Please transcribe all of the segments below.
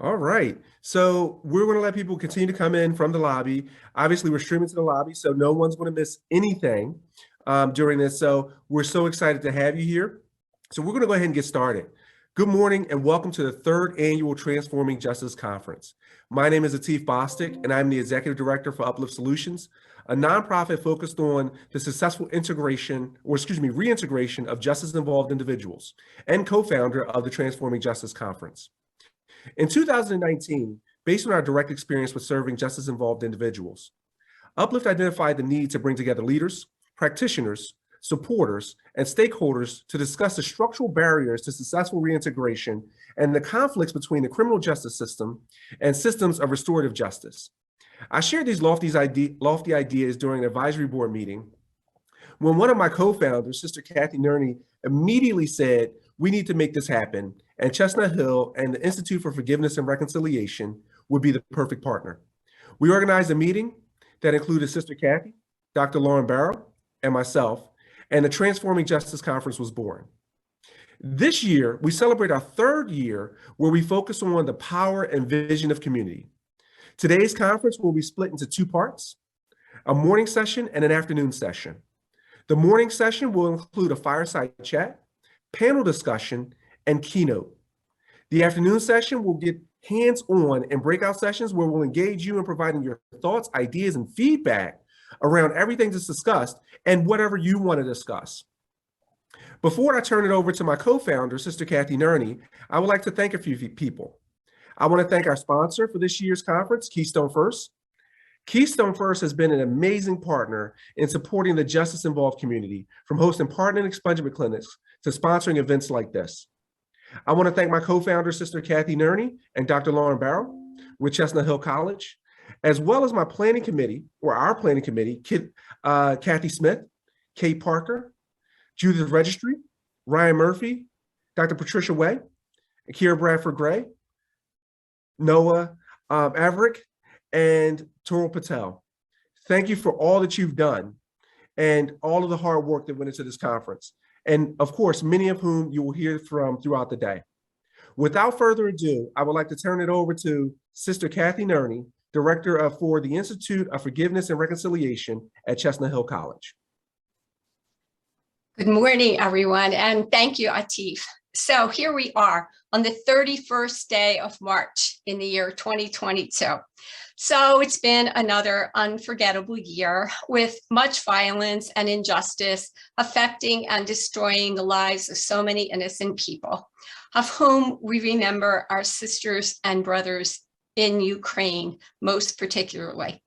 All right. So we're going to let people continue to come in from the lobby. Obviously, we're streaming to the lobby, so no one's going to miss anything during this. So we're so excited to have you here. So we're going to go ahead and get started. Good morning and welcome to the third annual Transforming Justice Conference. My name is Atif Bostic, and I'm the Executive Director for Uplift Solutions, a nonprofit focused on the successful reintegration of justice-involved individuals, and co-founder of the Transforming Justice Conference. In 2019, based on our direct experience with serving justice-involved individuals, Uplift identified the need to bring together leaders, practitioners, supporters, and stakeholders to discuss the structural barriers to successful reintegration and the conflicts between the criminal justice system and systems of restorative justice. I shared these lofty ideas during an advisory board meeting when one of my co-founders, Sister Kathy Nerney, immediately said, "We need to make this happen," and Chestnut Hill and the Institute for Forgiveness and Reconciliation would be the perfect partner. We organized a meeting that included Sister Kathy, Dr. Lauren Barrow, and myself, and the Transforming Justice Conference was born. This year, we celebrate our third year where we focus on the power and vision of community. Today's conference will be split into two parts, a morning session and an afternoon session. The morning session will include a fireside chat, panel discussion, and keynote. The afternoon session will get hands-on and breakout sessions where we'll engage you in providing your thoughts, ideas, and feedback around everything that's discussed and whatever you want to discuss. Before I turn it over to my co-founder, Sister Kathy Nerney, I would like to thank a few people. I want to thank our sponsor for this year's conference, Keystone First. Keystone First has been an amazing partner in supporting the justice-involved community, from hosting partner and expungement clinics to sponsoring events like this. I want to thank my co-founder, Sister Kathy Nerney, and Dr. Lauren Barrow with Chestnut Hill College, as well as my planning committee, or our planning committee, Kathy Smith, Kate Parker, Judith Registry, Ryan Murphy, Dr. Patricia Way, Kiera Bradford Gray, Noah Averick, and Toro Patel. Thank you for all that you've done and all of the hard work that went into this conference. And of course, many of whom you will hear from throughout the day. Without further ado, I would like to turn it over to Sister Kathy Nerney, Director for the Institute of Forgiveness and Reconciliation at Chestnut Hill College. Good morning, everyone, and thank you, Atif. So here we are on the 31st day of March in the year 2022. So it's been another unforgettable year with much violence and injustice affecting and destroying the lives of so many innocent people, of whom we remember our sisters and brothers in Ukraine most particularly.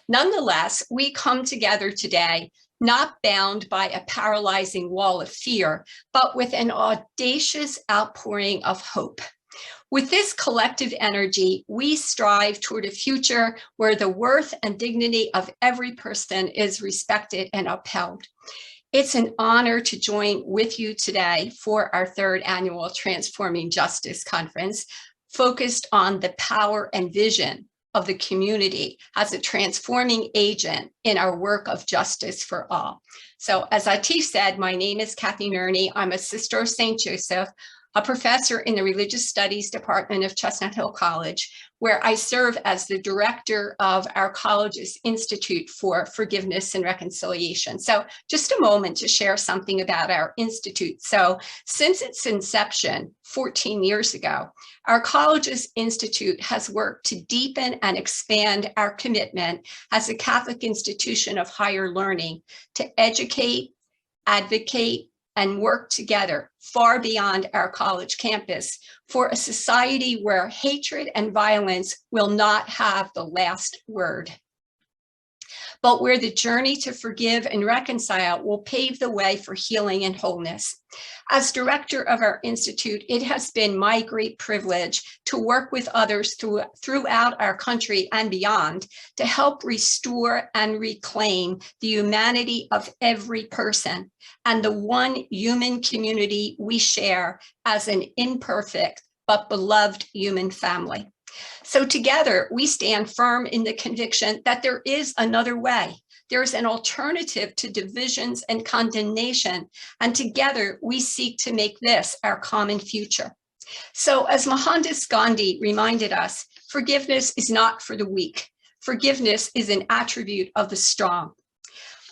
Nonetheless, we come together today not bound by a paralyzing wall of fear, but with an audacious outpouring of hope. With this collective energy, we strive toward a future where the worth and dignity of every person is respected and upheld. It's an honor to join with you today for our third annual Transforming Justice Conference, focused on the power and vision of the community as a transforming agent in our work of justice for all. So as Atif said, my name is Kathy Nerney. I'm a sister of St. Joseph, a professor in the Religious Studies Department of Chestnut Hill College, where I serve as the director of our college's Institute for Forgiveness and Reconciliation. So just a moment to share something about our institute. So since its inception 14 years ago, our college's institute has worked to deepen and expand our commitment as a Catholic institution of higher learning to educate, advocate, and work together far beyond our college campus for a society where hatred and violence will not have the last word, but where the journey to forgive and reconcile will pave the way for healing and wholeness. As director of our institute, it has been my great privilege to work with others throughout our country and beyond to help restore and reclaim the humanity of every person and the one human community we share as an imperfect but beloved human family. So together, we stand firm in the conviction that there is another way. There is an alternative to divisions and condemnation, and together we seek to make this our common future. So as Mohandas Gandhi reminded us, forgiveness is not for the weak. Forgiveness is an attribute of the strong.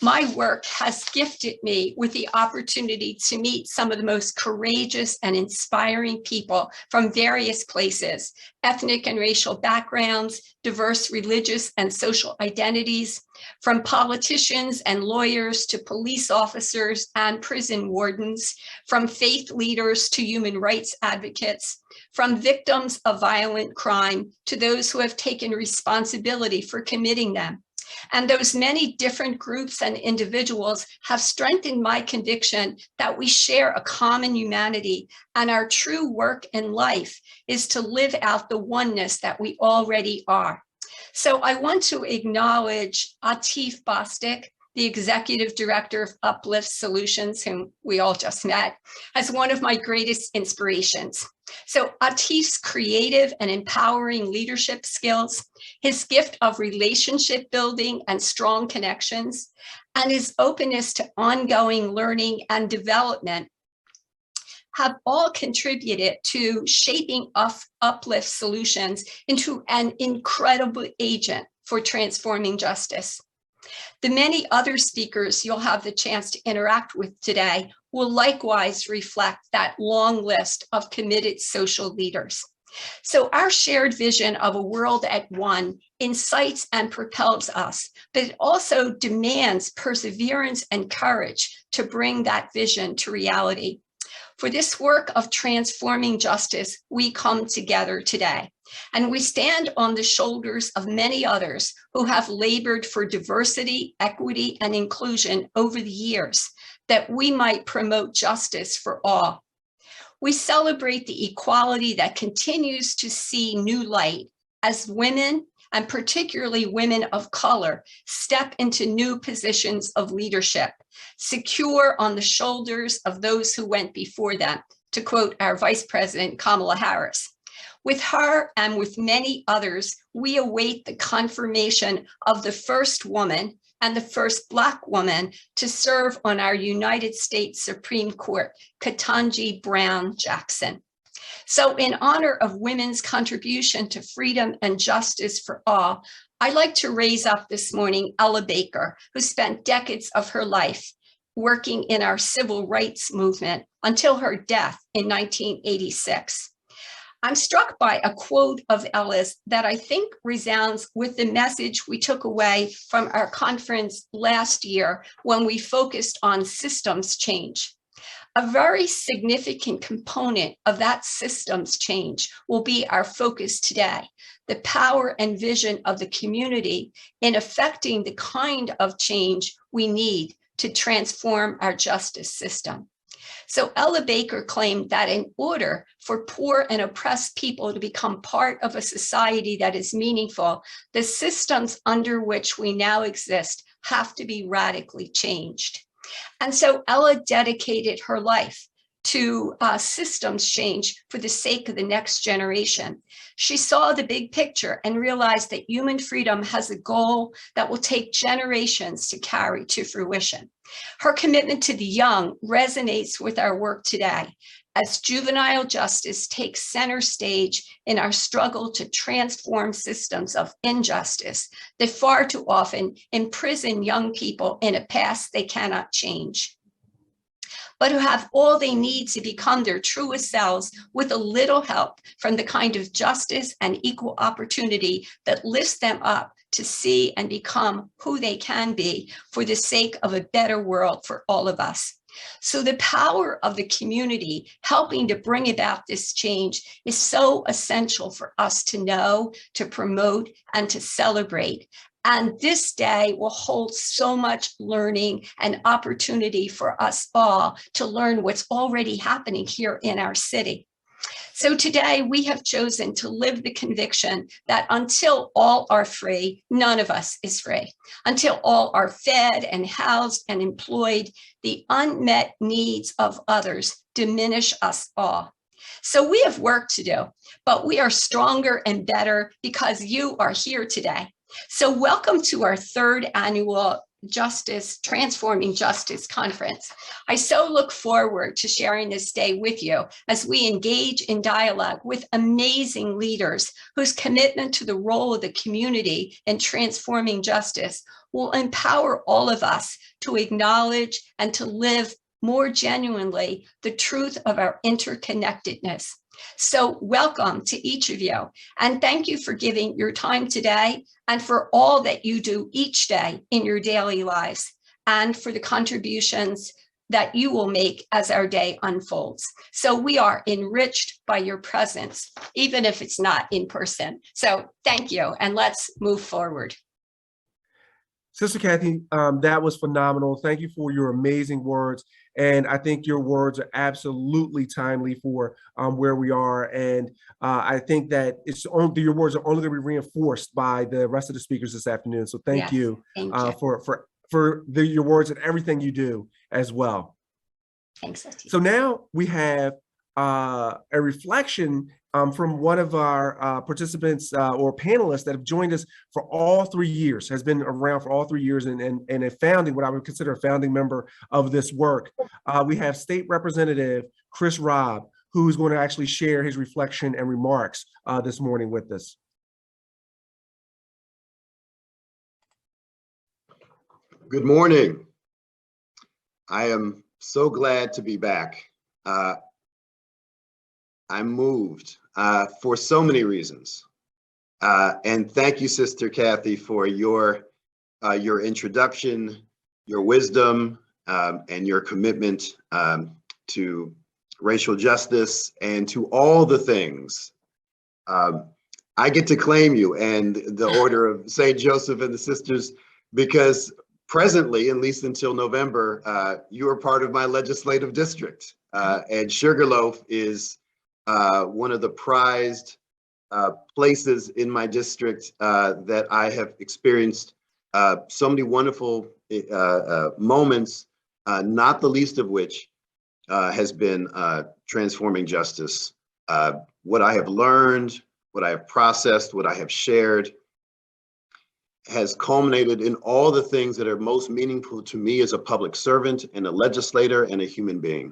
My work has gifted me with the opportunity to meet some of the most courageous and inspiring people from various places, ethnic and racial backgrounds, diverse religious and social identities, from politicians and lawyers to police officers and prison wardens, from faith leaders to human rights advocates, from victims of violent crime to those who have taken responsibility for committing them. And those many different groups and individuals have strengthened my conviction that we share a common humanity, and our true work in life is to live out the oneness that we already are. So I want to acknowledge Atif Bostic, the executive director of Uplift Solutions, whom we all just met, as one of my greatest inspirations. So Atif's creative and empowering leadership skills, his gift of relationship building and strong connections, and his openness to ongoing learning and development have all contributed to shaping Uplift Solutions into an incredible agent for transforming justice. The many other speakers you'll have the chance to interact with today will likewise reflect that long list of committed social leaders. So our shared vision of a world at one incites and propels us, but it also demands perseverance and courage to bring that vision to reality. For this work of transforming justice, we come together today, and we stand on the shoulders of many others who have labored for diversity, equity, and inclusion over the years, that we might promote justice for all. We celebrate the equality that continues to see new light as women, and particularly women of color, step into new positions of leadership, secure on the shoulders of those who went before them, to quote our Vice President Kamala Harris. With her and with many others, we await the confirmation of the first woman and the first Black woman to serve on our United States Supreme Court, Ketanji Brown Jackson. So in honor of women's contribution to freedom and justice for all, I'd like to raise up this morning Ella Baker, who spent decades of her life working in our civil rights movement until her death in 1986. I'm struck by a quote of Ella's that I think resounds with the message we took away from our conference last year when we focused on systems change. A very significant component of that systems change will be our focus today, the power and vision of the community in affecting the kind of change we need to transform our justice system. So Ella Baker claimed that in order for poor and oppressed people to become part of a society that is meaningful, the systems under which we now exist have to be radically changed. And so Ella dedicated her life to systems change for the sake of the next generation. She saw the big picture and realized that human freedom has a goal that will take generations to carry to fruition. Her commitment to the young resonates with our work today, as juvenile justice takes center stage in our struggle to transform systems of injustice that far too often imprison young people in a past they cannot change, but who have all they need to become their truest selves with a little help from the kind of justice and equal opportunity that lifts them up to see and become who they can be for the sake of a better world for all of us. So the power of the community helping to bring about this change is so essential for us to know, to promote, and to celebrate. And this day will hold so much learning and opportunity for us all to learn what's already happening here in our city. So today we have chosen to live the conviction that until all are free, none of us is free. Until all are fed and housed and employed, the unmet needs of others diminish us all. So we have work to do, but we are stronger and better because you are here today. So welcome to our third annual Justice, Transforming Justice Conference. I so look forward to sharing this day with you as we engage in dialogue with amazing leaders whose commitment to the role of the community in transforming justice will empower all of us to acknowledge and to live more genuinely the truth of our interconnectedness. So welcome to each of you, and thank you for giving your time today and for all that you do each day in your daily lives, and for the contributions that you will make as our day unfolds. So we are enriched by your presence, even if it's not in person. So thank you, and let's move forward. Sister Kathy, that was phenomenal. Thank you for your amazing words. And I think your words are absolutely timely for where we are. And I think that your words are only going to be reinforced by the rest of the speakers this afternoon. So thank you, for your words and everything you do as well. Thanks. So now we have a reflection from one of our participants or panelists that have joined us for all 3 years, has been around for all 3 years, and a founding, what I would consider a founding member of this work. We have State Representative Chris Robb, who's going to actually share his reflection and remarks this morning with us. Good morning. I am so glad to be back. I'm moved for so many reasons. And thank you, Sister Kathy, for your introduction, your wisdom, and your commitment to racial justice and to all the things. I get to claim you and the Order of St. Joseph and the Sisters because presently, at least until November, you are part of my legislative district. And Sugarloaf is one of the prized places in my district that I have experienced so many wonderful moments, not the least of which has been transforming justice. What I have learned, what I have processed, what I have shared has culminated in all the things that are most meaningful to me as a public servant and a legislator and a human being.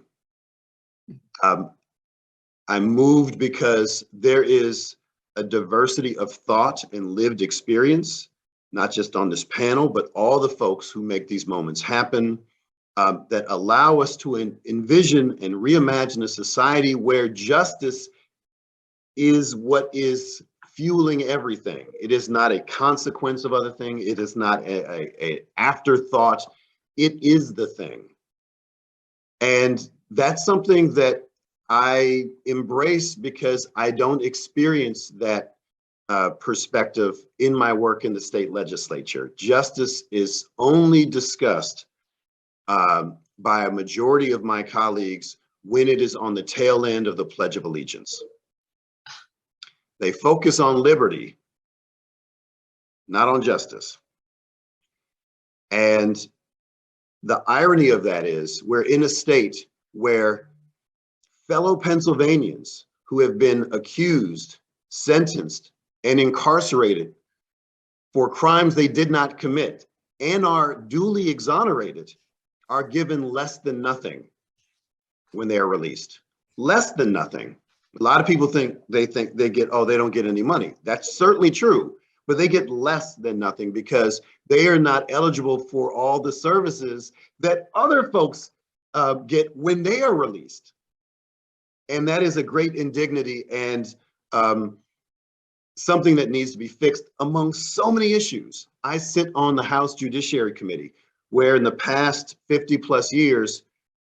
I'm moved because there is a diversity of thought and lived experience, not just on this panel, but all the folks who make these moments happen, that allow us to envision and reimagine a society where justice is what is fueling everything. It is not a consequence of other things. It is not an afterthought. It is the thing. And that's something that I embrace because I don't experience that perspective in my work in the state legislature. Justice is only discussed by a majority of my colleagues when it is on the tail end of the Pledge of Allegiance. They focus on liberty, not on justice. And the irony of that is we're in a state where fellow Pennsylvanians who have been accused, sentenced, and incarcerated for crimes they did not commit and are duly exonerated are given less than nothing when they are released. Less than nothing. A lot of people think they get, oh, they don't get any money. That's certainly true, but they get less than nothing because they are not eligible for all the services that other folks get when they are released. And that is a great indignity and something that needs to be fixed among so many issues. I sit on the House Judiciary Committee, where in the past 50 plus years,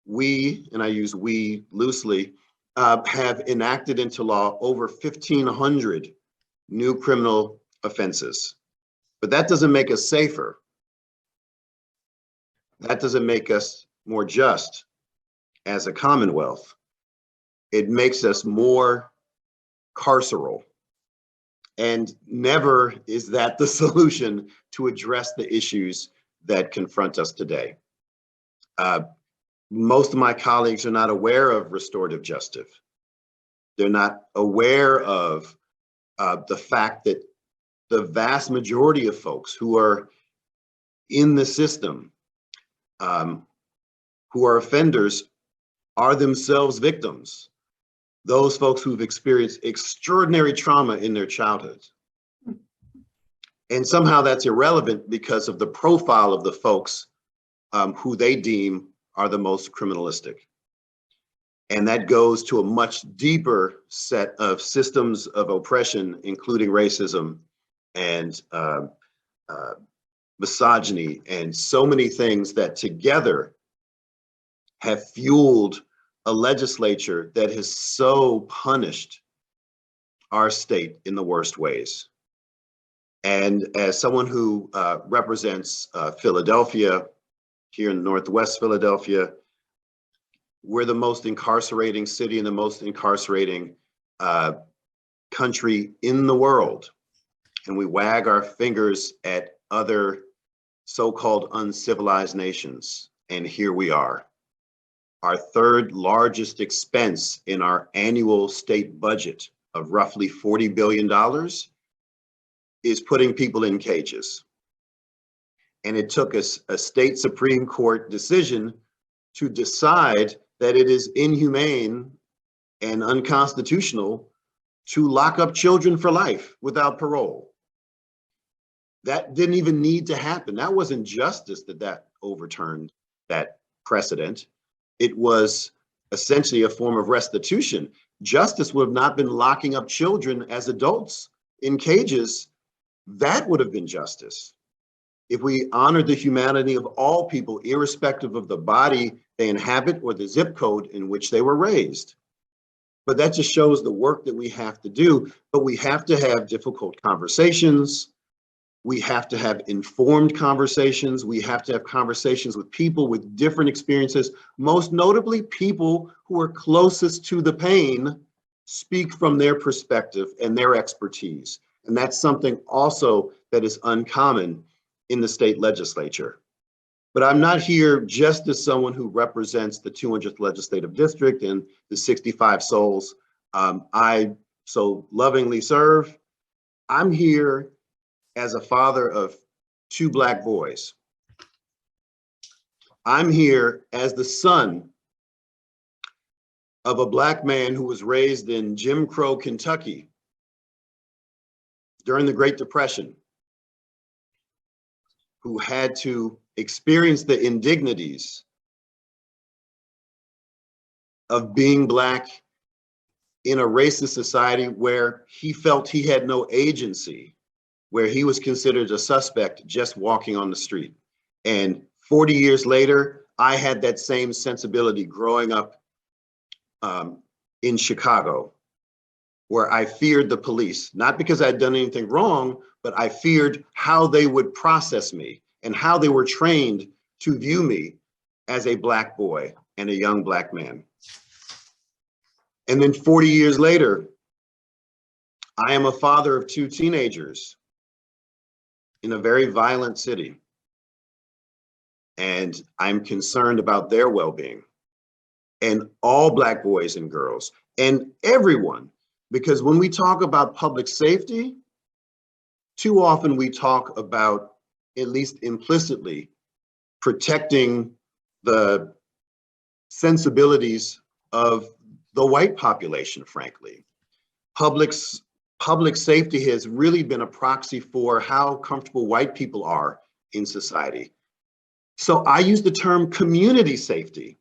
we, and I use we loosely, have enacted into law over 1,500 new criminal offenses. But that doesn't make us safer. That doesn't make us more just as a Commonwealth. It makes us more carceral. And never is that the solution to address the issues that confront us today. Most of my colleagues are not aware of restorative justice. They're not aware of the fact that the vast majority of folks who are in the system who are offenders are themselves victims. Those folks who've experienced extraordinary trauma in their childhood. And somehow that's irrelevant because of the profile of the folks who they deem are the most criminalistic. And that goes to a much deeper set of systems of oppression, including racism and misogyny, and so many things that together have fueled a legislature that has so punished our state in the worst ways. And as someone who represents Philadelphia, here in Northwest Philadelphia, we're the most incarcerating city and the most incarcerating country in the world. And we wag our fingers at other so-called uncivilized nations. And here we are. Our third largest expense in our annual state budget of roughly $40 billion is putting people in cages. And it took us a state Supreme Court decision to decide that it is inhumane and unconstitutional to lock up children for life without parole. That didn't even need to happen. That wasn't justice that overturned that precedent. It was essentially a form of restitution. Justice would have not been locking up children as adults in cages. That would have been justice. If we honored the humanity of all people, irrespective of the body they inhabit or the zip code in which they were raised. But that just shows the work that we have to do. But we have to have difficult conversations. We have to have informed conversations. We have to have conversations with people with different experiences. Most notably, people who are closest to the pain speak from their perspective and their expertise. And that's something also that is uncommon in the state legislature. But I'm not here just as someone who represents the 200th legislative district and the 65 souls I so lovingly serve. I'm here as a father of 2 Black boys. I'm here as the son of a Black man who was raised in Jim Crow, Kentucky during the Great Depression, who had to experience the indignities of being Black in a racist society where he felt he had no agency, where he was considered a suspect just walking on the street. And 40 years later, I had that same sensibility growing up in Chicago, where I feared the police, not because I'd done anything wrong, but I feared how they would process me and how they were trained to view me as a Black boy and a young Black man. And then 40 years later, I am a father of 2 teenagers in a very violent city. And I'm concerned about their well-being and all Black boys and girls and everyone. Because when we talk about public safety, too often we talk about, at least implicitly, protecting the sensibilities of the white population, frankly. Public safety has really been a proxy for how comfortable white people are in society. So I use the term community safety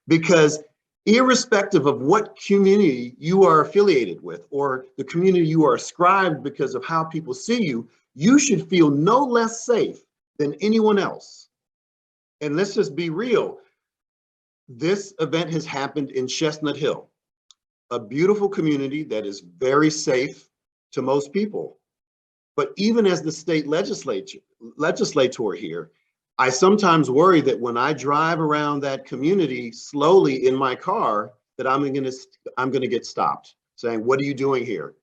because irrespective of what community you are affiliated with or the community you are ascribed because of how people see you, you should feel no less safe than anyone else. And let's just be real. This event has happened in Chestnut Hill, a beautiful community that is very safe to most people. But even as the state legislator here, I sometimes worry that when I drive around that community slowly in my car, that I'm gonna get stopped saying, "What are you doing here?"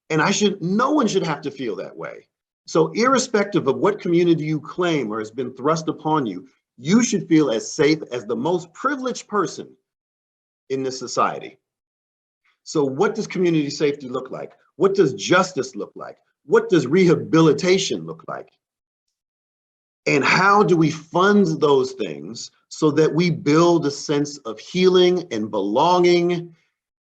And no one should have to feel that way. So irrespective of what community you claim or has been thrust upon you, you should feel as safe as the most privileged person in this society. So what does community safety look like? What does justice look like? What does rehabilitation look like? And how do we fund those things so that we build a sense of healing and belonging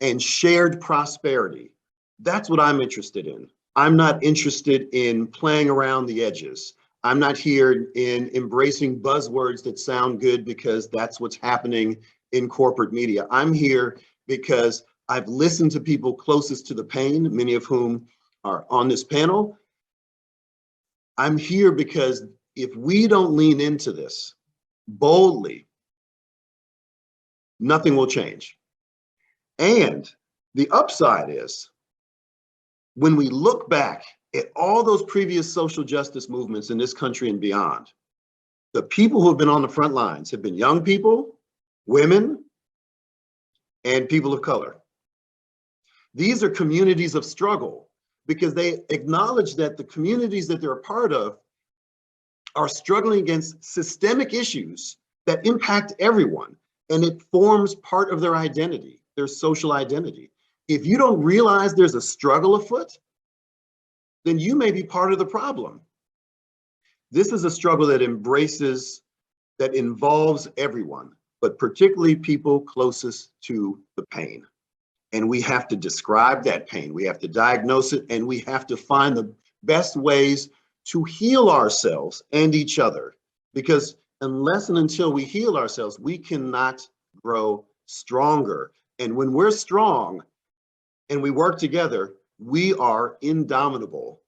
and shared prosperity? That's what I'm interested in. I'm not interested in playing around the edges. I'm not here in embracing buzzwords that sound good because that's what's happening in corporate media. I'm here because I've listened to people closest to the pain, many of whom are on this panel. I'm here because if we don't lean into this boldly, nothing will change. And the upside is, when we look back at all those previous social justice movements in this country and beyond, the people who have been on the front lines have been young people, women, and people of color. These are communities of struggle because they acknowledge that the communities that they're a part of are struggling against systemic issues that impact everyone, and it forms part of their identity, their social identity. If you don't realize there's a struggle afoot, then you may be part of the problem. This is a struggle that involves everyone, but particularly people closest to the pain. And we have to describe that pain, we have to diagnose it, and we have to find the best ways to heal ourselves and each other. Because unless and until we heal ourselves, we cannot grow stronger. And when we're strong and we work together, we are indomitable.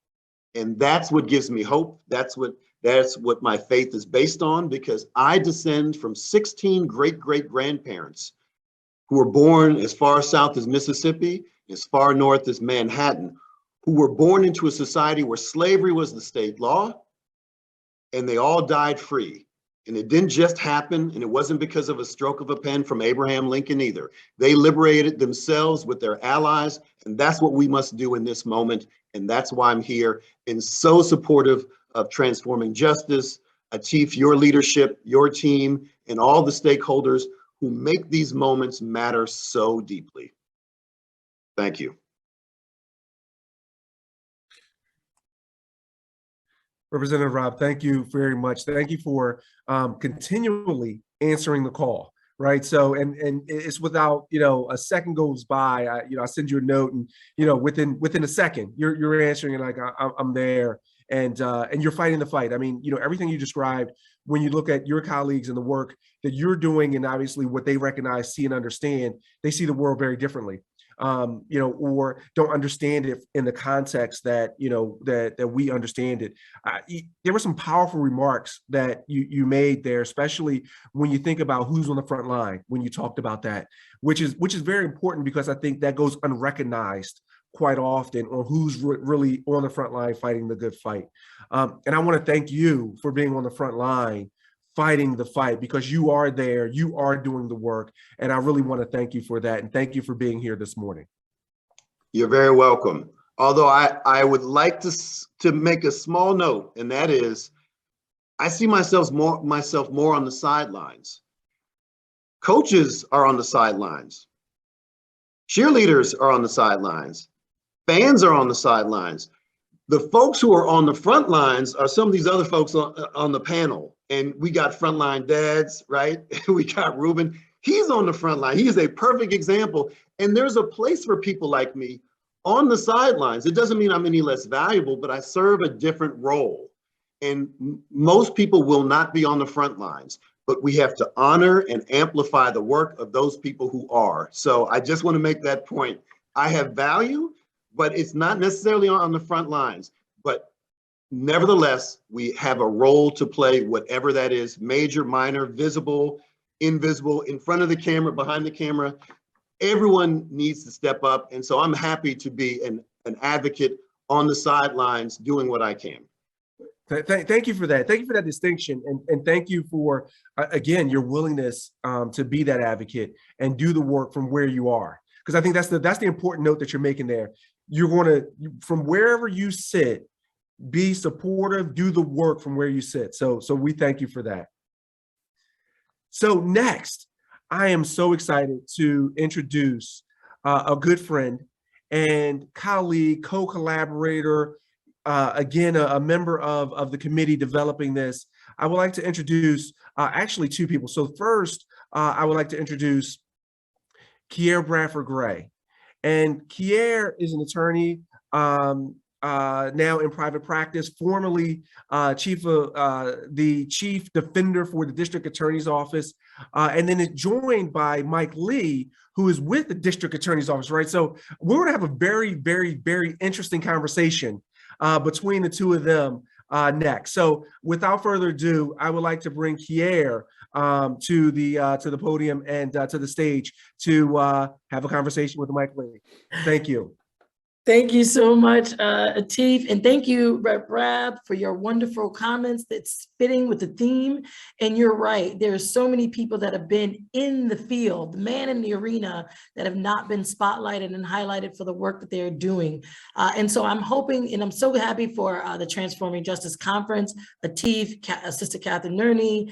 And that's what gives me hope. That's what my faith is based on, because I descend from 16 great-great-grandparents who were born as far south as Mississippi, as far north as Manhattan, who were born into a society where slavery was the state law, and they all died free. And it didn't just happen, and it wasn't because of a stroke of a pen from Abraham Lincoln either. They liberated themselves with their allies, and that's what we must do in this moment. And that's why I'm here and so supportive of transforming justice. Atif, your leadership, your team, and all the stakeholders who make these moments matter so deeply. Thank you. Representative Robb, thank you very much. Thank you for continually answering the call, right? So, and it's without, a second goes by, I send you a note, and within a second, you're answering, and like I'm there, and you're fighting the fight. I mean, everything you described, when you look at your colleagues and the work that you're doing, and obviously what they recognize, see, and understand, they see the world very differently. Or don't understand it in the context that that we understand it. There were some powerful remarks that you made there, especially when you think about who's on the front line. When you talked about that, which is very important, because I think that goes unrecognized quite often on who's really on the front line fighting the good fight. And I want to thank you for being on the front line fighting the fight, because you are there, you are doing the work, and I really want to thank you for that, and thank you for being here this morning. You're very welcome. Although I would like to make a small note, and that is, I see myself more on the sidelines. Coaches are on the sidelines. Cheerleaders are on the sidelines. Fans are on the sidelines. The folks who are on the front lines are some of these other folks on the panel. And we got frontline dads, right? We got Reuben. He's on the front line. He is a perfect example. And there's a place for people like me on the sidelines. It doesn't mean I'm any less valuable, but I serve a different role. And most people will not be on the front lines, but we have to honor and amplify the work of those people who are. So I just want to make that point. I have value, but it's not necessarily on the front lines. But nevertheless, we have a role to play, whatever that is, major, minor, visible, invisible, in front of the camera, behind the camera. Everyone needs to step up. And so I'm happy to be an advocate on the sidelines doing what I can. Thank you for that. Thank you for that distinction. And thank you for, again, your willingness to be that advocate and do the work from where you are. Because I think that's the important note that you're making there. You're going to, from wherever you sit, be supportive, do the work from where you sit. So we thank you for that. So next, I am so excited to introduce a good friend and colleague, co-collaborator, again, a member of the committee developing this, I would like to introduce actually two people. So first, I would like to introduce Kiera Bradford Gray. And Kiera is an attorney now in private practice, formerly the chief defender for the district attorney's office, and then it's joined by Mike Lee, who is with the district attorney's office, right? So we're going to have a very, very, very interesting conversation between the two of them next. So without further ado, I would like to bring Kiera to the podium and to the stage to have a conversation with Mike Lee. Thank you. Thank you so much, Atif, and thank you, Robb, for your wonderful comments that's fitting with the theme. And you're right, there are so many people that have been in the field, the man in the arena, that have not been spotlighted and highlighted for the work that they're doing. And so I'm hoping, and I'm so happy for the Transforming Justice Conference, Atif, Sister Catherine Nerney,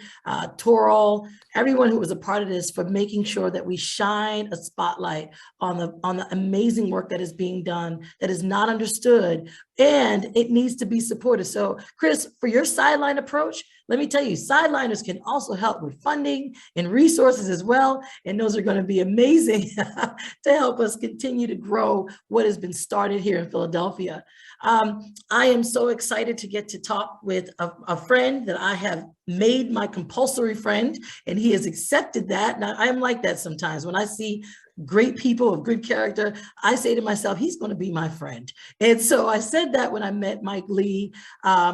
Toral, everyone who was a part of this, for making sure that we shine a spotlight on the amazing work that is being done, that is not understood, and it needs to be supported. So Chris, for your sideline approach, let me tell you, sideliners can also help with funding and resources as well. And those are going to be amazing to help us continue to grow what has been started here in Philadelphia. I am so excited to get to talk with a friend that I have made my compulsory friend, and he has accepted that. Now, I'm like that sometimes. When I see great people of good character, I say to myself, he's going to be my friend. And so I said that when I met Mike Lee.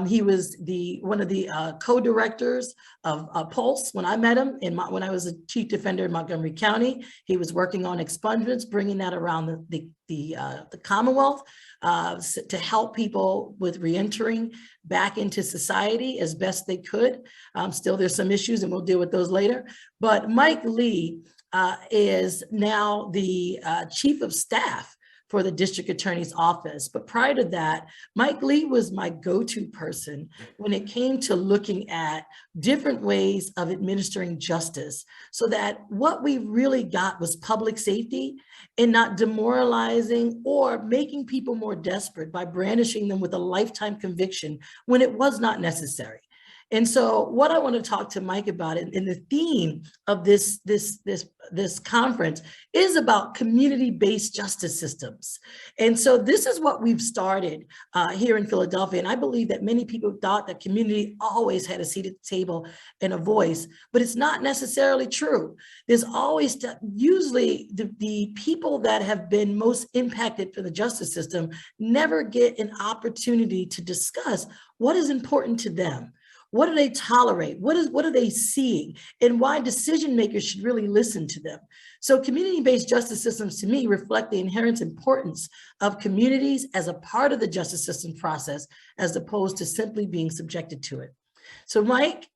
He was one of the co-directors of Pulse when I met him, when I was a chief defender in Montgomery County. He was working on expungements, bringing that around the Commonwealth to help people with reentering back into society as best they could. Still, there's some issues, and we'll deal with those later. But Mike Lee is now the chief of staff for the district attorney's office. But prior to that, Mike Lee was my go-to person when it came to looking at different ways of administering justice, so that what we really got was public safety, and not demoralizing or making people more desperate by brandishing them with a lifetime conviction when it was not necessary. And so what I want to talk to Mike about, and the theme of this conference, is about community-based justice systems. And so this is what we've started here in Philadelphia. And I believe that many people thought that community always had a seat at the table and a voice, but it's not necessarily true. There's always, usually the people that have been most impacted for the justice system never get an opportunity to discuss what is important to them. What do they tolerate? What are they seeing? And why decision makers should really listen to them. So community-based justice systems, to me, reflect the inherent importance of communities as a part of the justice system process, as opposed to simply being subjected to it. So Mike,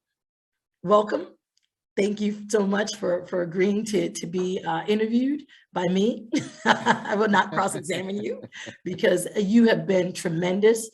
welcome. Thank you so much for agreeing to be interviewed by me. I will not cross-examine you, because you have been tremendous.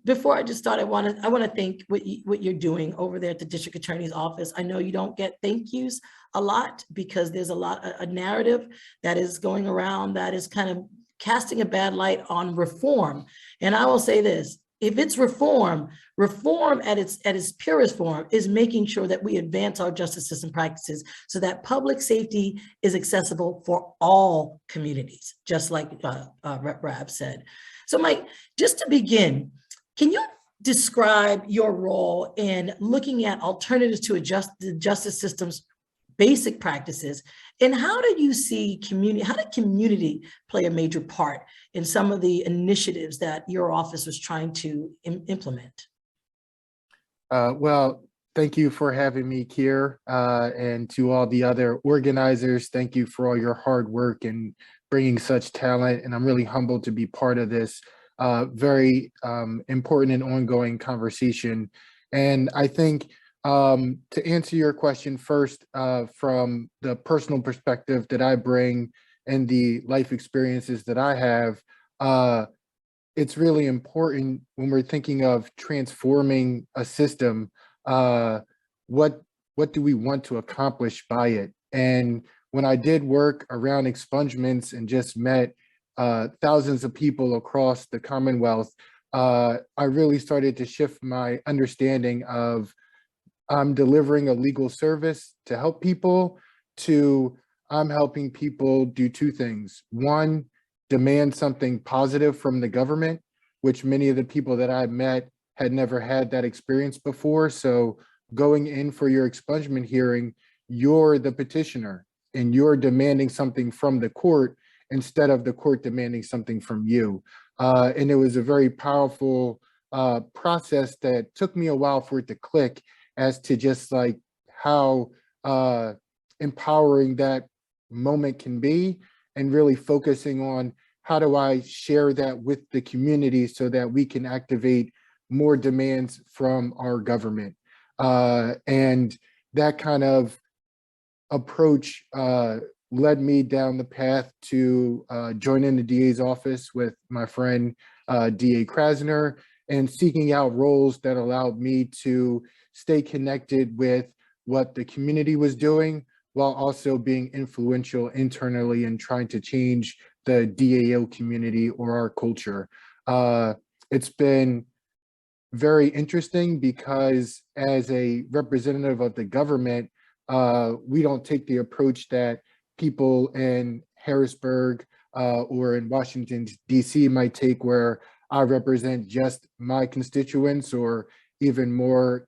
Before I just start, I want to thank what you're doing over there at the district attorney's office. I know you don't get thank yous a lot, because there's a narrative that is going around that is kind of casting a bad light on reform. And I will say this: if it's reform at its purest form is making sure that we advance our justice system practices so that public safety is accessible for all communities, just like Robb said. So Mike, just to begin, can you describe your role in looking at alternatives to the justice system's basic practices, and how do you see community play a major part in some of the initiatives that your office was trying to implement? Well, thank you for having me, Kiera, and to all the other organizers, thank you for all your hard work and bringing such talent. And I'm really humbled to be part of this very important and ongoing conversation. And I think to answer your question first, from the personal perspective that I bring and the life experiences that I have, it's really important when we're thinking of transforming a system, what do we want to accomplish by it? And when I did work around expungements and just met thousands of people across the Commonwealth, I really started to shift my understanding of I'm delivering a legal service to help people, to I'm helping people do two things. One, demand something positive from the government, which many of the people that I met had never had that experience before. So going in for your expungement hearing, you're the petitioner and you're demanding something from the court instead of the court demanding something from you. And it was a very powerful process that took me a while for it to click as to just like how empowering that moment can be, and really focusing on how do I share that with the community so that we can activate more demands from our government. And that kind of approach led me down the path to joining the DA's office with my friend DA Krasner, and seeking out roles that allowed me to stay connected with what the community was doing, while also being influential internally and trying to change the DAO community or our culture. It's been very interesting because as a representative of the government, we don't take the approach that people in Harrisburg or in Washington, DC might take, where I represent just my constituents, or even more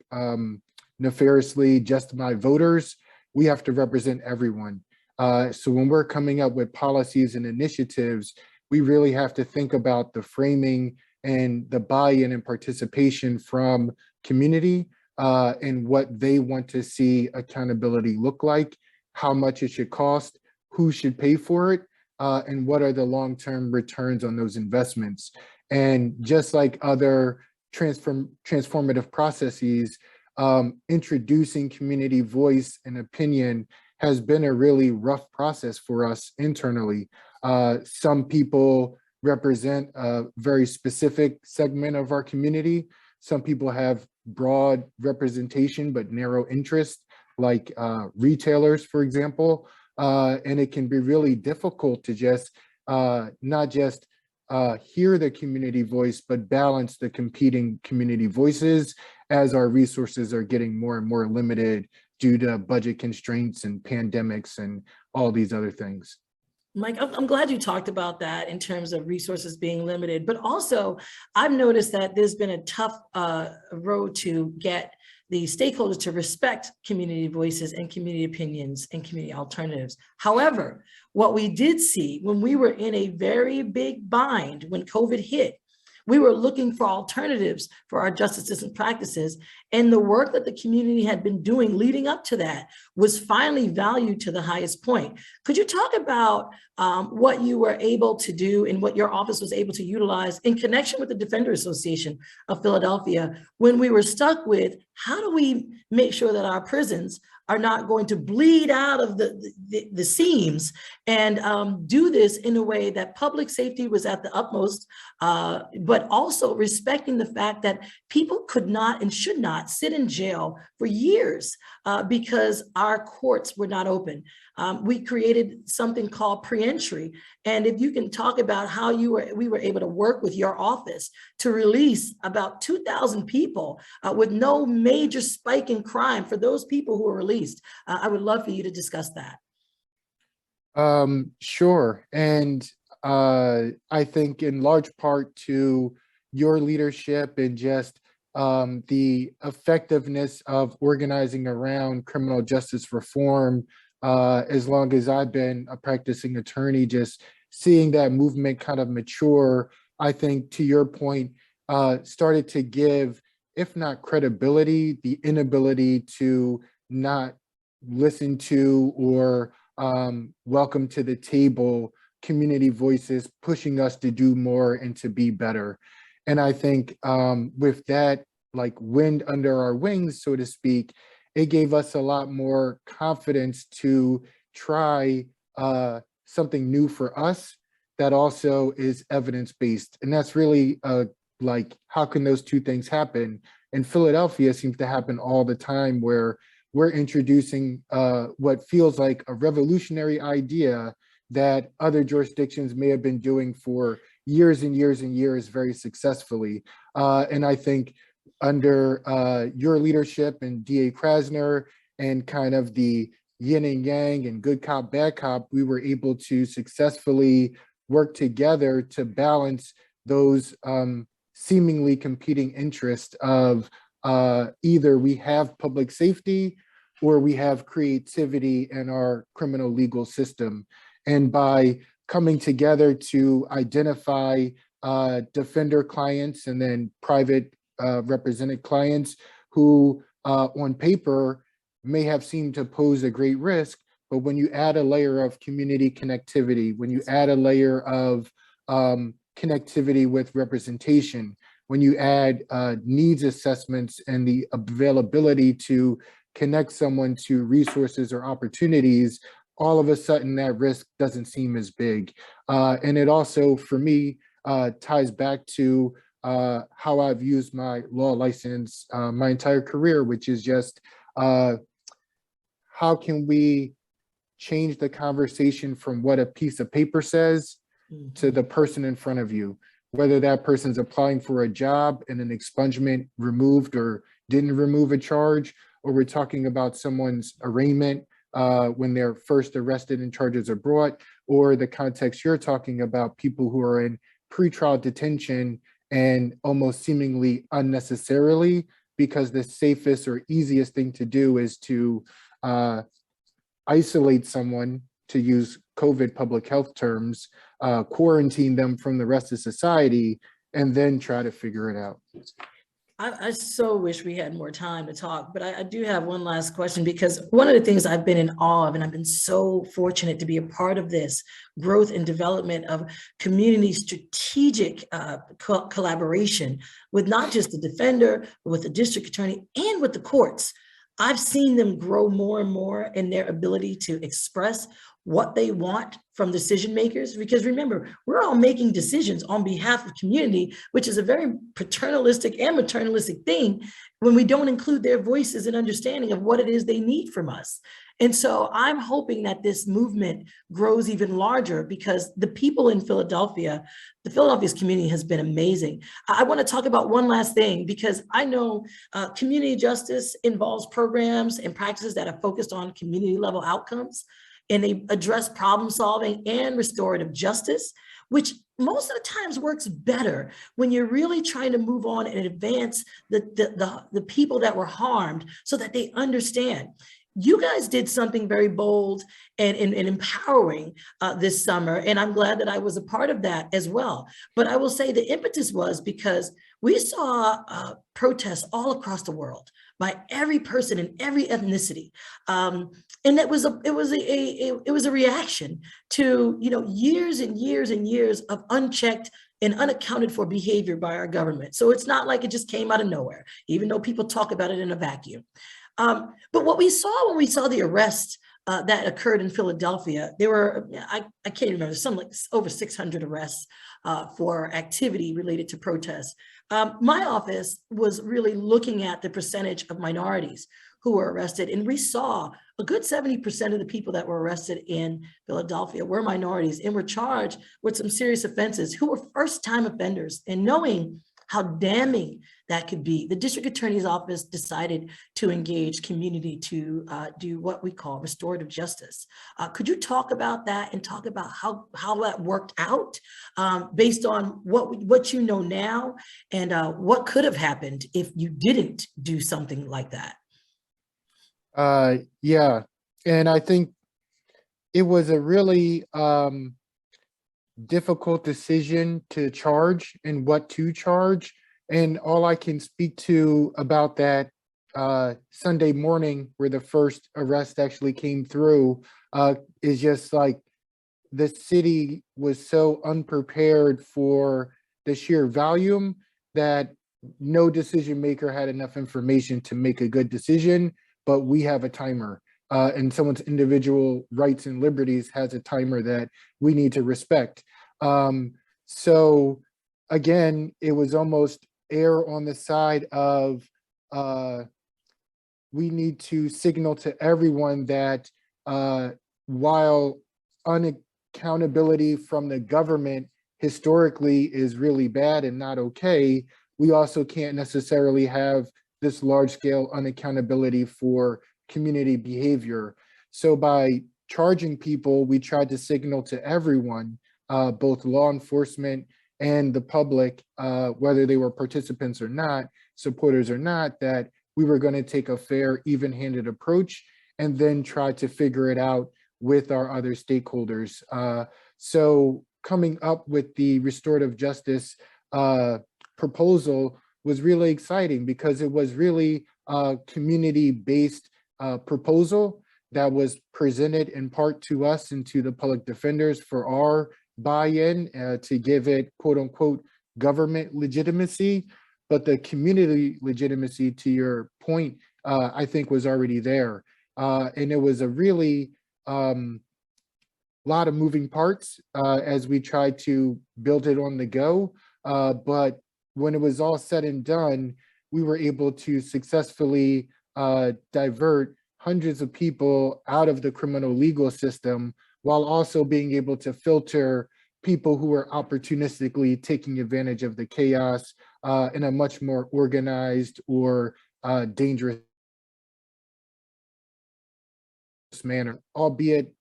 nefariously, just my voters. We have to represent everyone. So when we're coming up with policies and initiatives, we really have to think about the framing and the buy-in and participation from community and what they want to see accountability look like, how much it should cost, who should pay for it, and what are the long-term returns on those investments. And just like other transformative processes, introducing community voice and opinion has been a really rough process for us internally. Some people represent a very specific segment of our community. Some people have broad representation but narrow interest, like retailers, for example. And it can be really difficult to just not just hear the community voice, but balance the competing community voices as our resources are getting more and more limited due to budget constraints and pandemics and all these other things. Mike, I'm glad you talked about that in terms of resources being limited, but also I've noticed that there's been a tough road to get the stakeholders to respect community voices and community opinions and community alternatives. However, what we did see when we were in a very big bind when COVID hit, we were looking for alternatives for our justice system practices, and the work that the community had been doing leading up to that was finally valued to the highest point. Could you talk about what you were able to do and what your office was able to utilize in connection with the Defender Association of Philadelphia when we were stuck with how do we make sure that our prisons are not going to bleed out of the seams, and do this in a way that public safety was at the utmost, but also respecting the fact that people could not and should not sit in jail for years because our courts were not open. We created something called pre-entry. And if you can talk about how we were able to work with your office to release about 2,000 people with no major spike in crime for those people who were released, I would love for you to discuss that. Sure. And I think in large part to your leadership and just the effectiveness of organizing around criminal justice reform, as long as I've been a practicing attorney, just seeing that movement kind of mature, I think to your point, started to give, if not credibility, the inability to not listen to or welcome to the table community voices pushing us to do more and to be better. And I think with that, like wind under our wings, so to speak, it gave us a lot more confidence to try something new for us that also is evidence-based. And that's really like, how can those two things happen? In Philadelphia seems to happen all the time, where we're introducing what feels like a revolutionary idea that other jurisdictions may have been doing for years and years and years very successfully. And I think under your leadership and DA Krasner and kind of the yin and yang and good cop, bad cop, we were able to successfully work together to balance those seemingly competing interests of either we have public safety or we have creativity in our criminal legal system. And by coming together to identify defender clients and then private represented clients who on paper may have seemed to pose a great risk, but when you add a layer of community connectivity, when you add a layer of connectivity with representation, when you add needs assessments and the availability to connect someone to resources or opportunities, all of a sudden that risk doesn't seem as big. And it also, for me, ties back to how I've used my law license my entire career, which is just how can we change the conversation from what a piece of paper says to the person in front of you, whether that person's applying for a job and an expungement removed or didn't remove a charge, or we're talking about someone's arraignment when they're first arrested and charges are brought, or the context you're talking about, people who are in pretrial detention and almost seemingly unnecessarily, because the safest or easiest thing to do is to isolate someone, to use COVID public health terms, quarantine them from the rest of society, and then try to figure it out. I so wish we had more time to talk, but I do have one last question, because one of the things I've been in awe of, and I've been so fortunate to be a part of this growth and development of community strategic collaboration with not just the defender, but with the district attorney and with the courts. I've seen them grow more and more in their ability to express what they want from decision makers, because remember, we're all making decisions on behalf of community, which is a very paternalistic and maternalistic thing when we don't include their voices and understanding of what it is they need from us. And so I'm hoping that this movement grows even larger, because the people in Philadelphia, the Philadelphia's community has been amazing. I want to talk about one last thing, because I know community justice involves programs and practices that are focused on community level outcomes, and they address problem solving and restorative justice, which most of the times works better when you're really trying to move on and advance the people that were harmed so that they understand. You guys did something very bold and empowering this summer, and I'm glad that I was a part of that as well. But I will say the impetus was because we saw protests all across the world by every person in every ethnicity, and it was a reaction to years and years and years of unchecked and unaccounted for behavior by our government. So it's not like it just came out of nowhere, even though people talk about it in a vacuum. But what we saw when we saw the arrest that occurred in Philadelphia, there were, I can't remember, some like over 600 arrests for activity related to protests. My office was really looking at the percentage of minorities who were arrested, and we saw a good 70% of the people that were arrested in Philadelphia were minorities and were charged with some serious offenses, who were first-time offenders. And knowing how damning that could be, the district attorney's office decided to engage community to do what we call restorative justice. Could you talk about that and talk about how that worked out based on what you know now, and what could have happened if you didn't do something like that? Yeah, and I think it was a really difficult decision to charge and what to charge. And all I can speak to about that Sunday morning, where the first arrest actually came through, is just like the city was so unprepared for the sheer volume that no decision maker had enough information to make a good decision. But we have a timer, and someone's individual rights and liberties has a timer that we need to respect. So again, it was almost err on the side of we need to signal to everyone that while unaccountability from the government historically is really bad and not okay, we also can't necessarily have this large-scale unaccountability for community behavior. So by charging people, we tried to signal to everyone, both law enforcement and the public, whether they were participants or not, supporters or not, that we were going to take a fair, even-handed approach and then try to figure it out with our other stakeholders. So coming up with the restorative justice proposal was really exciting because it was really a community-based proposal that was presented in part to us and to the public defenders for our buy-in to give it quote unquote government legitimacy. But the community legitimacy, to your point, I think was already there. And it was a really lot of moving parts as we tried to build it on the go. But when it was all said and done, we were able to successfully divert hundreds of people out of the criminal legal system while also being able to filter people who were opportunistically taking advantage of the chaos in a much more organized or dangerous manner, albeit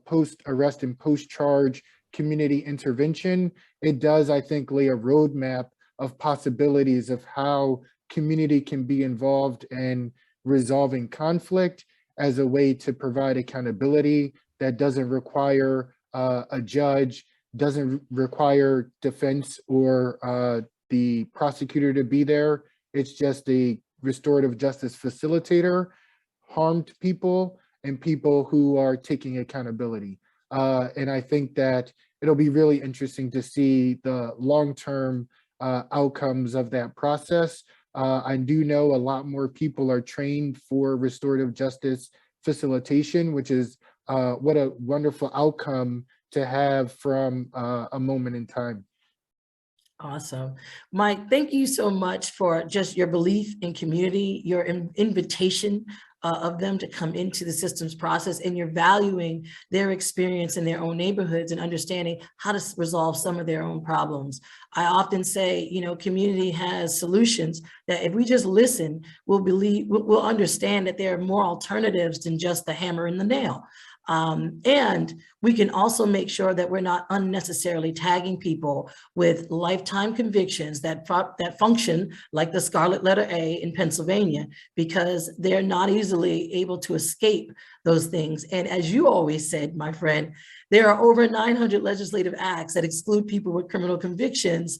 post-arrest and post-charge community intervention. It does, I think, lay a roadmap of possibilities of how community can be involved in resolving conflict as a way to provide accountability that doesn't require a judge, doesn't require defense or the prosecutor to be there. It's just a restorative justice facilitator, harmed people, and people who are taking accountability. And I think that it'll be really interesting to see the long-term outcomes of that process. I do know a lot more people are trained for restorative justice facilitation, which is what a wonderful outcome to have from a moment in time. Awesome. Mike, thank you so much for just your belief in community, your invitation of them to come into the systems process, and you're valuing their experience in their own neighborhoods and understanding how to resolve some of their own problems. I often say, you know, community has solutions that if we just listen, we'll understand that there are more alternatives than just the hammer and the nail. And we can also make sure that we're not unnecessarily tagging people with lifetime convictions that function like the Scarlet Letter A in Pennsylvania, because they're not easily able to escape those things. And as you always said, my friend, there are over 900 legislative acts that exclude people with criminal convictions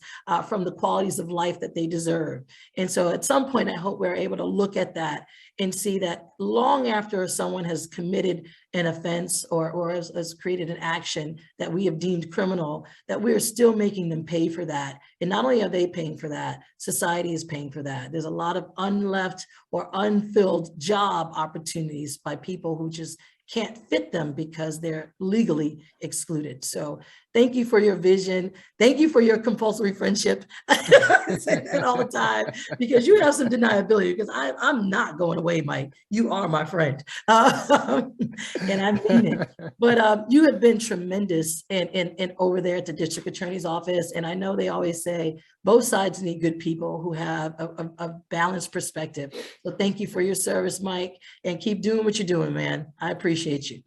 from the qualities of life that they deserve. And so at some point, I hope we're able to look at that and see that long after someone has committed an offense or has created an action that we have deemed criminal, that we're still making them pay for that. And not only are they paying for that, society is paying for that. There's a lot of unleft or unfilled job opportunities by people who just can't fit them because they're legally excluded. So thank you for your vision. Thank you for your compulsory friendship. I say that all the time because you have some deniability, because I'm not going away, Mike. You are my friend. And I mean it. But you have been tremendous and over there at the district attorney's office. And I know they always say both sides need good people who have a balanced perspective. So thank you for your service, Mike, and keep doing what you're doing, man. I appreciate you.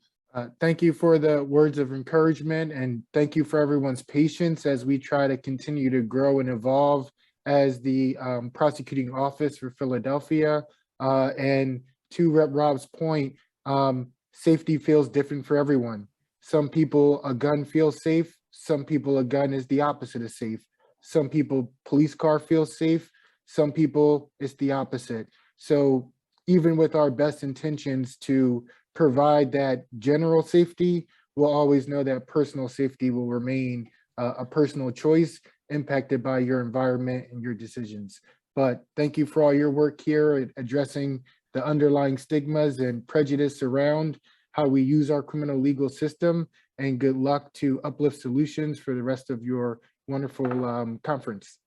Thank you for the words of encouragement, and thank you for everyone's patience as we try to continue to grow and evolve as the prosecuting office for Philadelphia. And to Rep. Robb's point, safety feels different for everyone. Some people, a gun feels safe. Some people, a gun is the opposite of safe. Some people, police car feels safe. Some people, it's the opposite. So even with our best intentions to provide that general safety, we'll always know that personal safety will remain a personal choice impacted by your environment and your decisions. But thank you for all your work here at addressing the underlying stigmas and prejudice around how we use our criminal legal system, and good luck to Uplift Solutions for the rest of your wonderful conference.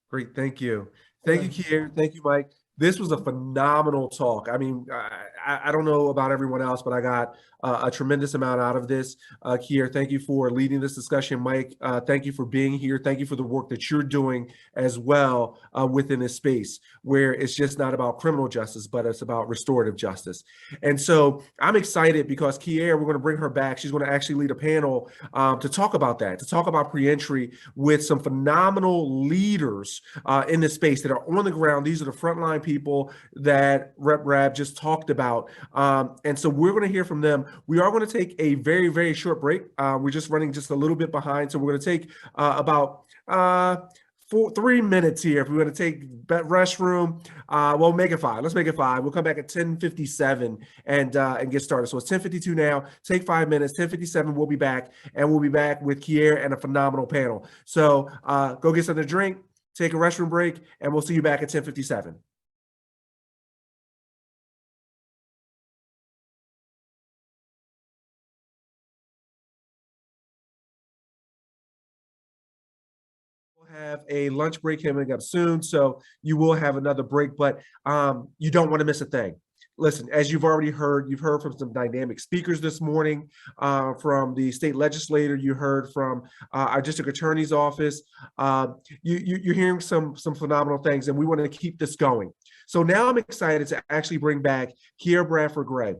Great, thank you. Thank you, Kiera. Thank you, Mike. This was a phenomenal talk. I mean, I don't know about everyone else, but I got a tremendous amount out of this. Kiera, thank you for leading this discussion. Mike, thank you for being here. Thank you for the work that you're doing as well within this space, where it's just not about criminal justice, but it's about restorative justice. And so I'm excited because Kiera, we're going to bring her back. She's going to actually lead a panel to talk about that, to talk about pre-entry with some phenomenal leaders in this space that are on the ground. These are the frontline people that Robb just talked about. And so we're going to hear from them. We are going to take a very, very short break. We're just running just a little bit behind. So we're going to take about 3 minutes here. If we're going to take restroom, we'll make it 5. Let's make it 5. We'll come back at 10:57 and get started. So it's 10:52 now. Take 5 minutes. 10:57, we'll be back. And we'll be back with Kiera and a phenomenal panel. So go get something to drink, take a restroom break, and we'll see you back at 10:57. Have a lunch break coming up soon, so you will have another break, but you don't want to miss a thing. Listen, as you've already heard, you've heard from some dynamic speakers this morning, from the state legislator, you heard from our district attorney's office. You're hearing some phenomenal things, and we want to keep this going. So now I'm excited to actually bring back Kiera Bradford-Gray.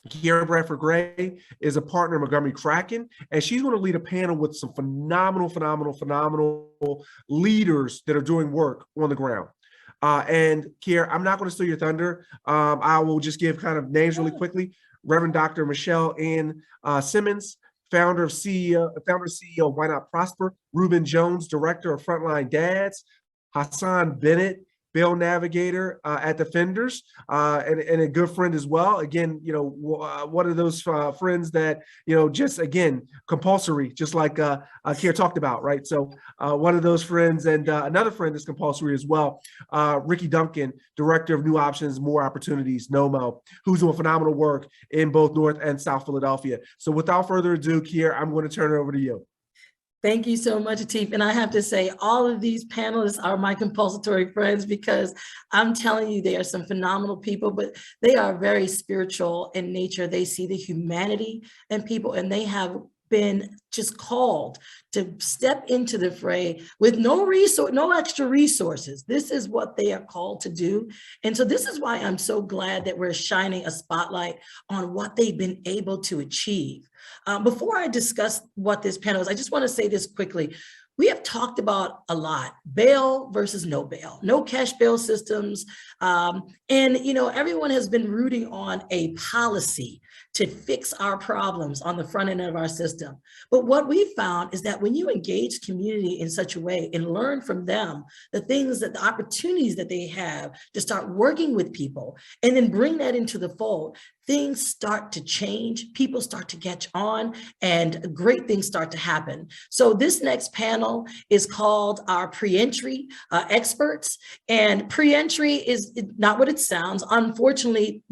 Kiera Bradford-Gray is a partner of Montgomery Kraken, and she's going to lead a panel with some phenomenal leaders that are doing work on the ground. And Kiera, I'm not going to steal your thunder. I will just give kind of names really quickly. Reverend Dr. Michelle Ann Simmons, founder and CEO of Why Not Prosper. Reuben Jones, director of Frontline Dads. Hassan Bennett, bail navigator at Defenders, and a good friend as well. Again, one of those friends that, just again, compulsory, just like Kiera talked about, right? So one of those friends, and another friend that's compulsory as well, Ricky Duncan, director of New Options, More Opportunities, NOMO, who's doing phenomenal work in both North and South Philadelphia. So without further ado, Kiera, I'm going to turn it over to you. Thank you so much, Atif. And I have to say, all of these panelists are my compulsory friends, because I'm telling you, they are some phenomenal people, but they are very spiritual in nature. They see the humanity in people, and they have been just called to step into the fray with no extra resources. This is what they are called to do. And so this is why I'm so glad that we're shining a spotlight on what they've been able to achieve. Before I discuss what this panel is, I just want to say this quickly. We have talked about a lot, bail versus no bail, no cash bail systems. And, everyone has been rooting on a policy to fix our problems on the front end of our system. But what we found is that when you engage community in such a way and learn from them, the opportunities that they have to start working with people and then bring that into the fold, things start to change, people start to catch on, and great things start to happen. So this next panel is called our pre-entry experts, and pre-entry is not what it sounds. Unfortunately,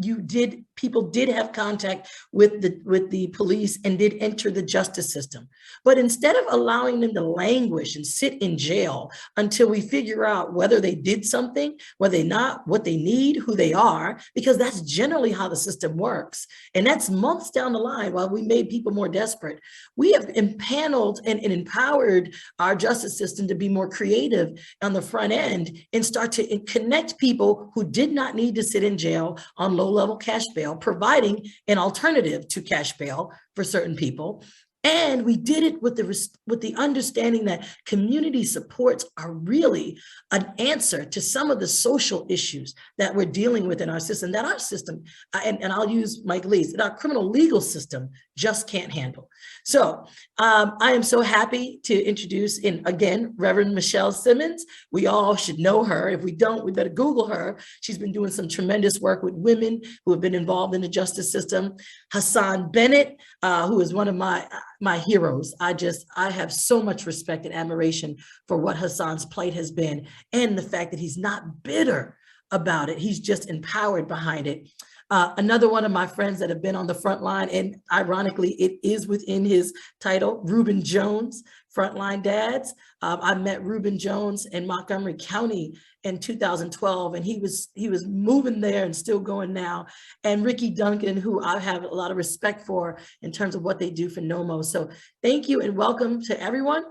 people did have contact with the police and did enter the justice system. But instead of allowing them to languish and sit in jail until we figure out whether they did something, whether they not, what they need, who they are, because that's generally how the system works. And that's months down the line while we made people more desperate. We have empaneled and empowered our justice system to be more creative on the front end and start to connect people who did not need to sit in jail on low-level cash bail, providing an alternative to cash bail for certain people. And we did it with the understanding that community supports are really an answer to some of the social issues that we're dealing with in our system, that our system, and I'll use Mike Lee's, that our criminal legal system just can't handle. So I am so happy to introduce, again, Reverend Michelle Simmons. We all should know her. If we don't, we better Google her. She's been doing some tremendous work with women who have been involved in the justice system. Hassan Bennett, who is one of my heroes. I have so much respect and admiration for what Hassan's plight has been, and the fact that he's not bitter about it. He's just empowered behind it. Another one of my friends that have been on the front line, and ironically, it is within his title, Reuben Jones, Frontline Dads. I met Reuben Jones in Montgomery County in 2012, and he was moving there and still going now. And Ricky Duncan, who I have a lot of respect for in terms of what they do for NOMO. So thank you and welcome to everyone.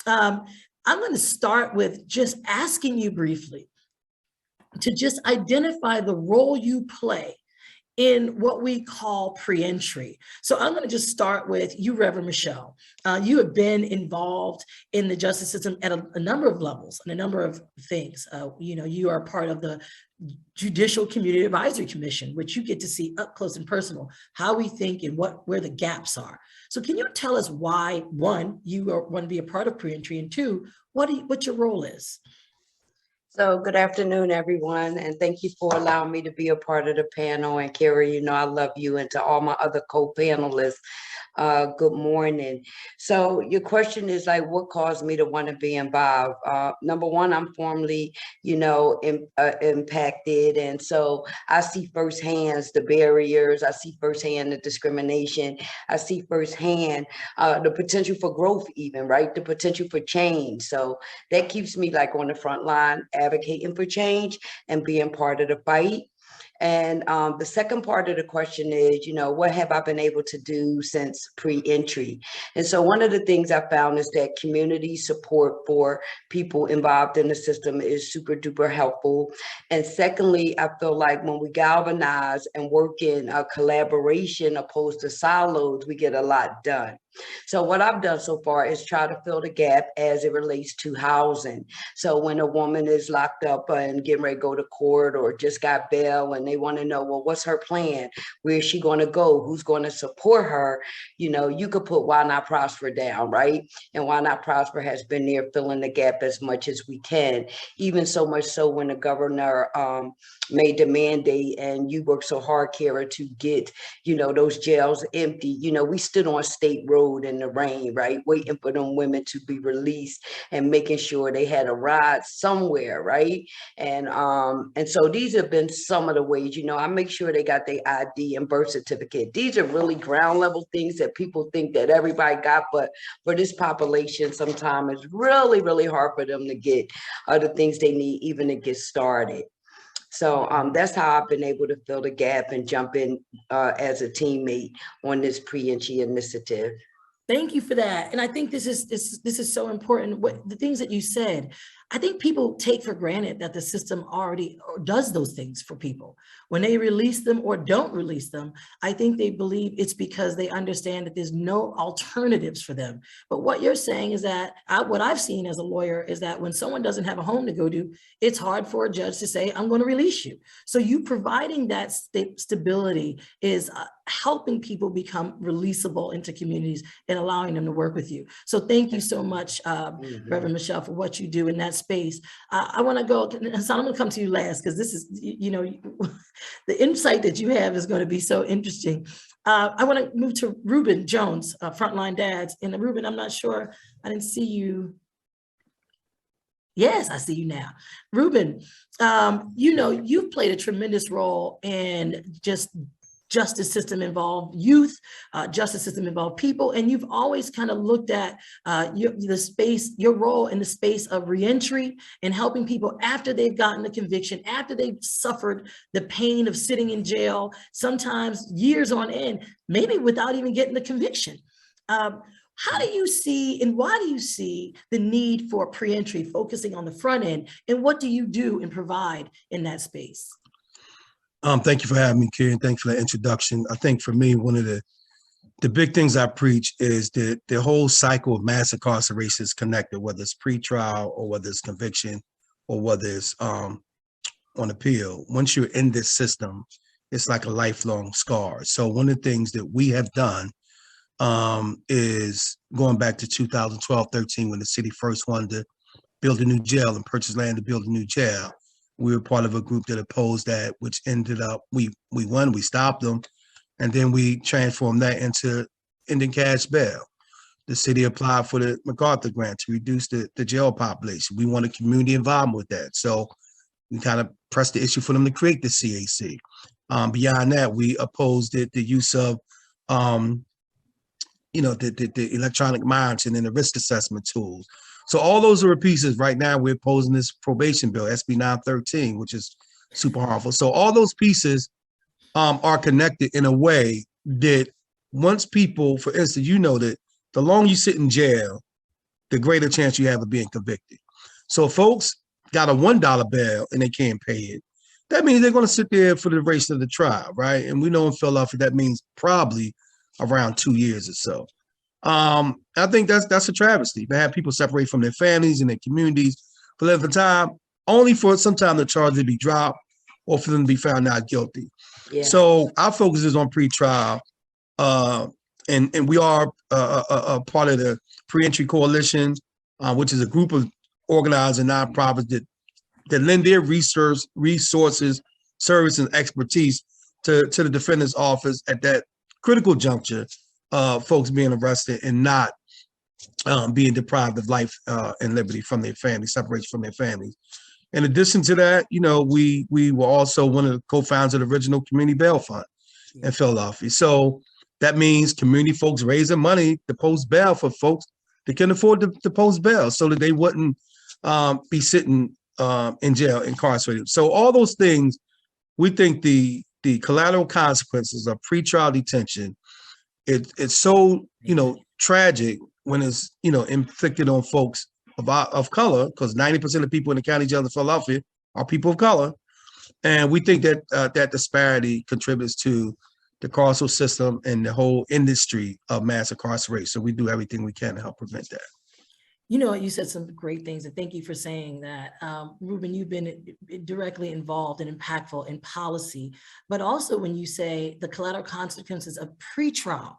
I'm going to start with just asking you briefly to just identify the role you play in what we call pre-entry. So I'm going to just start with you, Reverend Michelle. You have been involved in the justice system at a number of levels and a number of things. You are part of the Judicial Community Advisory Commission, which you get to see up close and personal, how we think and where the gaps are. So can you tell us why, one, you want to be a part of pre-entry, and two, what your role is? So good afternoon, everyone, and thank you for allowing me to be a part of the panel. And Kiera, you know I love you, and to all my other co-panelists, good morning. So your question is like, what caused me to want to be involved? Number one, I'm formerly, impacted, and so I see firsthand the barriers. I see firsthand the discrimination. I see firsthand the potential for growth, even, right? The potential for change. So that keeps me like on the front line, advocating for change and being part of the fight. And the second part of the question is, what have I been able to do since pre-entry? And so one of the things I found is that community support for people involved in the system is super duper helpful. And secondly, I feel like when we galvanize and work in a collaboration opposed to silos, we get a lot done. So what I've done so far is try to fill the gap as it relates to housing. So when a woman is locked up and getting ready to go to court or just got bail and they want to know, well, what's her plan? Where is she going to go? Who's going to support her? You could put Why Not Prosper down, right? And Why Not Prosper has been there filling the gap as much as we can. Even so much so when the governor made the mandate and you worked so hard, Kiera, to get, those jails empty. We stood on State Road in the rain, right? Waiting for them women to be released and making sure they had a ride somewhere, right? And so these have been some of the ways, I make sure they got their ID and birth certificate. These are really ground level things that people think that everybody got, but for this population, sometimes it's really, really hard for them to get the things they need even to get started. So that's how I've been able to fill the gap and jump in as a teammate on this pre-entry initiative. Thank you for that. And I think this is so important. What the things that you said, I think people take for granted that the system already does those things for people. When they release them or don't release them, I think they believe it's because they understand that there's no alternatives for them. But what you're saying is that what I've seen as a lawyer is that when someone doesn't have a home to go to, it's hard for a judge to say, I'm going to release you. So you providing that stability is helping people become releasable into communities and allowing them to work with you. So thank you so much, Reverend Michelle, for what you do in that space. I want to go, Hassan, I'm going to come to you last because this is, the insight that you have is going to be so interesting. I want to move to Reuben Jones, Frontline Dads. And Reuben, I'm not sure, I didn't see you. Yes, I see you now. Reuben, you've played a tremendous role in just justice system involved youth, justice system involved people, and you've always kind of looked at your role in the space of reentry and helping people after they've gotten the conviction, after they've suffered the pain of sitting in jail, sometimes years on end, maybe without even getting the conviction. How do you see and why do you see the need for pre-entry focusing on the front end, and what do you do and provide in that space? Thank you for having me, Kiera, and thanks for the introduction. I think for me, one of the big things I preach is that the whole cycle of mass incarceration is connected, whether it's pretrial or whether it's conviction or whether it's on appeal. Once you're in this system, it's like a lifelong scar. So one of the things that we have done is going back to 2012-13 when the city first wanted to build a new jail and purchase land to build a new jail. We were part of a group that opposed that, which ended up, we won, we stopped them, and then we transformed that into ending cash bail. The city applied for the MacArthur grant to reduce the jail population. We wanted community involvement with that. So we kind of pressed the issue for them to create the CAC. Beyond that, we opposed the use of the electronic monitoring and the risk assessment tools. So all those are pieces. Right now, we're posing this probation bill, SB 913, which is super harmful. So all those pieces are connected in a way that once people, for instance, that the longer you sit in jail, the greater chance you have of being convicted. So folks got a $1 bail and they can't pay it. That means they're going to sit there for the rest of the trial, right? And we know in Philadelphia, that means probably around 2 years or so. I think that's a travesty to have people separate from their families and their communities for length of time, only for sometime the charge to be dropped or for them to be found not guilty. Yeah. So our focus is on pretrial, and we are a part of the Pre-Entry Coalition, which is a group of organized and nonprofits that lend their resources, service, and expertise to the defendant's office at that critical juncture, folks being arrested and not being deprived of life and liberty from their families, separation from their families. In addition to that, we were also one of the co-founders of the original Community Bail Fund in Philadelphia. So that means community folks raising money to post bail for folks that can afford to post bail so that they wouldn't be sitting in jail, incarcerated. So all those things, we think the collateral consequences of pretrial detention, it's so, tragic when it's, inflicted on folks of color, because 90% of people in the county jail in Philadelphia are people of color. And we think that that disparity contributes to the carceral system and the whole industry of mass incarceration. So we do everything we can to help prevent that. You said some great things, and thank you for saying that. Reuben, you've been directly involved and impactful in policy, but also when you say the collateral consequences of pretrial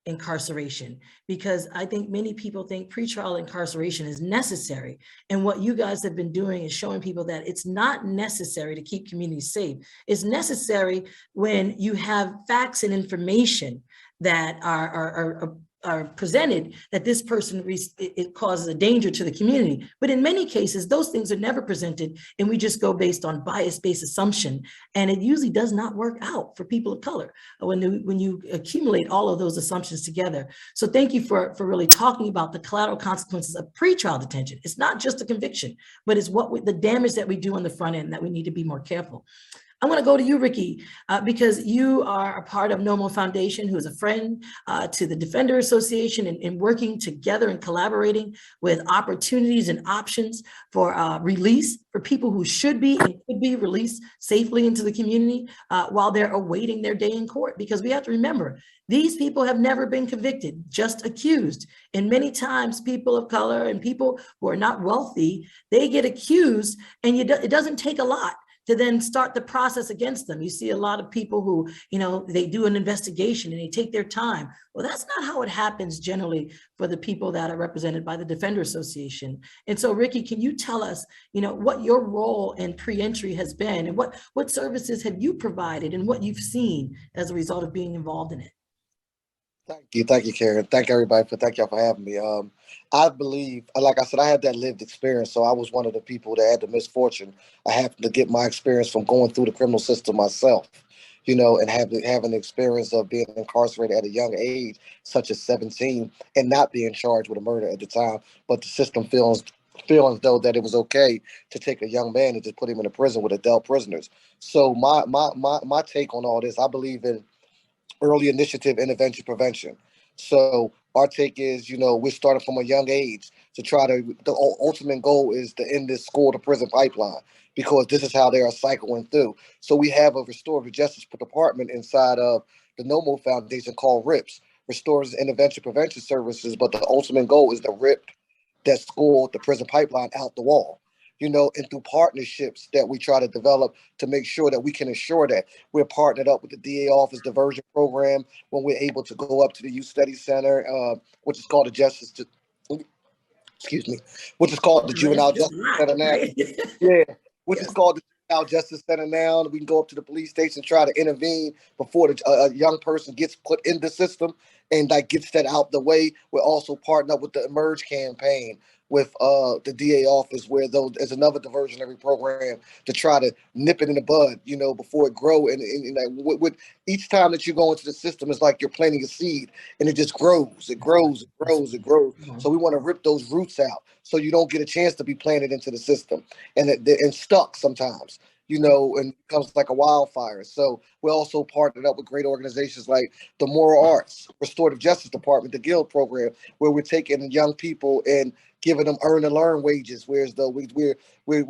incarceration, because I think many people think pretrial incarceration is necessary. And what you guys have been doing is showing people that it's not necessary to keep communities safe. It's necessary when you have facts and information that are presented that this person, it causes a danger to the community. But in many cases, those things are never presented, and we just go based on bias-based assumption. And it usually does not work out for people of color when you accumulate all of those assumptions together. So thank you for really talking about the collateral consequences of pretrial detention. It's not just a conviction, but it's the damage that we do on the front end that we need to be more careful. I want to go to you, Ricky, because you are a part of NOMO Foundation, who is a friend to the Defender Association, and working together and collaborating with opportunities and options for release for people who should be and could be released safely into the community while they're awaiting their day in court. Because we have to remember, these people have never been convicted, just accused. And many times people of color and people who are not wealthy, they get accused, and it doesn't take a lot to then start the process against them. You see a lot of people who, they do an investigation and they take their time. Well, that's not how it happens generally for the people that are represented by the Defender Association. And so, Ricky, can you tell us, what your role in pre-entry has been, and what services have you provided, and what you've seen as a result of being involved in it? Thank you, Karen. Thank y'all for having me. I believe, like I said, I had that lived experience. So I was one of the people that had the misfortune. I happened to get my experience from going through the criminal system myself, and having the experience of being incarcerated at a young age, such as 17, and not being charged with a murder at the time. But the system feels though that it was okay to take a young man and just put him in a prison with adult prisoners. So my take on all this, I believe in early initiative, intervention, prevention. So our take is, we're starting from a young age to the ultimate goal is to end this school to prison pipeline, because this is how they are cycling through. So we have a restorative justice department inside of the NOMO Foundation called RIPS, Restorative Intervention Prevention Services. But the ultimate goal is to rip that school, the prison pipeline out the wall. And through partnerships that we try to develop to make sure that we can ensure that we're partnered up with the DA office diversion program when we're able to go up to the Youth Study Center, which is called the Juvenile Justice Center now. Yeah, which is called the Juvenile Justice Center now. We can go up to the police station, try to intervene before a young person gets put in the system and gets that out the way. We're also partnered up with the Emerge campaign, with the DA office, where there's another diversionary program to try to nip it in the bud, before it grow. And with each time that you go into the system, it's like you're planting a seed, and it just grows. It grows. It grows. It grows. So we want to rip those roots out so you don't get a chance to be planted into the system and stuck sometimes. And becomes like a wildfire. So we're also partnered up with great organizations like the Moral Arts, Restorative Justice Department, the Guild program, where we're taking young people and giving them earn and learn wages, whereas though we're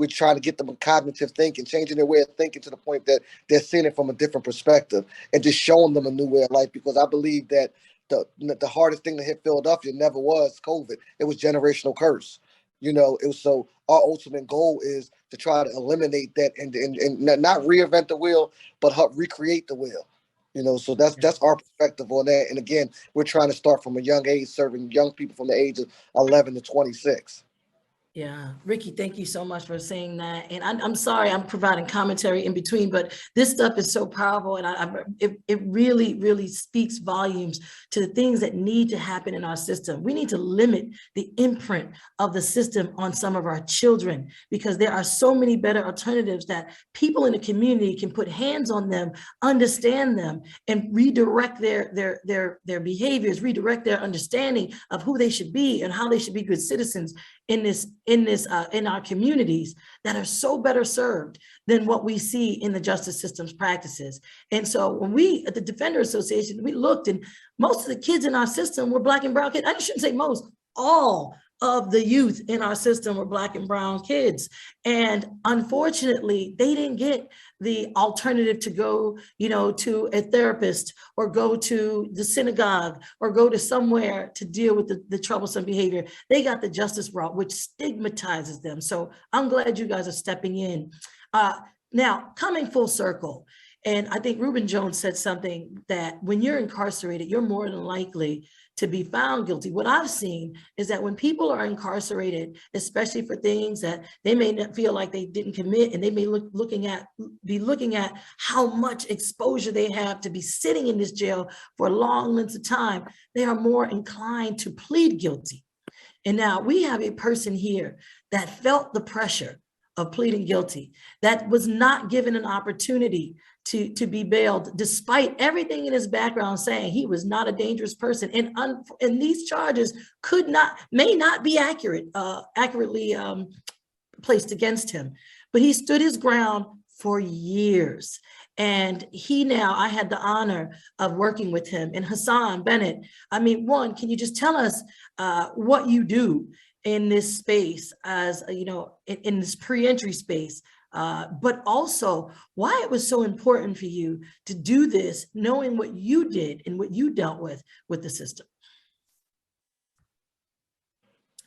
trying to get them cognitive thinking, changing their way of thinking to the point that they're seeing it from a different perspective and just showing them a new way of life. Because I believe that the hardest thing to hit Philadelphia never was COVID. It was generational curse. It was, so our ultimate goal is to try to eliminate that and not reinvent the wheel, but help recreate the wheel. So that's our perspective on that. And again, we're trying to start from a young age, serving young people from the age of 11 to 26. Yeah, Ricky, thank you so much for saying that. And I'm sorry, I'm providing commentary in between, but this stuff is so powerful, and it really, really speaks volumes to the things that need to happen in our system. We need to limit the imprint of the system on some of our children, because there are so many better alternatives that people in the community can put hands on them, understand them, and redirect their behaviors, redirect their understanding of who they should be and how they should be good citizens in our communities that are so better served than what we see in the justice system's practices. And so when we at the Defender Association, we looked, and most of the kids in our system were Black and brown kids. I shouldn't say most, all of the youth in our system were Black and brown kids. And unfortunately, they didn't get the alternative to go, to a therapist or go to the synagogue or go to somewhere to deal with the troublesome behavior. They got the justice route, which stigmatizes them. So I'm glad you guys are stepping in. Now, coming full circle, and I think Reuben Jones said something that when you're incarcerated, you're more than likely to be found guilty. What I've seen is that when people are incarcerated, especially for things that they may not feel like they didn't commit, and they may be looking at how much exposure they have to be sitting in this jail for long lengths of time, they are more inclined to plead guilty. And now we have a person here that felt the pressure of pleading guilty, that was not given an opportunity to be bailed, despite everything in his background saying he was not a dangerous person, and these charges may not be accurately placed against him, but he stood his ground for years. And I had the honor of working with him. And Hassan Bennett, one, can you just tell us what you do in this space, as in this pre-entry space, but also why it was so important for you to do this, knowing what you did and what you dealt with the system?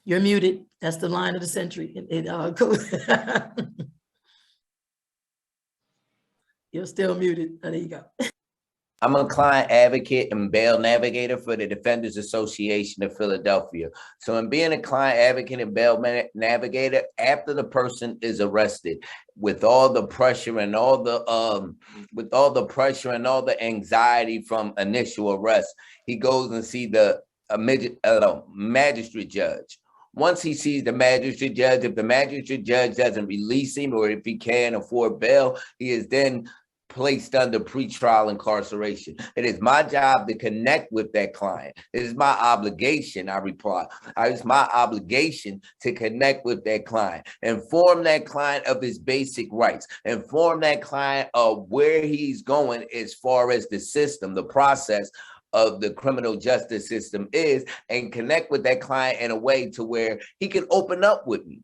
You're muted. That's the line of the century. You're still muted. Oh, there you go. I'm a client advocate and bail navigator for the Defenders Association of Philadelphia. So in being a client advocate and bail navigator, after the person is arrested, with all the pressure and all the anxiety from initial arrest, he goes and sees the magistrate judge. Once he sees the magistrate judge, if the magistrate judge doesn't release him, or if he can't afford bail, he is then placed under pretrial incarceration. It is my job to connect with that client. It is my obligation, I reply. It's my obligation to connect with that client, inform that client of his basic rights, inform that client of where he's going as far as the system, the process of the criminal justice system is, and connect with that client in a way to where he can open up with me.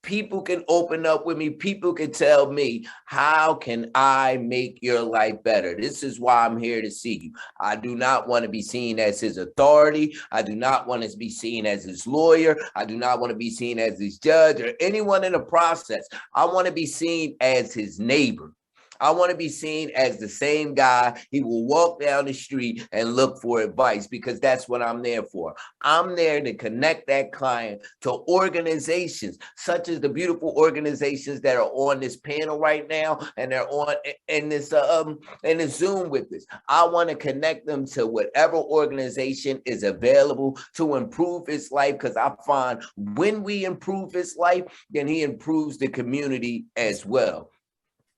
People can open up with me. People can tell me, how can I make your life better? This is why I'm here to see you. I do not want to be seen as his authority. I do not want to be seen as his lawyer. I do not want to be seen as his judge or anyone in the process. I want to be seen as his neighbor. I want to be seen as the same guy. He will walk down the street and look for advice, because that's what I'm there for. I'm there to connect that client to organizations, such as the beautiful organizations that are on this panel right now, and they're on in this Zoom with us. I want to connect them to whatever organization is available to improve his life, because I find when we improve his life, then he improves the community as well.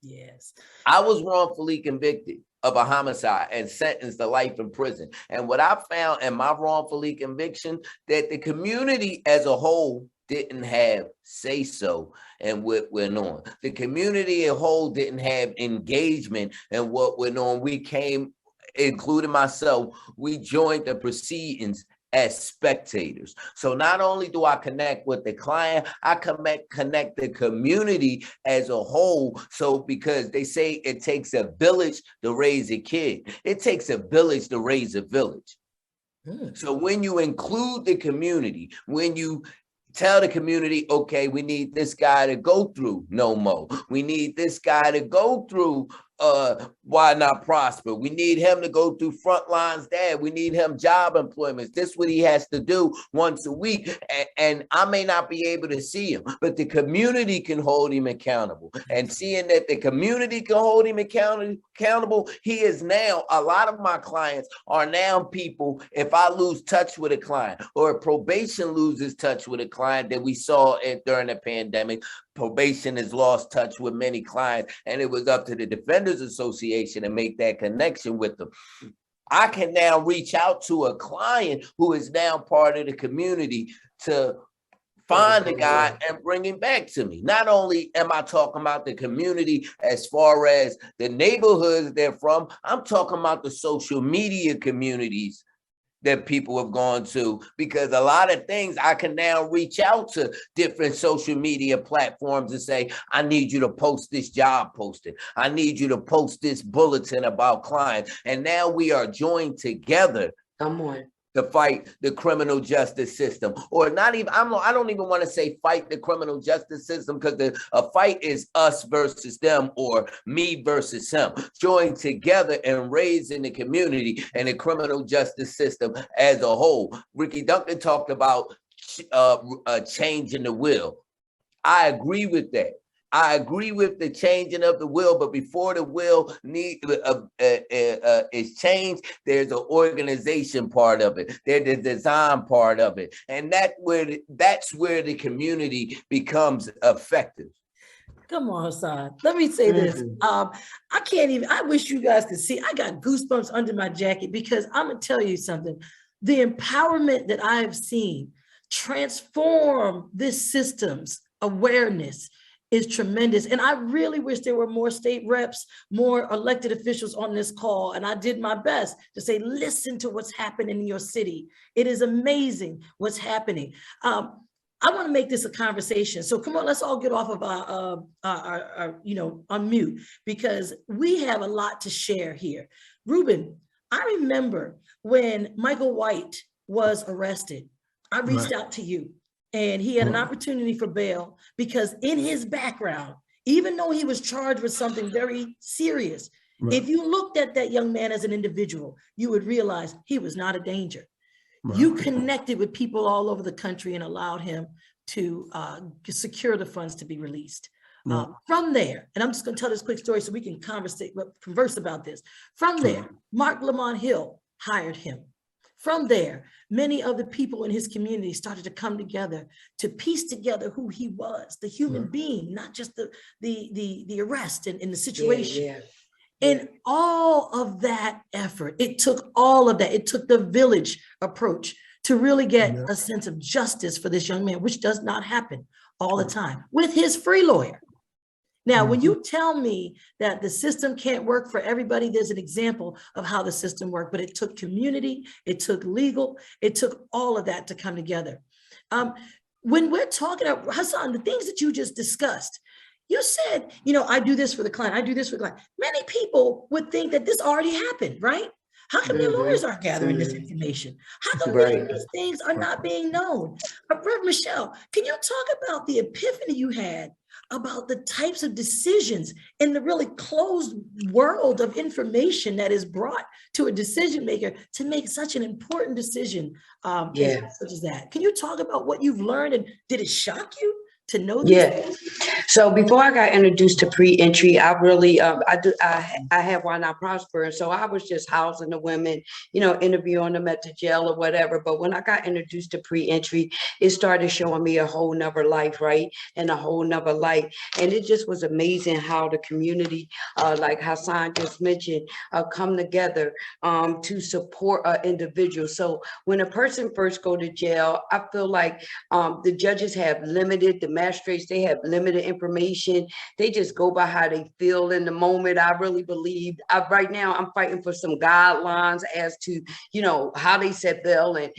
Yes. I was wrongfully convicted of a homicide and sentenced to life in prison. And what I found in my wrongfully conviction, that the community as a whole didn't have say so in what went on. The community as a whole didn't have engagement in what went on. We came, including myself, we joined the proceedings as spectators. So not only do I connect with the client, I connect the community as a whole. So because they say it takes a village to raise a kid, it takes a village to raise a village. So when you include the community, when you tell the community, okay, we need this guy to go through no more. We need this guy to go through Why Not Prosper. We need him to go through Frontlines Dad. We need him job employments. This is what he has to do once a week. And I may not be able to see him, but the community can hold him accountable. And seeing that the community can hold him accountable, he is now, a lot of my clients are now people, if I lose touch with a client, or if probation loses touch with a client that we saw during the pandemic, probation has lost touch with many clients, and it was up to the Defenders Association to make that connection with them. I can now reach out to a client who is now part of the community to find the guy and bring him back to me. Not only am I talking about the community as far as the neighborhoods they're from, I'm talking about the social media communities that people have gone to, because a lot of things I can now reach out to different social media platforms and say, I need you to post this job posting. I need you to post this bulletin about clients. And now we are joined together. Come on. To fight the criminal justice system, or not even, I don't even want to say fight the criminal justice system, because a fight is us versus them, or me versus him. Join together and raising the community and the criminal justice system as a whole. Ricky Duncan talked about changing the will. I agree with that. I agree with the changing of the will, but before the will is changed, there's an organization part of it. There's the design part of it. And that's where the community becomes effective. Come on, Hassan. Let me say this. I wish you guys could see, I got goosebumps under my jacket, because I'm gonna tell you something. The empowerment that I have seen transform this system's awareness is tremendous. And I really wish there were more state reps, more elected officials on this call. And I did my best to say, listen to what's happening in your city. It is amazing what's happening. I want to make this a conversation. So come on, let's all get off of our unmute, because we have a lot to share here. Reuben, I remember when Michael White was arrested, I reached out to you. And he had an opportunity for bail, because in his background, even though he was charged with something very serious, if you looked at that young man as an individual, you would realize he was not a danger. You connected with people all over the country and allowed him to secure the funds to be released. From there, and I'm just going to tell this quick story so we can converse about this. From there, Mark Lamont Hill hired him. From there, many of the people in his community started to come together to piece together who he was, the human being, not just the arrest and the situation. And all of that effort, it took all of that. It took the village approach to really get a sense of justice for this young man, which does not happen all the time, with his free lawyer. Now, when you tell me that the system can't work for everybody, there's an example of how the system worked, but it took community, it took legal, it took all of that to come together. When we're talking about, Hassan, the things that you just discussed, you said, I do this for the client, I do this for the client. Many people would think that this already happened, right? How come your lawyers aren't gathering this information? How come these things are not being known? Reverend Michelle, can you talk about the epiphany you had about the types of decisions in the really closed world of information that is brought to a decision maker to make such an important decision such as that. Can you talk about what you've learned, and did it shock you to know these things? So before I got introduced to pre-entry, I really, I had Why Not Prosper. And so I was just housing the women, interviewing them at the jail or whatever. But when I got introduced to pre-entry, it started showing me a whole nother life, right? And a whole nother light. And it just was amazing how the community, like Hassan just mentioned, come together to support an individual. So when a person first go to jail, I feel like the judges have limited, the magistrates, they have limited information. They just go by how they feel in the moment. I really believe right now I'm fighting for some guidelines as to, how they set bail and,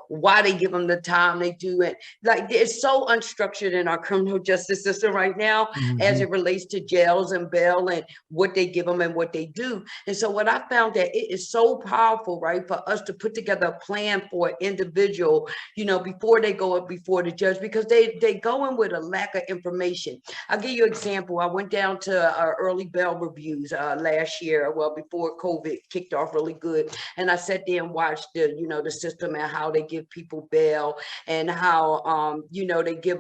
why they give them the time they do it. Like, it's so unstructured in our criminal justice system right now as it relates to jails and bail and what they give them and what they do. And so what I found that it is so powerful, right, for us to put together a plan for an individual, before they go up before the judge, because they go in with a lack of information. I'll give you an example. I went down to early bail reviews last year, before COVID kicked off really good. And I sat there and watched the system and how they give people bail and how, they give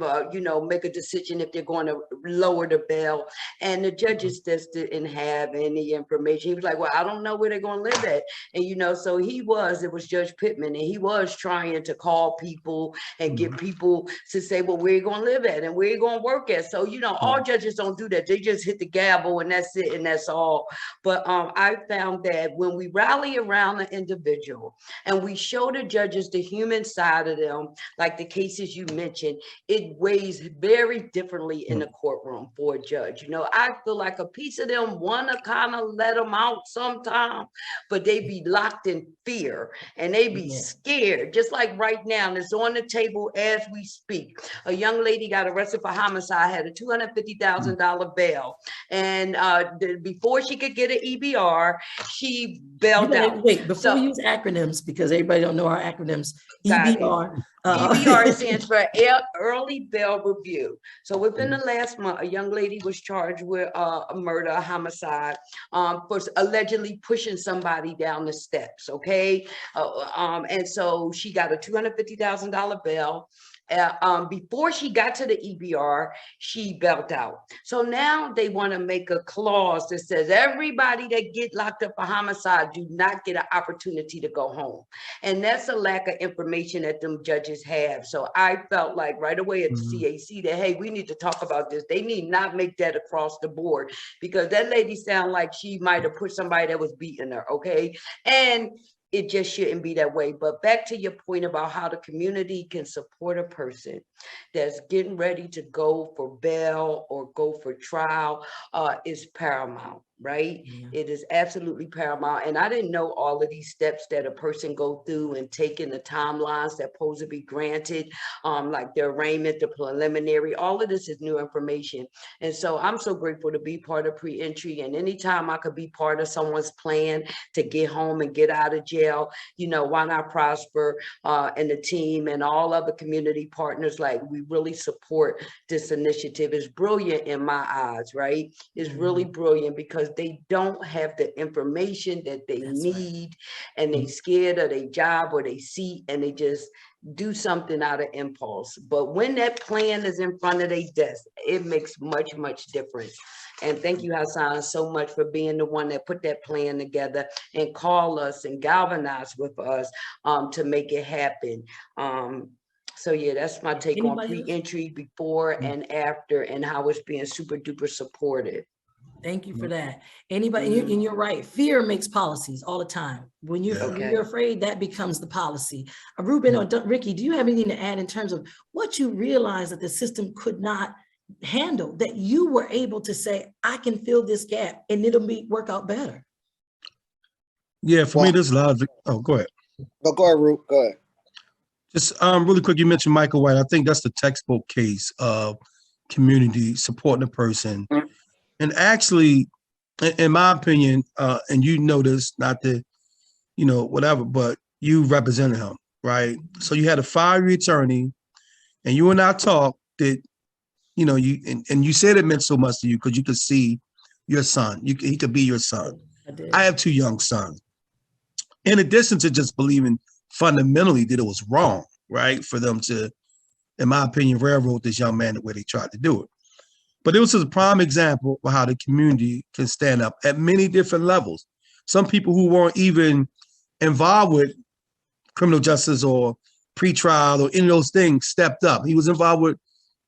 make a decision if they're going to lower the bail. And the judges just didn't have any information. He was like, well, I don't know where they're going to live at. And, so it was Judge Pittman, and he was trying to call people and get people to say, well, where you going to live at and where you going to work at. So, all judges don't do that. They just hit the gavel and that's it and that's all. But I found that when we rally around the individual and we show the judges the human side of them, like the cases you mentioned, it weighs very differently in the courtroom for a judge. I feel like a piece of them want to kind of let them out sometime, but they be locked in fear and they be scared, just like right now. And it's on the table as we speak. A young lady got arrested for homicide, had a $250,000 bail. And before she could get an EBR, she bailed out. Wait, before we use acronyms, because everybody don't know our acronyms, EBR. EBR stands for Early Bail Review. So within the last month, a young lady was charged with a murder, a homicide, for allegedly pushing somebody down the steps, okay? And so she got a $250,000 bail. Before she got to the EBR, she bailed out. So now they want to make a clause that says everybody that get locked up for homicide do not get an opportunity to go home. And that's a lack of information that them judges have. So I felt like right away at the CAC that, hey, we need to talk about this. They need not make that across the board, because that lady sounded like she might have pushed somebody that was beating her, okay? And it just shouldn't be that way. But back to your point about how the community can support a person that's getting ready to go for bail or go for trial is paramount, right? It is absolutely paramount. And I didn't know all of these steps that a person go through and taking the timelines that supposed to be granted, like the arraignment, the preliminary, all of this is new information. And so I'm so grateful to be part of pre-entry, and anytime I could be part of someone's plan to get home and get out of jail, Why Not Prosper and the team and all other community partners, like, we really support this initiative. It's brilliant in my eyes, right? It's really brilliant because they don't have the information that they need, and they scared of their job or their seat, and they just do something out of impulse. But when that plan is in front of their desk, it makes much, much difference. And thank you, Hassan, so much for being the one that put that plan together and call us and galvanize with us to make it happen. So yeah, that's my take on pre-entry, before and after, and how it's being super duper supported. Thank you for that. Anybody, and you're right, fear makes policies all the time. When you're afraid, that becomes the policy. Reuben or Ricky, do you have anything to add in terms of what you realized that the system could not handle, that you were able to say, I can fill this gap and it'll work out better? Yeah, for me, there's a lot of, go ahead. No, go ahead, Reuben, go ahead. Just really quick, you mentioned Michael White. I think that's the textbook case of community supporting a person. And actually, in my opinion, and you know this, not that, whatever, but you represented him, right? So you had a 5-year attorney, and you and I talked that you know, and you said it meant so much to you because you could see your son. He could be your son. I have 2 young sons. In addition to just believing fundamentally that it was wrong, right, for them to, in my opinion, railroad this young man the way they tried to do it. But it was a prime example of how the community can stand up at many different levels. Some people who weren't even involved with criminal justice or pretrial or any of those things stepped up. He was involved with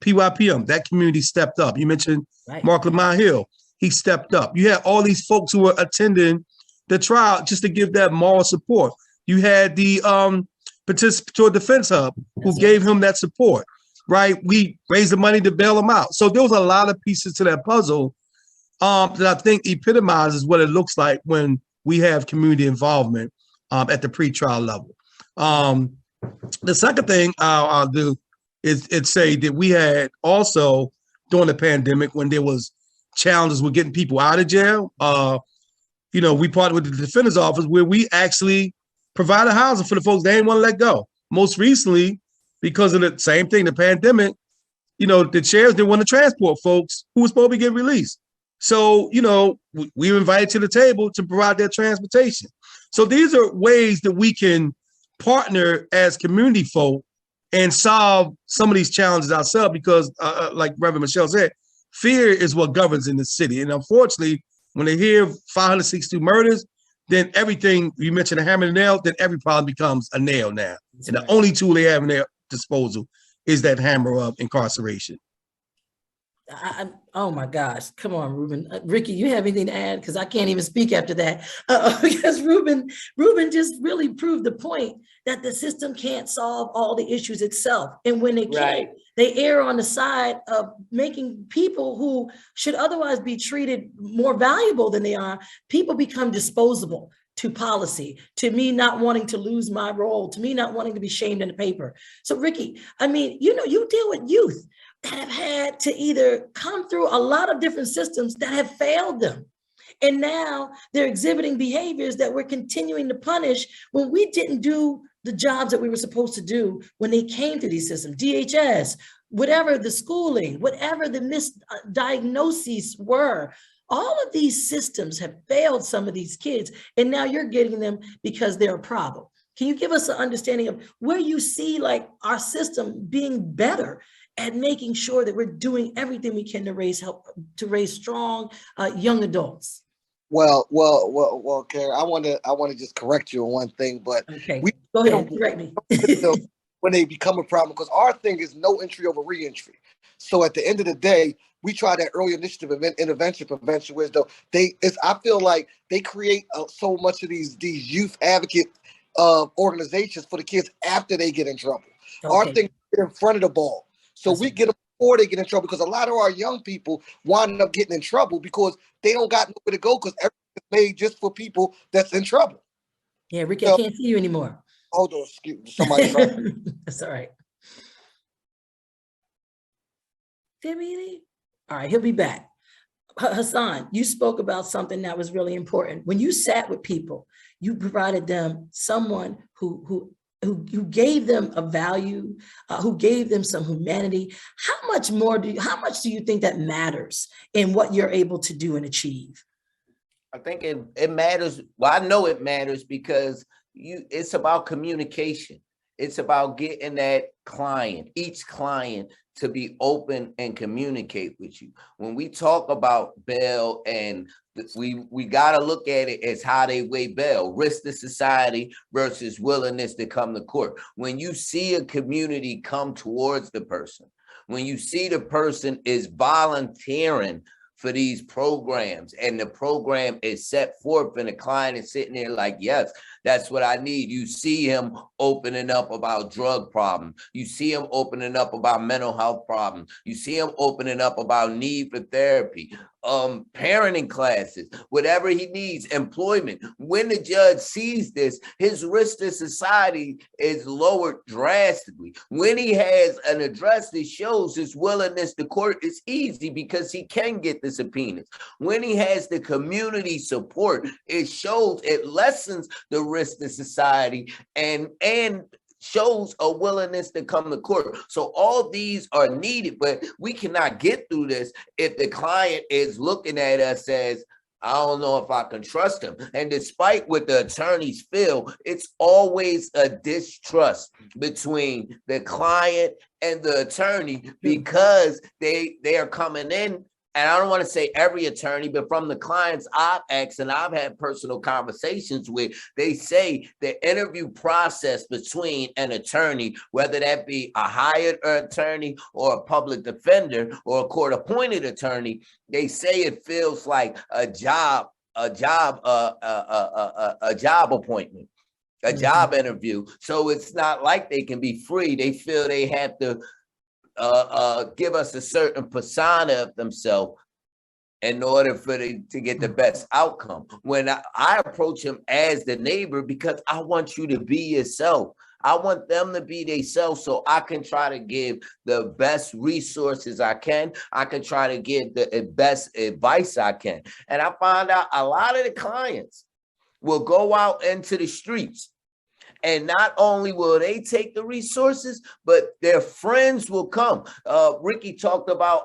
PYPM. That community stepped up. You mentioned Mark Lamont Hill. He stepped up. You had all these folks who were attending the trial just to give that moral support. You had the Participatory Defense Hub who gave him that support, right? We raised the money to bail him out. So there was a lot of pieces to that puzzle that I think epitomizes what it looks like when we have community involvement at the pretrial level. The second thing I'll do is say that we had also during the pandemic when there was challenges with getting people out of jail. You know, we partnered with the defender's office where we actually provided housing for the folks they didn't want to let go. Most recently, because of the same thing, the pandemic, you know, the sheriffs didn't want to transport folks who were supposed to be getting released. So, you know, we were invited to the table to provide their transportation. So these are ways that we can partner as community folk and solve some of these challenges ourselves because, like Reverend Michelle said, fear is what governs in the city. And unfortunately, when they hear 562 murders, then everything, you mentioned a hammer and nail, then every problem becomes a nail now. And the only tool they have in their disposal is that hammer of incarceration. Oh my gosh, come on, Reuben. Ricky, you have anything to add? Because I can't even speak after that. Because Reuben just really proved the point that the system can't solve all the issues itself. And when they can't, they err on the side of making people who should otherwise be treated more valuable than they are, people become disposable to policy, to me not wanting to lose my role, to me not wanting to be shamed in the paper. So Ricky, I mean, you know, you deal with youth that have had to either come through a lot of different systems that have failed them. And now they're exhibiting behaviors that we're continuing to punish when we didn't do the jobs that we were supposed to do when they came to these systems, DHS, whatever the schooling, whatever the misdiagnoses were. All of these systems have failed some of these kids, and now you're getting them because they're a problem. Can you give us an understanding of where you see like our system being better at making sure that we're doing everything we can to raise strong young adults? Well, Kiera, I want to just correct you on one thing, but okay, go ahead, correct me. When they become a problem, because our thing is no entry over re-entry. So at the end of the day, we try that early initiative intervention prevention, where though I feel like they create so much of these youth advocate organizations for the kids after they get in trouble. Okay. Our thing is get in front of the ball. So we get them before they get in trouble, because a lot of our young people wind up getting in trouble because they don't got nowhere to go because everything is made just for people that's in trouble. Yeah, Ricky, I can't see you anymore. Hold on, excuse me. Somebody's trying. That's all right. All right, he'll be back. Hassan, you spoke about something that was really important. When you sat with people, you provided them someone who gave them a value, who gave them some humanity. How much do you think that matters in what you're able to do and achieve? I think it matters. Well, I know it matters because it's about communication. It's about getting that client, each client, to be open and communicate with you. When we talk about bail, and we got to look at it as how they weigh bail, risk to society versus willingness to come to court. When you see a community come towards the person, when you see the person is volunteering for these programs and the program is set forth and the client is sitting there like, yes, that's what I need. You see him opening up about drug problems. You see him opening up about mental health problems. You see him opening up about need for therapy, parenting classes, whatever he needs, employment. When the judge sees this, his risk to society is lowered drastically. When he has an address that shows his willingness to court, it's easy because he can get the subpoenas. When he has the community support, it lessens the risk to society and shows a willingness to come to court. So all these are needed, but we cannot get through this if the client is looking at us as, I don't know if I can trust him. And despite what the attorneys feel, it's always a distrust between the client and the attorney, because they are coming in. And I don't want to say every attorney, but from the clients I've asked and I've had personal conversations with, they say the interview process between an attorney, whether that be a hired attorney or a public defender or a court-appointed attorney, they say it feels like a job appointment, a job interview. So it's not like they can be free. They feel they have to give us a certain persona of themselves in order for them to get the best outcome. When I approach them as the neighbor, because I want you to be yourself. I want them to be themselves, so I can try to give the best resources I can. I can try to give the best advice I can. And I find out a lot of the clients will go out into the streets, and not only will they take the resources, but their friends will come. Ricky talked about,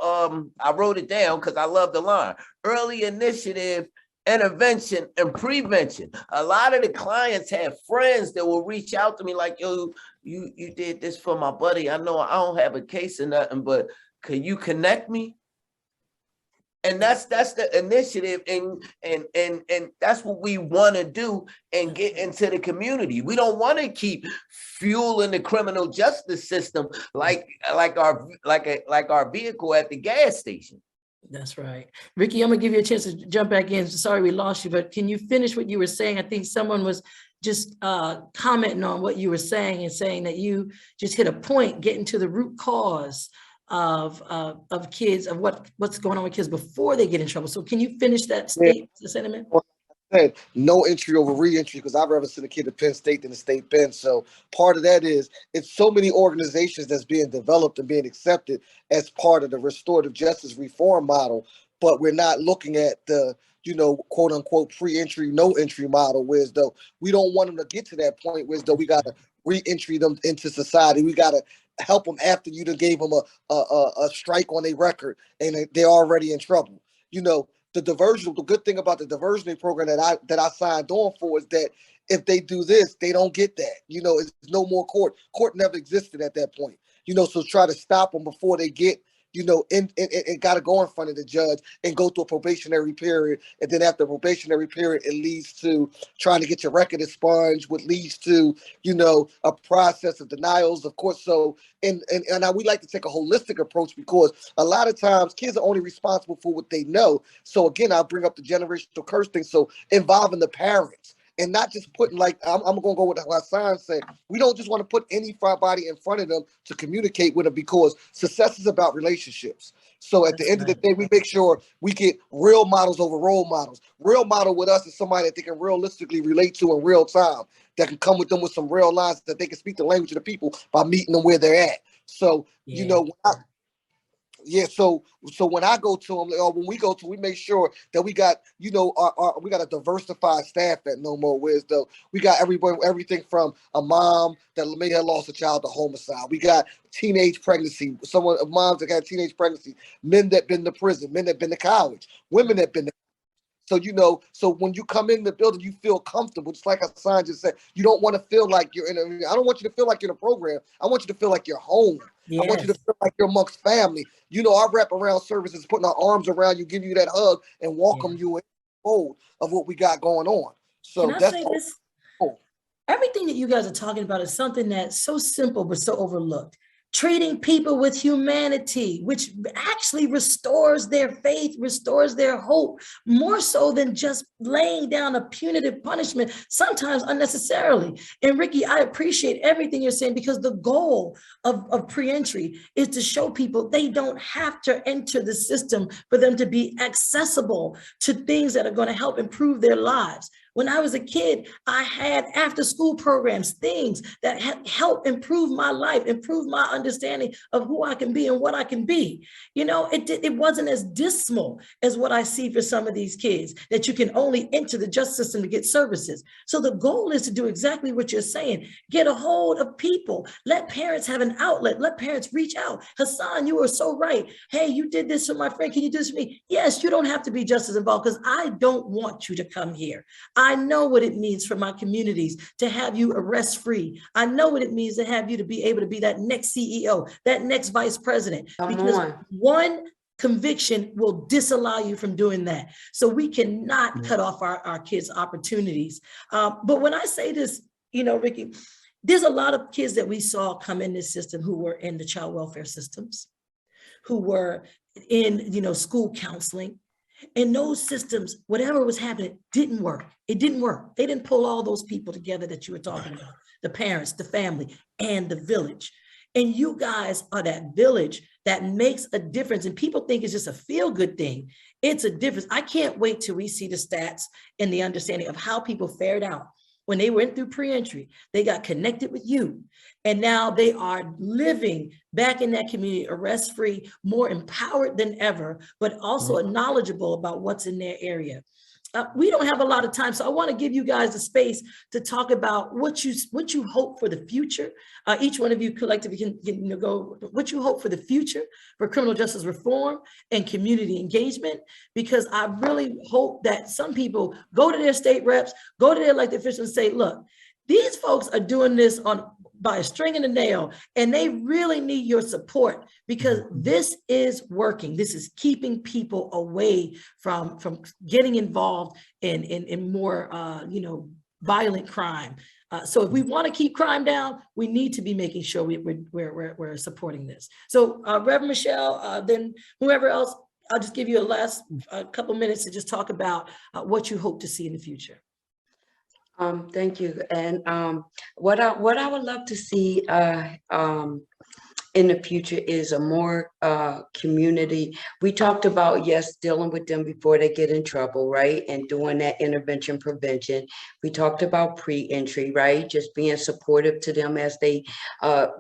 I wrote it down because I love the line, early initiative, intervention, and prevention. A lot of the clients have friends that will reach out to me like, yo, you did this for my buddy. I know I don't have a case or nothing, but can you connect me? And that's the initiative, and that's what we want to do and get into the community. We don't want to keep fueling the criminal justice system like our vehicle at the gas station. That's right. Ricky, I'm gonna give you a chance to jump back in. Sorry we lost you, but can you finish what you were saying? I think someone was just commenting on what you were saying and saying that you just hit a point, getting to the root cause of kids, of what's going on with kids before they get in trouble. So can you finish that sentiment? No entry over re-entry, because I'd rather send a kid to Penn State than the state pen. So part of that is it's so many organizations that's being developed and being accepted as part of the restorative justice reform model, but we're not looking at the, quote unquote pre-entry, no entry model, whereas though we don't want them to get to that point, whereas though we got to re-entry them into society. We got to help them after you done gave them a strike on their record and they're already in trouble. The good thing about the diversionary program that I signed on for is that if they do this, they don't get that. It's no more court. Court never existed at that point. So try to stop them before they get, and got to go in front of the judge and go through a probationary period. And then after probationary period, it leads to trying to get your record expunged, which leads to, a process of denials, of course. So, and we like to take a holistic approach, because a lot of times kids are only responsible for what they know. So again, I'll bring up the generational curse thing. So involving the parents. And not just putting, like, I'm going to go with what Hassan said. We don't just want to put anybody in front of them to communicate with them, because success is about relationships. So at the end of the day, we make sure we get real models over role models. Real model with us is somebody that they can realistically relate to in real time, that can come with them with some real lines, that they can speak the language of the people by meeting them where they're at. So, so when I go to them, or when we go to, we make sure that we got, we got a diversified staff at No More Wiz, though. We got everything from a mom that may have lost a child to homicide. We got teenage pregnancy, moms that got teenage pregnancy, men that been to prison, men that been to college, women that been to. So, so when you come in the building, you feel comfortable. Just like Hassan just said, you don't want to feel like you're I don't want you to feel like you're in a program. I want you to feel like you're home. Yes. I want you to feel like you're amongst family. Our wraparound services, putting our arms around you, give you that hug and welcome you in the fold of what we got going on. So can I say this? Everything that you guys are talking about is something that's so simple, but so overlooked. Treating people with humanity, which actually restores their faith, restores their hope, more so than just laying down a punitive punishment, sometimes unnecessarily. And Ricky, I appreciate everything you're saying, because the goal of pre-entry is to show people they don't have to enter the system for them to be accessible to things that are going to help improve their lives. When I was a kid, I had after-school programs, things that help improve my life, improve my understanding of who I can be and what I can be. You know, it wasn't as dismal as what I see for some of these kids, that you can only enter the justice system to get services. So the goal is to do exactly what you're saying. Get a hold of people. Let parents have an outlet. Let parents reach out. Hassan, you are so right. Hey, you did this for my friend. Can you do this for me? Yes, you don't have to be just as involved, because I don't want you to come here. I know what it means for my communities to have you arrest free. I know what it means to have you to be able to be that next CEO, that next vice president. Because one conviction will disallow you from doing that. So we cannot cut off our kids' opportunities. But when I say this, you know, Ricky, there's a lot of kids that we saw come in this system who were in the child welfare systems, who were in, you know, school counseling. And those systems, whatever was happening, didn't work. It didn't work. They didn't pull all those people together that you were talking about, the parents, the family, and the village. And you guys are that village that makes a difference. And people think it's just a feel-good thing. It's a difference. I can't wait till we see the stats and the understanding of how people fared out when they went through pre-entry. They got connected with you, and now they are living back in that community, arrest-free, more empowered than ever, but also knowledgeable about what's in their area. We don't have a lot of time, so I want to give you guys a space to talk about what you hope for the future. Each one of you collectively can go what you hope for the future for criminal justice reform and community engagement, because I really hope that some people go to their state reps, go to their elected officials and say, look, these folks are doing this by a string and a nail, and they really need your support, because this is working. This is keeping people away from getting involved in more violent crime. So if we want to keep crime down, we need to be making sure we're supporting this. So Reverend Michelle, then whoever else, I'll just give you a couple minutes to just talk about what you hope to see in the future. Thank you. And what I would love to see in the future is a more community. We talked about, yes, dealing with them before they get in trouble, right? And doing that intervention prevention. We talked about pre-entry, right? Just being supportive to them as they, have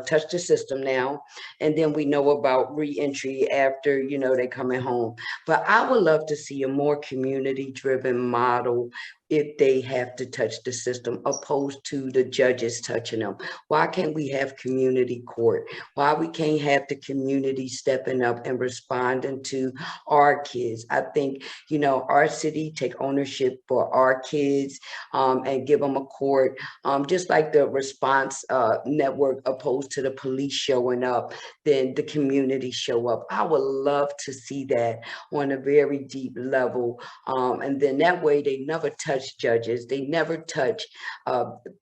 touched the system now. And then we know about re-entry after, they coming home. But I would love to see a more community-driven model if they have to touch the system, opposed to the judges touching them. Why can't we have community court? Why we can't have the community stepping up and responding to our kids? I think, our city take ownership for our kids and give them a court, just like the response network, opposed to the police showing up, then the community show up. I would love to see that on a very deep level. And then that way they never touch judges, they never touch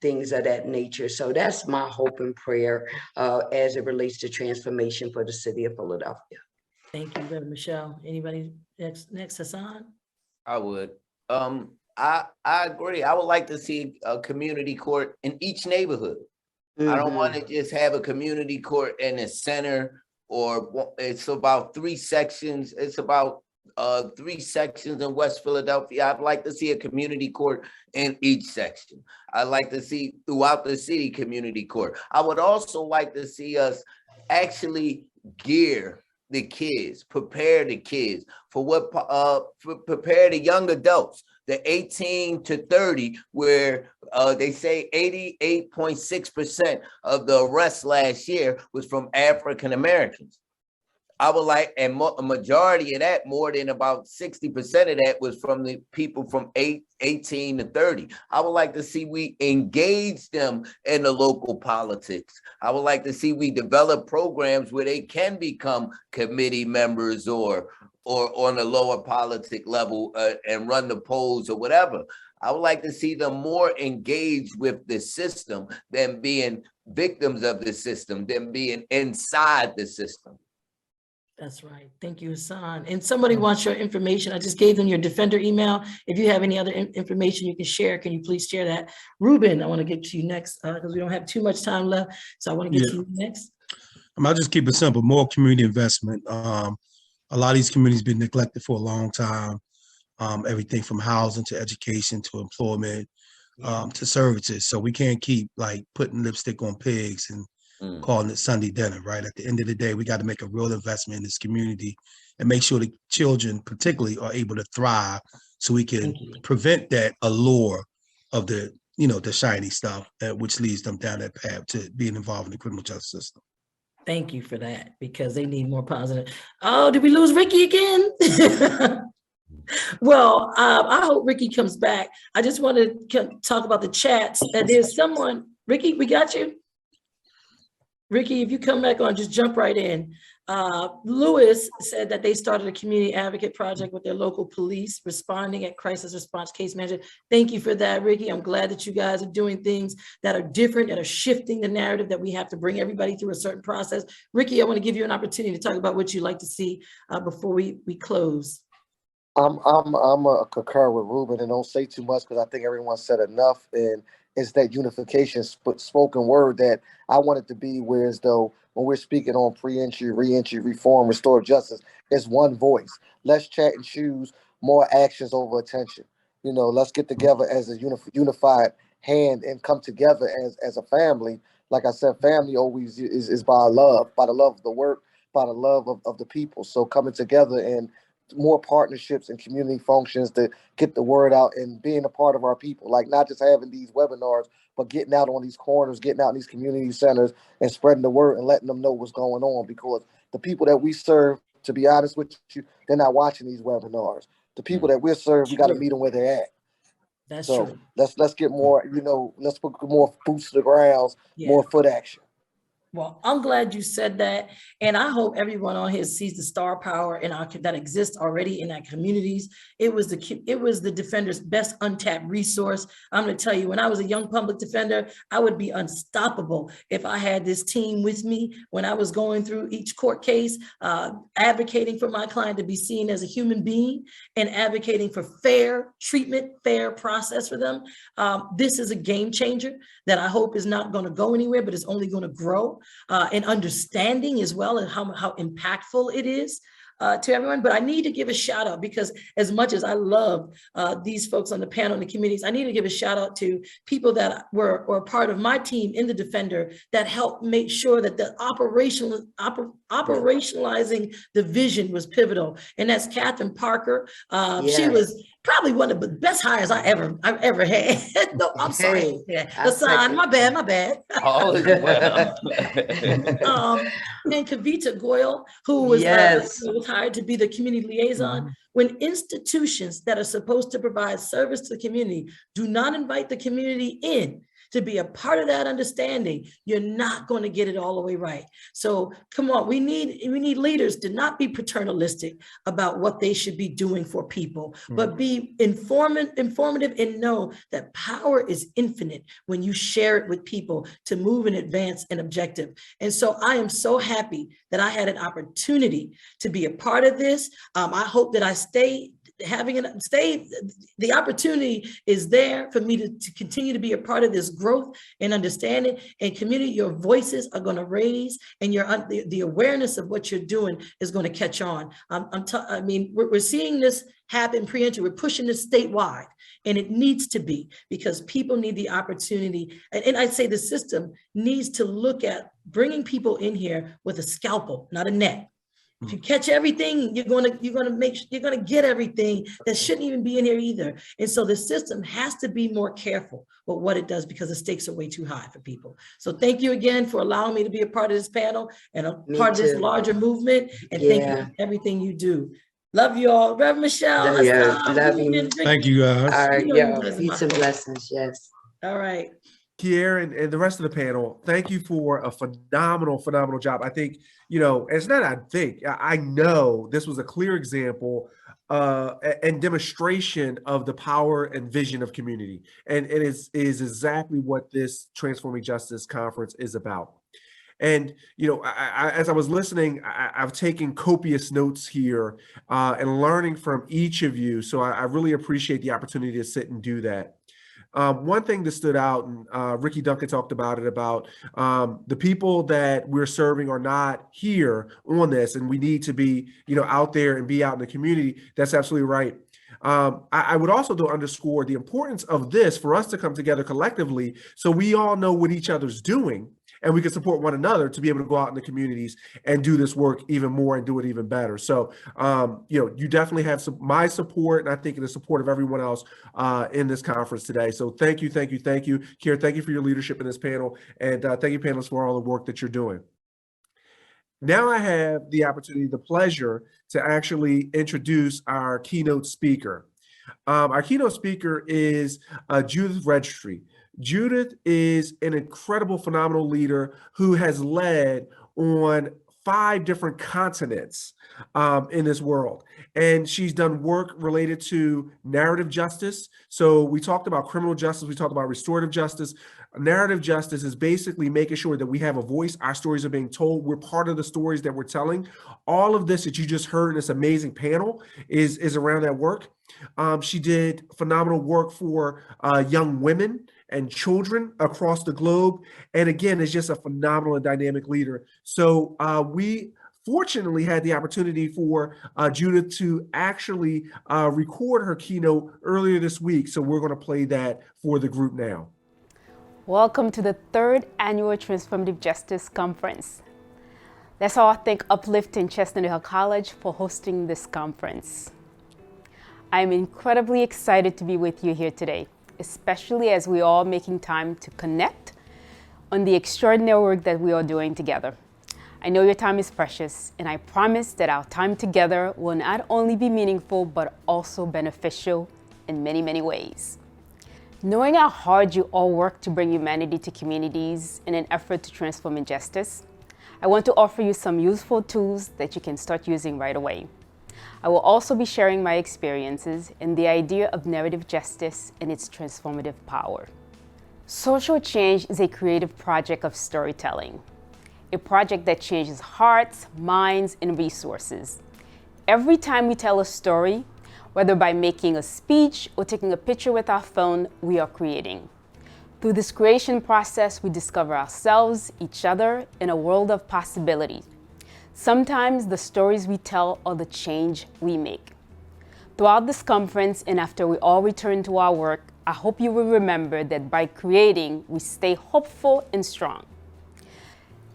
things of that nature. So that's my hope and prayer as it relates to transformation for the city of Philadelphia. Thank you, Reverend Michelle. Anybody next, Hassan? I would. I agree. I would like to see a community court in each neighborhood. I don't want to just have a community court in the center, or it's about 3 sections. It's about 3 sections in West Philadelphia. I'd like to see a community court in each section. I'd like to see throughout the city community court. I would also like to see us actually gear the kids, prepare the kids for what, prepare the young adults, the 18 to 30, where they say 88.6% of the arrests last year was from African Americans. I would like, and a majority of that, more than about 60% of that, was from the people from 18 to 30. I would like to see we engage them in the local politics. I would like to see we develop programs where they can become committee members or on a lower politic level and run the polls or whatever. I would like to see them more engaged with the system than being victims of the system, than being inside the system. That's right. Thank you, Hassan. And somebody wants your information. I just gave them your Defender email. If you have any other information you can share, can you please share that? Reuben, I want to get to you next because we don't have too much time left. So I want to get to you next. I'll just keep it simple, more community investment. A lot of these communities been neglected for a long time. everything from housing to education to employment, to services. So we can't keep like putting lipstick on pigs and calling it Sunday dinner, right? At the end of the day, we got to make a real investment in this community and make sure the children particularly are able to thrive so we can prevent that allure of the, the shiny stuff, which leads them down that path to being involved in the criminal justice system. Thank you for that, because they need more positive. Oh, did we lose Ricky again? Well, I hope Ricky comes back. I just want to talk about the chats. There's someone, Ricky, we got you. Ricky, if you come back on, just jump right in. Lewis said that they started a community advocate project with their local police responding at crisis response case management. Thank you for that, Ricky. I'm glad that you guys are doing things that are different, that are shifting the narrative that we have to bring everybody through a certain process. Ricky, I want to give you an opportunity to talk about what you'd like to see before we close. I'm a concur with Reuben, and don't say too much because I think everyone said enough. And it's that unification spoken word that I want it to be, whereas though when we're speaking on pre-entry, re-entry, reform, restorative justice, it's one voice. Let's chat and choose more actions over attention. Let's get together as a unified hand and come together as a family. Like I said, family always is by the love of the work, by the love of the people. So coming together and more partnerships and community functions to get the word out and being a part of our people, like not just having these webinars, but getting out on these corners, getting out in these community centers and spreading the word and letting them know what's going on, because the people that we serve, to be honest with you, they're not watching these webinars. The people that we're serving, we got to meet them where they're at. That's so true. Let's get more, let's put more boots to the grounds, more foot action. Well, I'm glad you said that. And I hope everyone on here sees the star power that exists already in our communities. It was the defender's best untapped resource. I'm going to tell you, when I was a young public defender, I would be unstoppable if I had this team with me when I was going through each court case, advocating for my client to be seen as a human being and advocating for fair treatment, fair process for them. This is a game changer that I hope is not going to go anywhere, but is only going to grow. And understanding as well and how impactful it is to everyone. But I need to give a shout out, because as much as I love these folks on the panel and the communities, I need to give a shout out to people that were part of my team in the Defender that helped make sure that the operationalizing the vision was pivotal. And that's Catherine Parker. She was probably one of the best hires I ever had. No, I'm sorry. Hassan, my bad. All is well. And Kavita Goyal, who was hired to be the community liaison. When institutions that are supposed to provide service to the community do not invite the community in to be a part of that understanding, you're not going to get it all the way right. So come on, we need leaders to not be paternalistic about what they should be doing for people, but be informative and know that power is infinite when you share it with people to move and advance an objective. And so I am so happy that I had an opportunity to be a part of this. I hope that I the opportunity is there for me to continue to be a part of this growth and understanding and community. Your voices are going to raise, and the awareness of what you're doing is going to catch on. We're seeing this happen pre-entry. We're pushing this statewide, and it needs to be, because people need the opportunity. And I'd say the system needs to look at bringing people in here with a scalpel, not a net. If you catch everything, you're gonna get everything that shouldn't even be in here either. And so the system has to be more careful with what it does, because the stakes are way too high for people. So thank you again for allowing me to be a part of this panel and a part of this larger movement. And thank you for everything you do. Love you all. Reverend Michelle. Love you. Thank you, guys. All right, peace and blessings. Yes. All right. Kiera and the rest of the panel, thank you for a phenomenal job. I think, I know this was a clear example and demonstration of the power and vision of community. And it is exactly what this Transforming Justice Conference is about. And, as I was listening, I've taken copious notes here and learning from each of you. So I really appreciate the opportunity to sit and do that. One thing that stood out, and Ricky Duncan talked about it, about the people that we're serving are not here on this, and we need to be, out there and be out in the community. That's absolutely right. I would also though underscore the importance of this for us to come together collectively so we all know what each other's doing and we can support one another to be able to go out in the communities and do this work even more and do it even better. So, you definitely have my support, and I think the support of everyone else in this conference today. So thank you. Kiera, thank you for your leadership in this panel, and thank you, panelists, for all the work that you're doing. Now I have the opportunity, the pleasure to actually introduce our keynote speaker. Our keynote speaker is Judith Registry. Judith is an incredible, phenomenal leader who has led on 5 different continents in this world. And she's done work related to narrative justice. So we talked about criminal justice, we talked about restorative justice. Narrative justice is basically making sure that we have a voice, our stories are being told, we're part of the stories that we're telling. All of this that you just heard in this amazing panel is around that work. She did phenomenal work for young women and children across the globe. And again, is just a phenomenal and dynamic leader. So we fortunately had the opportunity for Judith to actually record her keynote earlier this week. So we're going to play that for the group now. Welcome to the 3rd Annual Transformative Justice Conference. Let's all thank Uplift and Chestnut Hill College for hosting this conference. I'm incredibly excited to be with you here today, especially as we're all making time to connect on the extraordinary work that we are doing together. I know your time is precious, and I promise that our time together will not only be meaningful, but also beneficial in many, many ways. Knowing how hard you all work to bring humanity to communities in an effort to transform injustice, I want to offer you some useful tools that you can start using right away. I will also be sharing my experiences in the idea of narrative justice and its transformative power. Social change is a creative project of storytelling, a project that changes hearts, minds, and resources. Every time we tell a story, whether by making a speech or taking a picture with our phone, we are creating. Through this creation process, we discover ourselves, each other, in a world of possibility. Sometimes the stories we tell are the change we make. Throughout this conference and after we all return to our work, I hope you will remember that by creating, we stay hopeful and strong.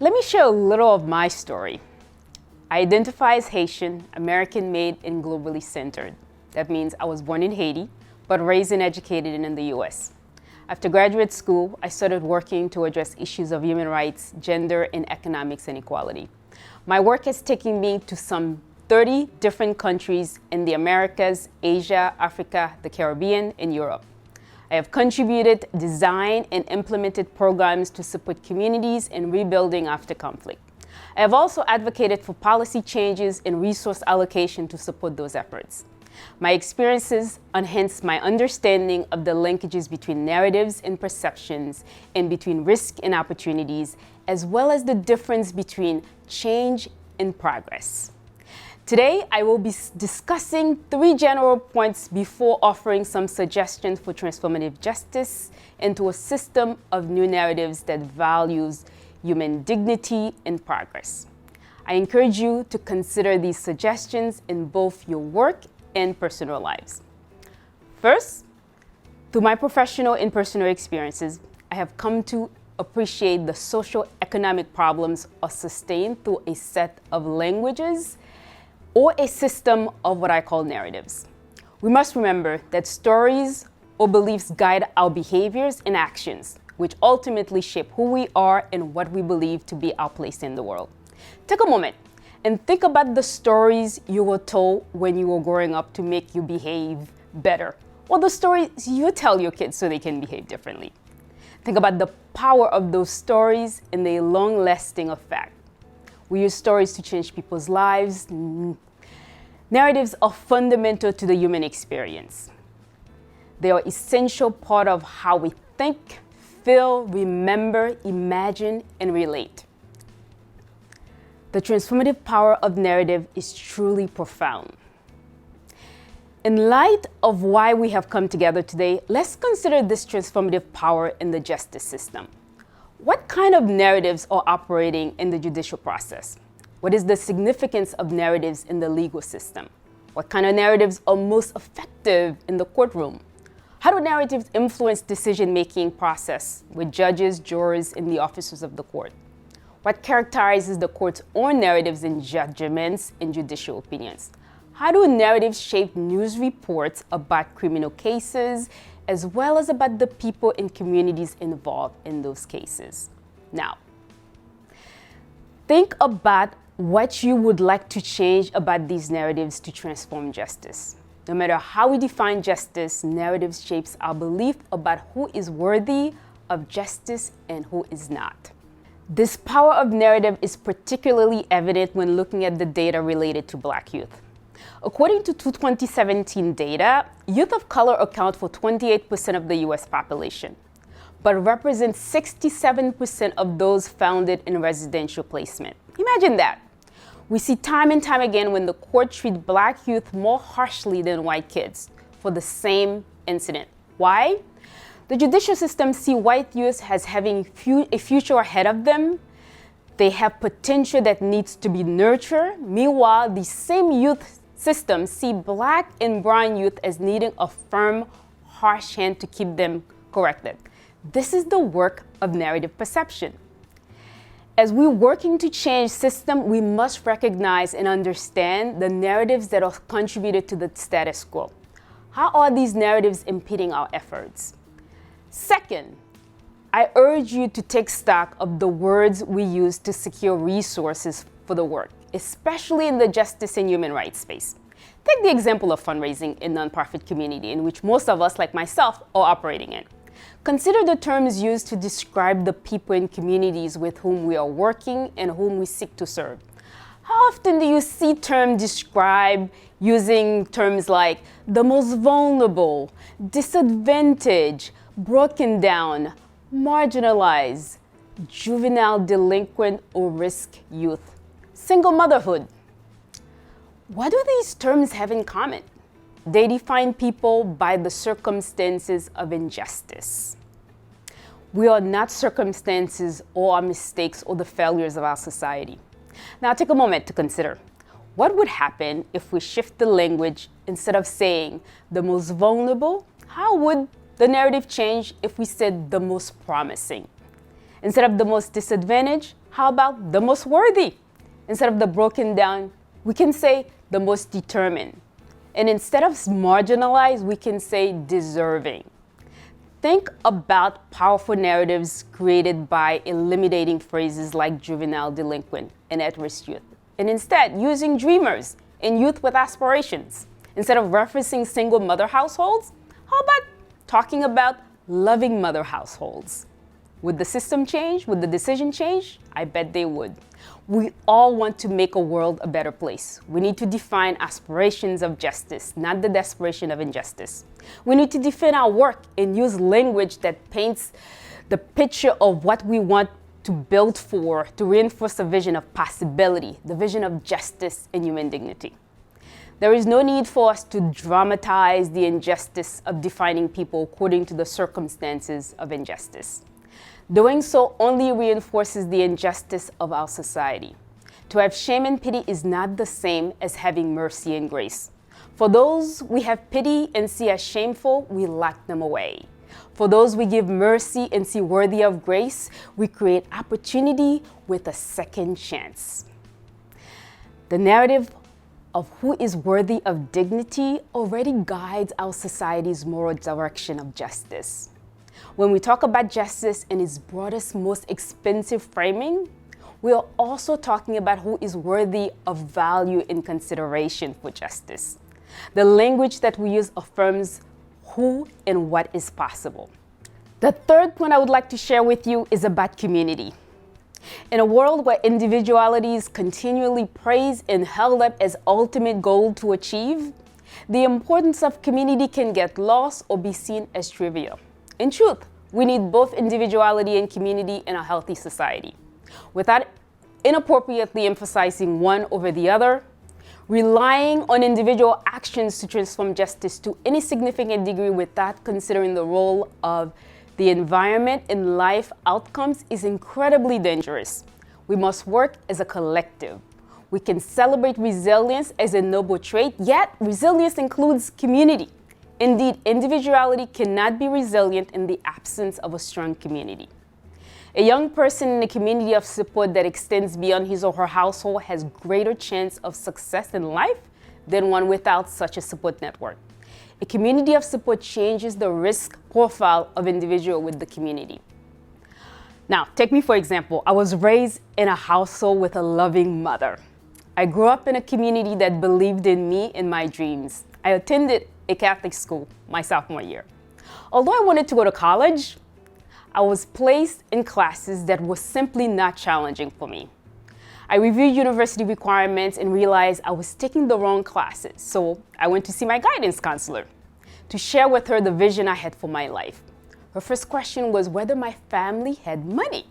Let me share a little of my story. I identify as Haitian, American-made, and globally centered. That means I was born in Haiti, but raised and educated in the US. After graduate school, I started working to address issues of human rights, gender, and economics inequality. My work has taken me to some 30 different countries in the Americas, Asia, Africa, the Caribbean, and Europe. I have contributed, designed, and implemented programs to support communities in rebuilding after conflict. I have also advocated for policy changes and resource allocation to support those efforts. My experiences enhance my understanding of the linkages between narratives and perceptions and between risk and opportunities, as well as the difference between change and progress. Today, I will be discussing 3 general points before offering some suggestions for transformative justice into a system of new narratives that values human dignity and progress. I encourage you to consider these suggestions in both your work and personal lives. First, through my professional and personal experiences, I have come to appreciate the social economic problems are sustained through a set of languages or a system of what I call narratives. We must remember that stories or beliefs guide our behaviors and actions, which ultimately shape who we are and what we believe to be our place in the world. Take a moment and think about the stories you were told when you were growing up to make you behave better, or the stories you tell your kids so they can behave differently. Think about the power of those stories and the long-lasting effect. We use stories to change people's lives. Narratives are fundamental to the human experience. They are an essential part of how we think, feel, remember, imagine, and relate. The transformative power of narrative is truly profound. In light of why we have come together today, let's consider this transformative power in the justice system. What kind of narratives are operating in the judicial process? What is the significance of narratives in the legal system? What kind of narratives are most effective in the courtroom? How do narratives influence decision-making process with judges, jurors, and the officers of the court? What characterizes the court's own narratives and judgments and judicial opinions? How do narratives shape news reports about criminal cases, as well as about the people and communities involved in those cases? Now, think about what you would like to change about these narratives to transform justice. No matter how we define justice, narrative shapes our belief about who is worthy of justice and who is not. This power of narrative is particularly evident when looking at the data related to Black youth. According to 2017 data, youth of color account for 28% of the US population, but represent 67% of those founded in residential placement. Imagine that. We see time and time again when the court treats Black youth more harshly than white kids for the same incident. Why? The judicial system see white youth as having a future ahead of them. They have potential that needs to be nurtured. Meanwhile, the same youth system see Black and brown youth as needing a firm, harsh hand to keep them corrected. This is the work of narrative perception. As we're working to change system, we must recognize and understand the narratives that have contributed to the status quo. How are these narratives impeding our efforts? Second, I urge you to take stock of the words we use to secure resources for the work, especially in the justice and human rights space. Take the example of fundraising in nonprofit community in which most of us, like myself, are operating in. Consider the terms used to describe the people and communities with whom we are working and whom we seek to serve. How often do you see terms described using terms like the most vulnerable, disadvantaged, broken down, marginalized, juvenile delinquent or risk youth, single motherhood? What do these terms have in common? They define people by the circumstances of injustice. We are not circumstances or our mistakes or the failures of our society. Now take a moment to consider, what would happen if we shift the language instead of saying the most vulnerable? How would the narrative change if we said the most promising? Instead of the most disadvantaged, how about the most worthy? Instead of the broken down, we can say the most determined. And instead of marginalized, we can say deserving. Think about powerful narratives created by eliminating phrases like juvenile delinquent and at-risk youth, and instead using dreamers and youth with aspirations. Instead of referencing single mother households, how about talking about loving mother households? Would the system change? Would the decision change? I bet they would. We all want to make a world a better place. We need to define aspirations of justice, not the desperation of injustice. We need to define our work and use language that paints the picture of what we want to build for, to reinforce a vision of possibility, the vision of justice and human dignity. There is no need for us to dramatize the injustice of defining people according to the circumstances of injustice. Doing so only reinforces the injustice of our society. To have shame and pity is not the same as having mercy and grace. For those we have pity and see as shameful, we lock them away. For those we give mercy and see worthy of grace, we create opportunity with a second chance. The narrative of who is worthy of dignity already guides our society's moral direction of justice. When we talk about justice in its broadest, most expensive framing, we are also talking about who is worthy of value and consideration for justice. The language that we use affirms who and what is possible. The third point I would like to share with you is about community. In a world where individuality is continually praised and held up as ultimate goal to achieve, the importance of community can get lost or be seen as trivial. In truth, we need both individuality and community in a healthy society. Without inappropriately emphasizing one over the other, relying on individual actions to transform justice to any significant degree without considering the role of the environment in life outcomes is incredibly dangerous. We must work as a collective. We can celebrate resilience as a noble trait, yet resilience includes community. Indeed, individuality cannot be resilient in the absence of a strong community. A young person in a community of support that extends beyond his or her household has greater chance of success in life than one without such a support network. A community of support changes the risk profile of individual with the community. Now, take me for example. I was raised in a household with a loving mother. I grew up in a community that believed in me and my dreams. I attended a Catholic school my sophomore year. Although I wanted to go to college, I was placed in classes that were simply not challenging for me. I reviewed university requirements and realized I was taking the wrong classes. So I went to see my guidance counselor to share with her the vision I had for my life. Her first question was whether my family had money,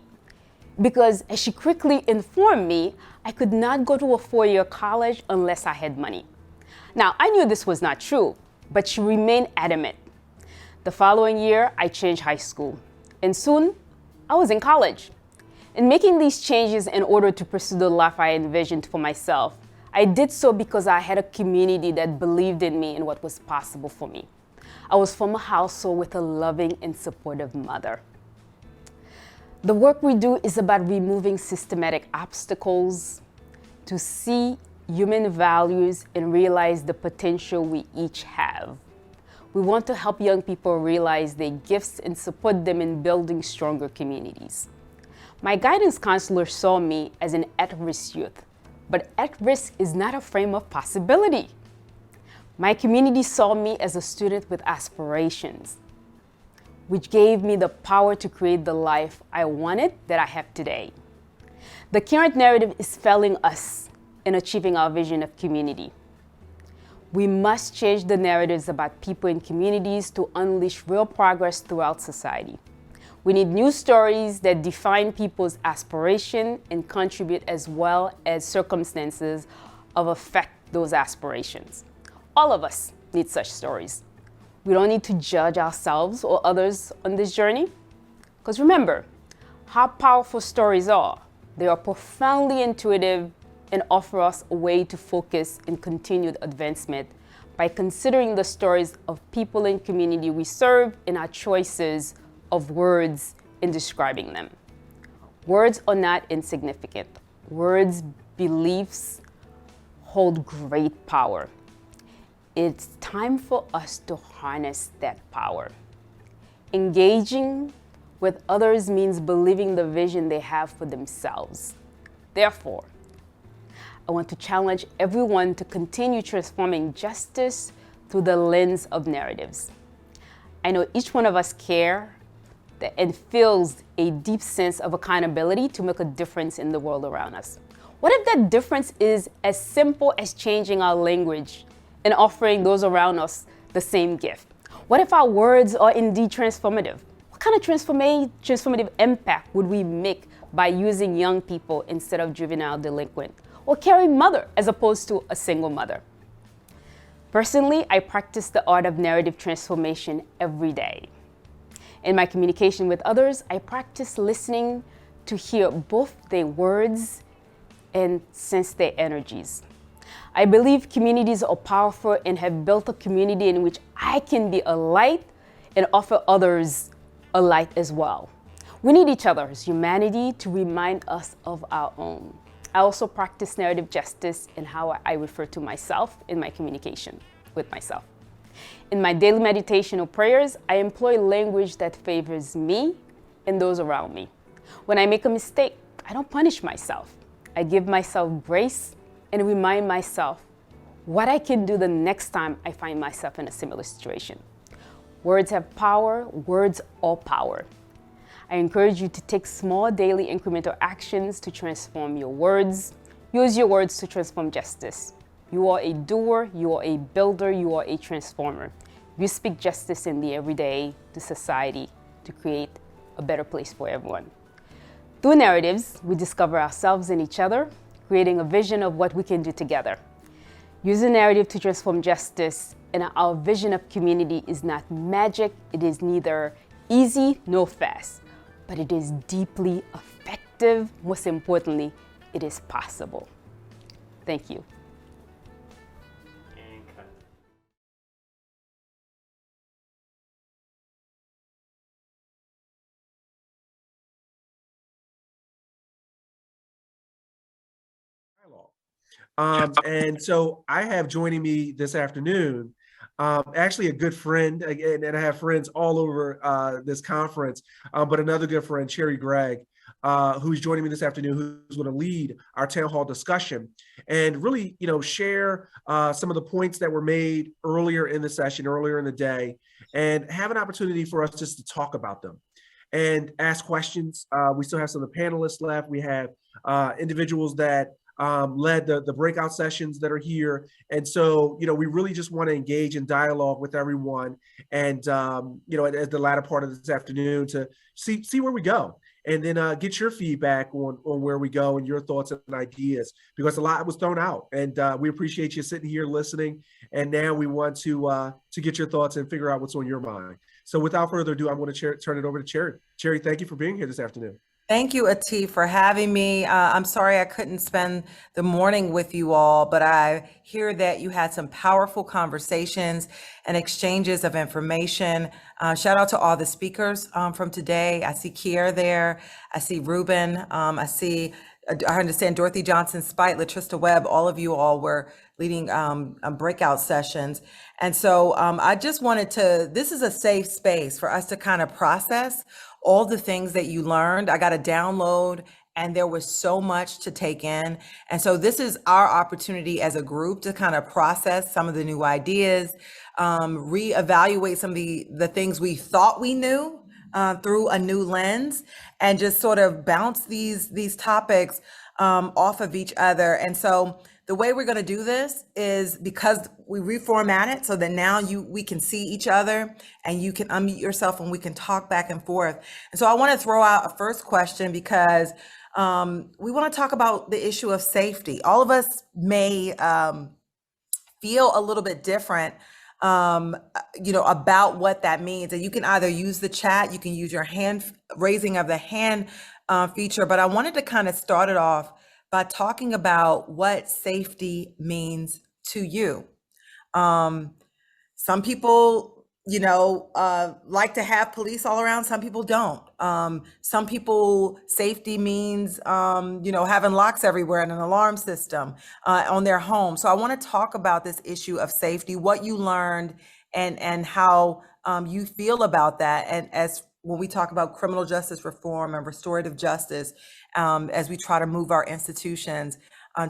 because as she quickly informed me, I could not go to a four-year college unless I had money. Now, I knew this was not true, but she remained adamant. The following year, I changed high school, and soon I was in college. In making these changes in order to pursue the life I envisioned for myself, I did so because I had a community that believed in me and what was possible for me. I was from a household with a loving and supportive mother. The work we do is about removing systematic obstacles to see human values and realize the potential we each have. We want to help young people realize their gifts and support them in building stronger communities. My guidance counselor saw me as an at-risk youth, but at-risk is not a frame of possibility. My community saw me as a student with aspirations, which gave me the power to create the life I wanted that I have today. The current narrative is failing us in achieving our vision of community. We must change the narratives about people in communities to unleash real progress throughout society. We need new stories that define people's aspiration and contribute as well as circumstances of affect those aspirations. All of us need such stories. We don't need to judge ourselves or others on this journey. Because remember how powerful stories are. They are profoundly intuitive and offer us a way to focus in continued advancement by considering the stories of people in community we serve and our choices of words in describing them. Words are not insignificant. Words, beliefs hold great power. It's time for us to harness that power. Engaging with others means believing the vision they have for themselves. Therefore, I want to challenge everyone to continue transforming justice through the lens of narratives. I know each one of us care and feels a deep sense of accountability to make a difference in the world around us. What if that difference is as simple as changing our language and offering those around us the same gift? What if our words are indeed transformative? What kind of transformative impact would we make by using young people instead of juvenile delinquent, or caring mother as opposed to a single mother? Personally, I practice the art of narrative transformation every day. In my communication with others, I practice listening to hear both their words and sense their energies. I believe communities are powerful and have built a community in which I can be a light and offer others a light as well. We need each other's humanity to remind us of our own. I also practice narrative justice in how I refer to myself in my communication with myself. In my daily meditation or prayers, I employ language that favors me and those around me. When I make a mistake, I don't punish myself. I give myself grace and remind myself what I can do the next time I find myself in a similar situation. Words have power. Words are power. I encourage you to take small daily incremental actions to transform your words. Use your words to transform justice. You are a doer, you are a builder, you are a transformer. You speak justice in the everyday to society to create a better place for everyone. Through narratives, we discover ourselves and each other, creating a vision of what we can do together. Use a narrative to transform justice, and our vision of community is not magic. It is neither easy nor fast, but it is deeply effective. Most importantly, it is possible. Thank you. And so I have joining me this afternoon, actually a good friend, and I have friends all over this conference, but another good friend, Cherry Gregg, who's joining me this afternoon, who's going to lead our town hall discussion and really, share some of the points that were made earlier in the session, earlier in the day, and have an opportunity for us just to talk about them and ask questions. We still have some of the panelists left. We have individuals that led the breakout sessions that are here. And so, we really just want to engage in dialogue with everyone. And, at the latter part of this afternoon to see where we go. And then get your feedback on where we go and your thoughts and ideas, because a lot was thrown out. And we appreciate you sitting here listening. And now we want to get your thoughts and figure out what's on your mind. So without further ado, I'm going to turn it over to Cherry. Cherry, thank you for being here this afternoon. Thank you, Atif, for having me. I'm sorry I couldn't spend the morning with you all, but I hear that you had some powerful conversations and exchanges of information. Shout out to all the speakers from today. I see Kiera there. I see Reuben. I understand Dorothy Johnson, Spite, Latrista Webb, all of you all were leading breakout sessions. And so I just wanted this is a safe space for us to kind of process all the things that you learned. I got a download and there was so much to take in. And so this is our opportunity as a group to kind of process some of the new ideas, reevaluate some of the things we thought we knew through a new lens, and just sort of bounce these topics off of each other. And so the way we're going to do this is because we reformat it so that now we can see each other and you can unmute yourself and we can talk back and forth. And so I want to throw out a first question because we want to talk about the issue of safety. All of us may feel a little bit different about what that means. And you can either use the chat, you can use your raising of the hand feature, but I wanted to kind of start it off by talking about what safety means to you. Some people, like to have police all around. Some people don't. Some people, safety means, having locks everywhere and an alarm system on their home. So I want to talk about this issue of safety, what you learned and how you feel about that. And when we talk about criminal justice reform and restorative justice, as we try to move our institutions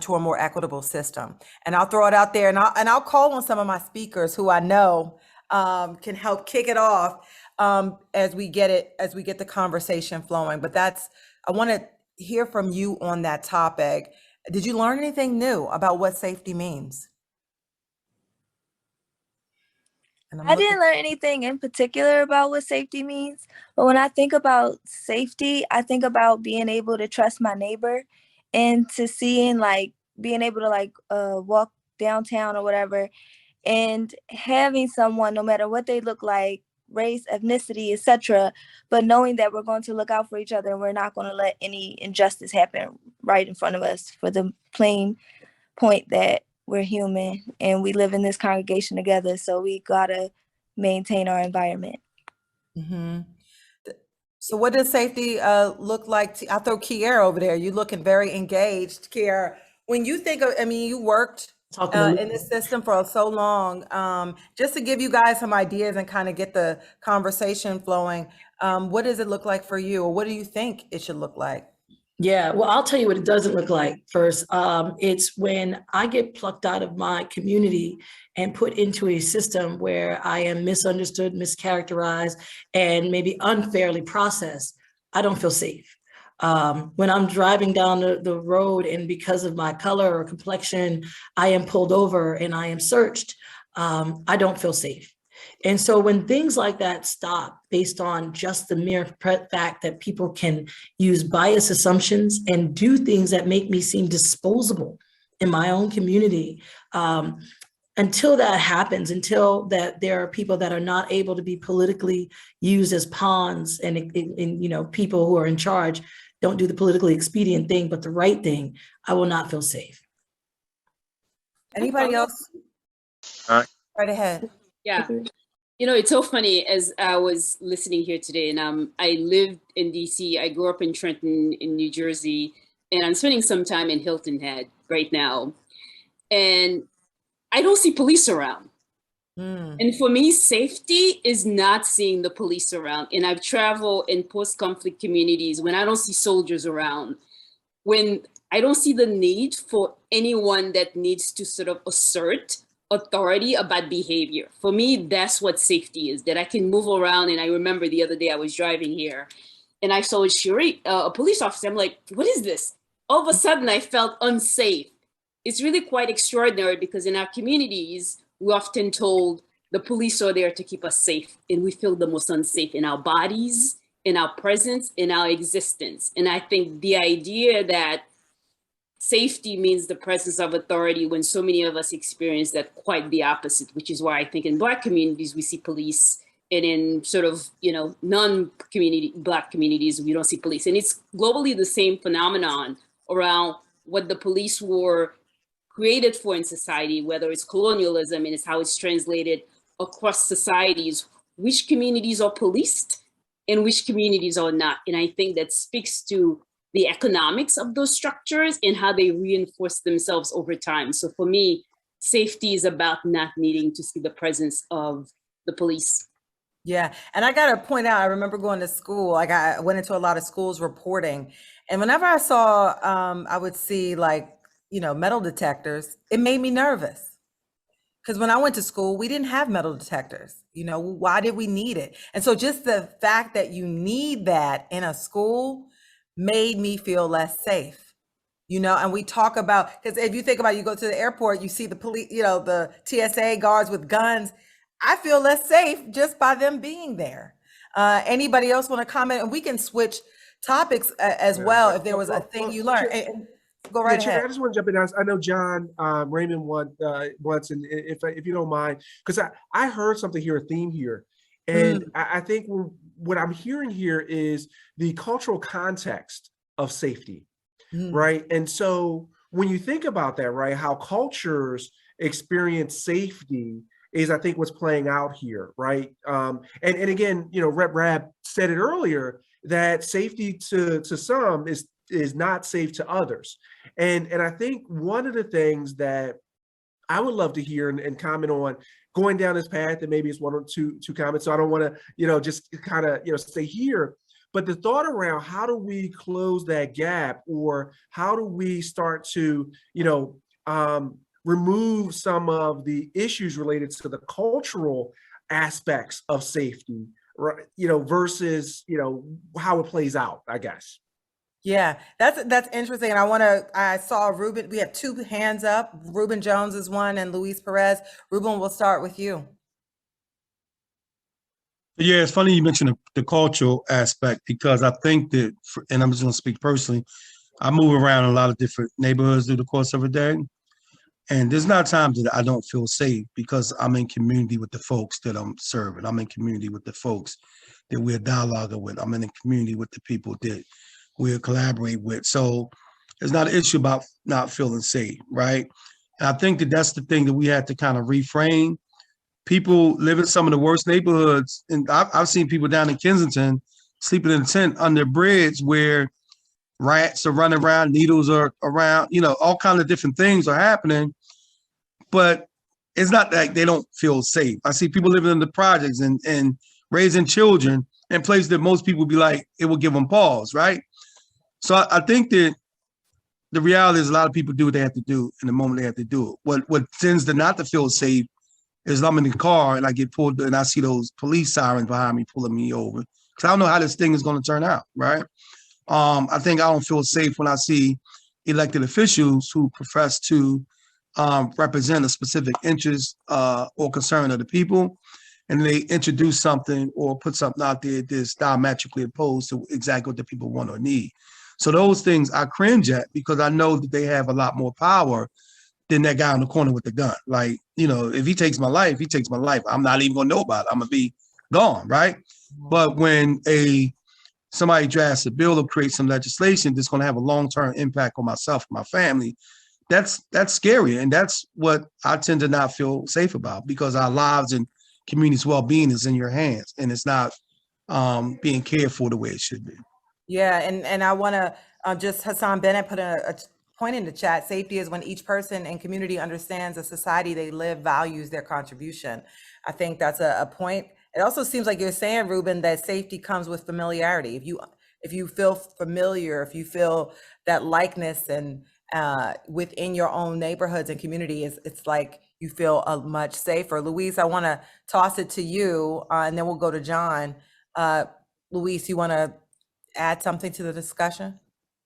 to a more equitable system. And I'll throw it out there and I'll call on some of my speakers who I know can help kick it off as we get the conversation flowing. But I want to hear from you on that topic. Did you learn anything new about what safety means? I didn't learn anything in particular about what safety means, but when I think about safety, I think about being able to trust my neighbor and to seeing being able to walk downtown or whatever and having someone, no matter what they look like, race, ethnicity, etc., but knowing that we're going to look out for each other and we're not going to let any injustice happen right in front of us, for the plain point that we're human and we live in this congregation together. So we gotta maintain our environment. Mm-hmm. So what does safety look like? I'll throw Kiera over there. You're looking very engaged, Kiera. When you think of, you worked in this system for so long, just to give you guys some ideas and kind of get the conversation flowing, what does it look like for you? Or what do you think it should look like? Yeah, well, I'll tell you what it doesn't look like first. It's when I get plucked out of my community and put into a system where I am misunderstood, mischaracterized, and maybe unfairly processed. I don't feel safe. When I'm driving down the road and because of my color or complexion, I am pulled over and I am searched, I don't feel safe. And so when things like that stop based on just the mere fact that people can use bias assumptions and do things that make me seem disposable in my own community, until that happens, until that there are people that are not able to be politically used as pawns and people who are in charge don't do the politically expedient thing, but the right thing, I will not feel safe. Anybody else? Right ahead. Yeah. You know, it's so funny as I was listening here today, and I lived in DC. I grew up in Trenton in New Jersey, and I'm spending some time in Hilton Head right now. And I don't see police around. And for me, safety is not seeing the police around. And I've traveled in post-conflict communities when I don't see soldiers around, when I don't see the need for anyone that needs to sort of assert authority about behavior. For me, that's what safety is, that I can move around. And I remember the other day I was driving here and I saw a police officer. I'm like, what is this? All of a sudden I felt unsafe. It's really quite extraordinary because in our communities, we're often told the police are there to keep us safe, and we feel the most unsafe in our bodies, in our presence, in our existence. And I think the idea that safety means the presence of authority when so many of us experience that quite the opposite, which is why I think in Black communities, we see police, and in sort of, non-community Black communities, we don't see police. And it's globally the same phenomenon around what the police were created for in society, whether it's colonialism and it's how it's translated across societies, which communities are policed and which communities are not. And I think that speaks to the economics of those structures and how they reinforce themselves over time. So for me, safety is about not needing to see the presence of the police. Yeah, and I got to point out, I remember going to school, like I went into a lot of schools reporting, and whenever I saw, I would see metal detectors, it made me nervous. Because when I went to school, we didn't have metal detectors. Why did we need it? And so just the fact that you need that in a school made me feel less safe. And we talk about, because if you think about it, you go to the airport, you see the police, the TSA guards with guns. I feel less safe just by them being there. Anybody else want to comment? And we can switch topics as well if there was a thing you learned. Go right ahead. I just want to jump in. I know John Raymond once, and if you don't mind, because I heard something here, a theme here, and I think what I'm hearing here is the cultural context of safety, right? And so when you think about that, right, how cultures experience safety is, I think, what's playing out here, right? And again, Reb said it earlier that safety to some is not safe to others. And I think one of the things that I would love to hear and comment on going down this path, and maybe it's one or two comments, so I don't want to, just kind of, stay here, but the thought around how do we close that gap, or how do we start to, remove some of the issues related to the cultural aspects of safety, right? Versus, how it plays out, I guess. Yeah, that's interesting. And I saw Reuben, we have two hands up. Reuben Jones is one and Luis Perez. Reuben, we'll start with you. Yeah, it's funny you mentioned the cultural aspect, because I think that, and I'm just going to speak personally, I move around in a lot of different neighborhoods through the course of a day. And there's not times that I don't feel safe, because I'm in community with the folks that I'm serving. I'm in community with the folks that we're dialoguing with. I'm in a community with the people that we'll collaborate with. So it's not an issue about not feeling safe, right? And I think that that's the thing that we had to kind of reframe. People live in some of the worst neighborhoods, and I've seen people down in Kensington sleeping in a tent under a bridge where rats are running around, needles are around, all kinds of different things are happening. But it's not like they don't feel safe. I see people living in the projects and raising children in places that most people would be like, it will give them pause, right? So I think that the reality is a lot of people do what they have to do in the moment they have to do it. What tends to not to feel safe is I'm in the car and I get pulled and I see those police sirens behind me pulling me over, because I don't know how this thing is going to turn out, right? I think I don't feel safe when I see elected officials who profess to represent a specific interest or concern of the people, and they introduce something or put something out there that's diametrically opposed to exactly what the people want or need. So those things I cringe at, because I know that they have a lot more power than that guy in the corner with the gun. Like, if he takes my life, he takes my life. I'm not even gonna know about it. I'm gonna be gone, right? But when somebody drafts a bill or creates some legislation that's gonna have a long-term impact on myself and my family, that's scary. And that's what I tend to not feel safe about, because our lives and community's well-being is in your hands, and it's not being cared for the way it should be. Yeah, and I want to just Hassan Bennett put a point in the chat. Safety is when each person and community understands the society they live, values their contribution. I think that's a point. It also seems like you're saying, Reuben, that safety comes with familiarity. If you feel familiar, if you feel that likeness and within your own neighborhoods and community, it's like you feel much safer. Luis, I want to toss it to you, and then we'll go to John. Luis, you want to add something to the discussion?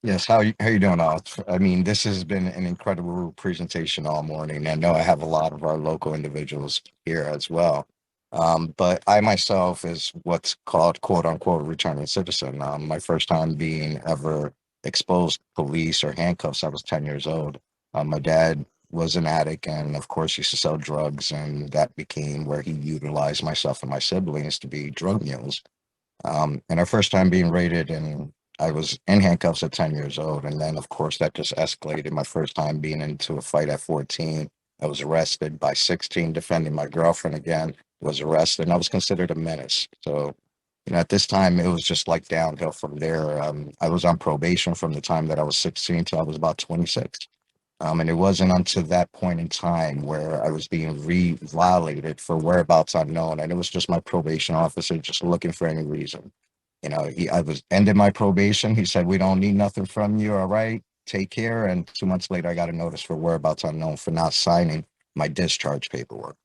Yes, how you doing all? I mean, this has been an incredible presentation all morning. I know I have a lot of our local individuals here as well. But I myself is what's called quote unquote returning citizen. My first time being ever exposed to police or handcuffs, I was 10 years old. My dad was an addict and of course used to sell drugs, and that became where he utilized myself and my siblings to be drug mules. And our first time being raided, and I was in handcuffs at 10 years old. And then, of course, that just escalated. My first time being into a fight at 14, I was arrested. By 16, defending my girlfriend again, was arrested, and I was considered a menace. So, at this time, it was just like downhill from there. I was on probation from the time that I was 16 till I was about 26. And it wasn't until that point in time where I was being violated for whereabouts unknown. And it was just my probation officer just looking for any reason. I was ending my probation. He said, "We don't need nothing from you. All right, take care." And 2 months later, I got a notice for whereabouts unknown for not signing my discharge paperwork.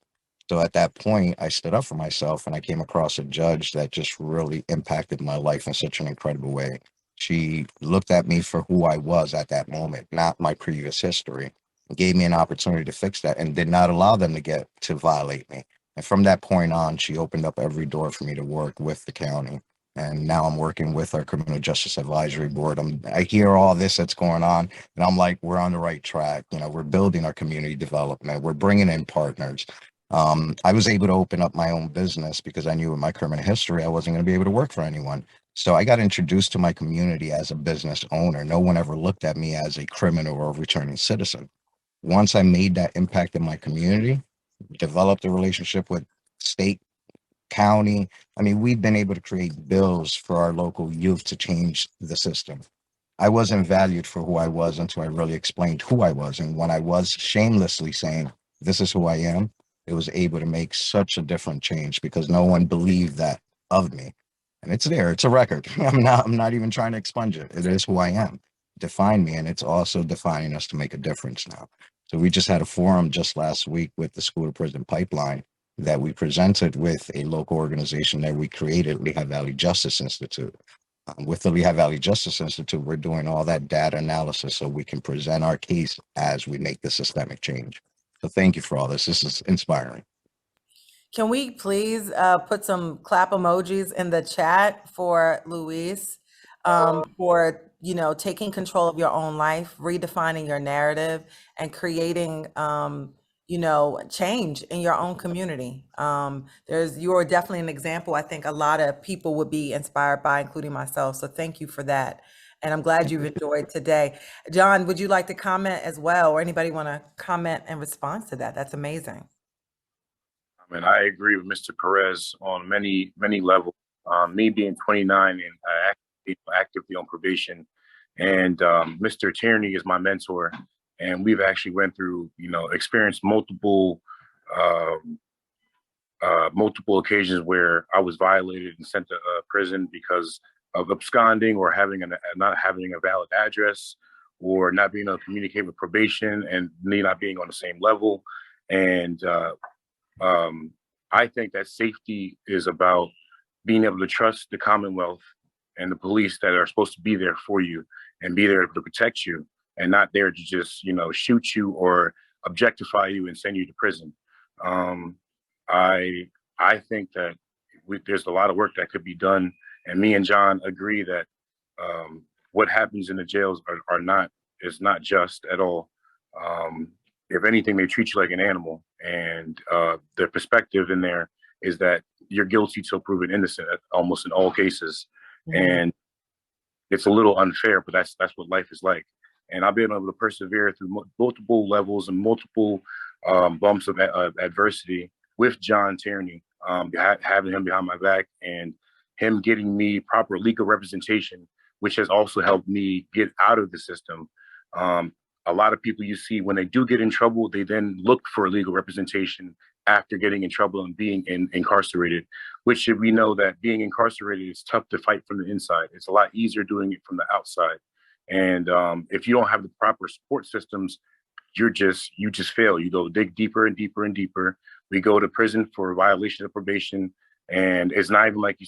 So at that point, I stood up for myself, and I came across a judge that just really impacted my life in such an incredible way. She looked at me for who I was at that moment, not my previous history, and gave me an opportunity to fix that, and did not allow them to violate me. And from that point on, she opened up every door for me to work with the county. And now I'm working with our Criminal Justice Advisory Board. I hear all this that's going on, and I'm like, we're on the right track. We're building our community development. We're bringing in partners. I was able to open up my own business because I knew in my criminal history, I wasn't going to be able to work for anyone. So I got introduced to my community as a business owner. No one ever looked at me as a criminal or a returning citizen. Once I made that impact in my community, developed a relationship with state, county. I mean, we've been able to create bills for our local youth to change the system. I wasn't valued for who I was until I really explained who I was. And when I was shamelessly saying, this is who I am, it was able to make such a different change because no one believed that of me. And it's there, it's a record. I'm not even trying to expunge it. It is who I am. Define me, and it's also defining us to make a difference now. So we just had a forum just last week with the School to Prison Pipeline that we presented with a local organization that we created, Lehigh Valley Justice Institute. With the Lehigh Valley Justice Institute, we're doing all that data analysis so we can present our case as we make the systemic change. So thank you for all this. This is inspiring. Can we please put some clap emojis in the chat for Luis for taking control of your own life, redefining your narrative, and creating change in your own community. You're definitely an example I think a lot of people would be inspired by, including myself. So thank you for that. And I'm glad you've enjoyed today. John, would you like to comment as well, or anybody want to comment in response to that? That's amazing. I mean, I agree with Mr. Perez on many, many levels. Me being 29 and actively on probation, and Mr. Tierney is my mentor, and we've actually went through, experienced multiple occasions where I was violated and sent to prison because of absconding or not having a valid address, or not being able to communicate with probation and me not being on the same level. And I think that safety is about being able to trust the Commonwealth and the police that are supposed to be there for you and be there to protect you, and not there to just, shoot you or objectify you and send you to prison. I think that there's a lot of work that could be done, and me and John agree that what happens in the jails is not just at all. If anything, they treat you like an animal, and the perspective in there is that you're guilty till proven innocent, almost in all cases. Mm-hmm. And it's a little unfair, but that's what life is like. And I've been able to persevere through multiple levels and multiple bumps of adversity with John Tierney, having him behind my back and him getting me proper legal representation, which has also helped me get out of the system. A lot of people you see when they do get in trouble, they then look for legal representation after getting in trouble and being incarcerated, which we know that being incarcerated is tough to fight from the inside. It's a lot easier doing it from the outside. And if you don't have the proper support systems, you just fail. You go dig deeper and deeper and deeper. We go to prison for violation of probation, and it's not even like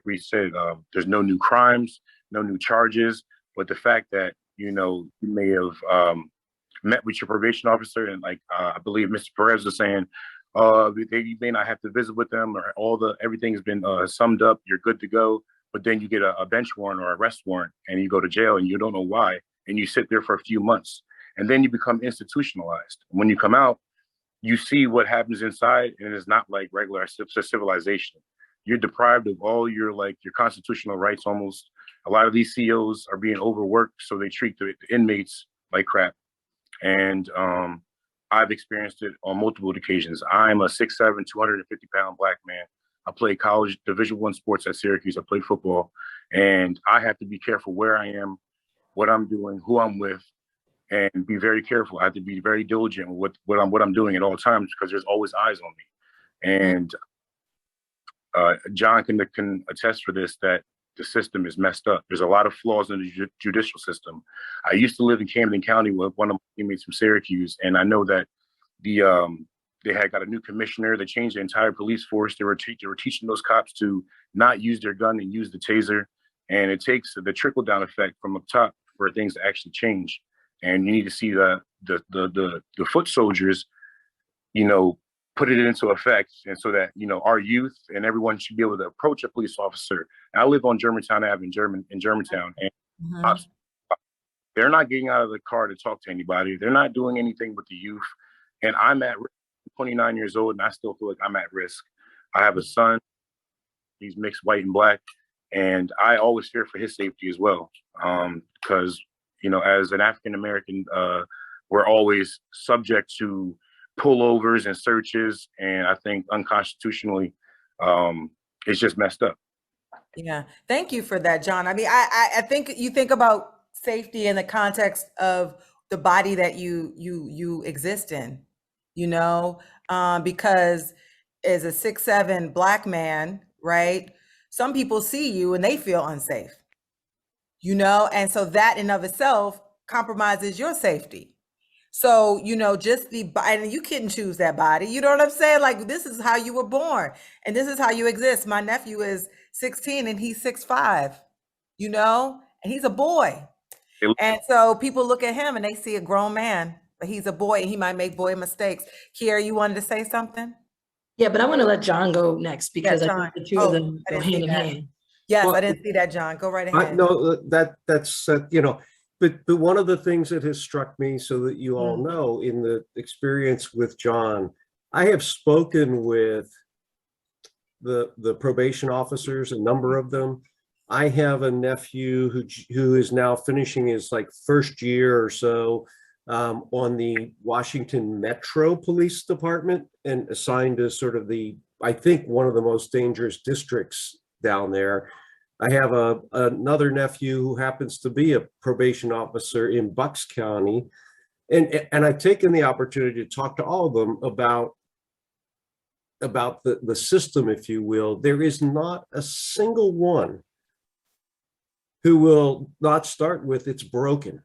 we said. There's no new crimes, no new charges, but the fact that you may have met with your probation officer, and I believe Mr. Perez was saying, you may not have to visit with them, or everything's been summed up. You're good to go. But then you get a bench warrant or arrest warrant and you go to jail and you don't know why. And you sit there for a few months and then you become institutionalized. When you come out, you see what happens inside, and it's not like regular civilization. You're deprived of all your constitutional rights almost. A lot of these COs are being overworked, so they treat the inmates like crap. And I've experienced it on multiple occasions. I'm a 6'7", 250-pound Black man. I played college Division I sports at Syracuse. I played football, and I have to be careful where I am, what I'm doing, who I'm with, and be very careful. I have to be very diligent with what I'm doing at all times because there's always eyes on me. And John can attest for this, that the system is messed up. There's a lot of flaws in the judicial system. I used to live in Camden County with one of my teammates from Syracuse, and I know that they had got a new commissioner. They changed the entire police force. They were teaching those cops to not use their gun and use the taser. And it takes the trickle down effect from up top for things to actually change. And you need to see the foot soldiers, put it into effect, and so that our youth and everyone should be able to approach a police officer. I live on Germantown Ave in Germantown, and cops, they're not getting out of the car to talk to anybody. They're not doing anything with the youth, and I'm at risk. 29 years old, and I still feel like I'm at risk. I have a son. He's mixed white and Black, and I always fear for his safety as well. Because as an African American, we're always subject to pullovers and searches, and I think unconstitutionally, it's just messed up. Yeah, thank you for that, John. I mean, I think you think about safety in the context of the body that you exist in. Because as a 6'7" Black man, right? Some people see you and they feel unsafe, and so that in of itself compromises your safety. So, just and you couldn't choose that body. You know what I'm saying? Like, this is how you were born and this is how you exist. My nephew is 16 and he's 6'5", and he's a boy. And so people look at him and they see a grown man, but he's a boy and he might make boy mistakes. Kiera, you wanted to say something? Yeah, but I want to let John go next because I think the two of them go hand in hand. Yes, well, I didn't see that, John. Go right ahead. No, that's but one of the things that has struck me, so that you all know, in the experience with John, I have spoken with the probation officers, a number of them. I have a nephew who is now finishing his first year or so on the Washington Metro Police Department, and assigned to sort of I think one of the most dangerous districts down there. I have another nephew who happens to be a probation officer in Bucks County, and I've taken the opportunity to talk to all of them about the system, if you will. There is not a single one who will not start with "it's broken."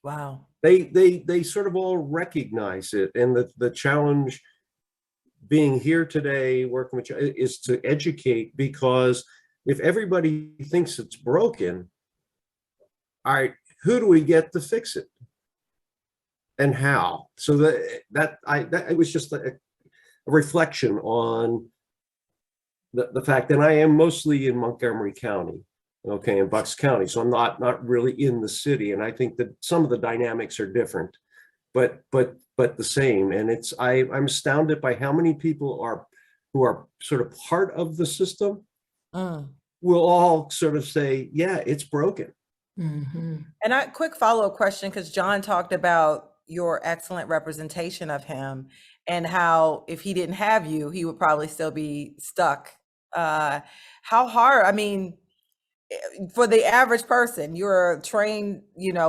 Wow. They sort of all recognize it, and the challenge being here today, working with you, is to educate, because if everybody thinks it's broken, all right, who do we get to fix it, and how? So that it was just a reflection on the fact that I am mostly in Montgomery County, okay, in Bucks County, so I'm not really in the city, and I think that some of the dynamics are different, but the same. And I'm astounded by how many people who are sort of part of the system will all sort of say, yeah, it's broken. Mhm. And a quick follow-up question, because John talked about your excellent representation of him and how if he didn't have you, he would probably still be stuck. How hard, I mean, for the average person, you're a trained,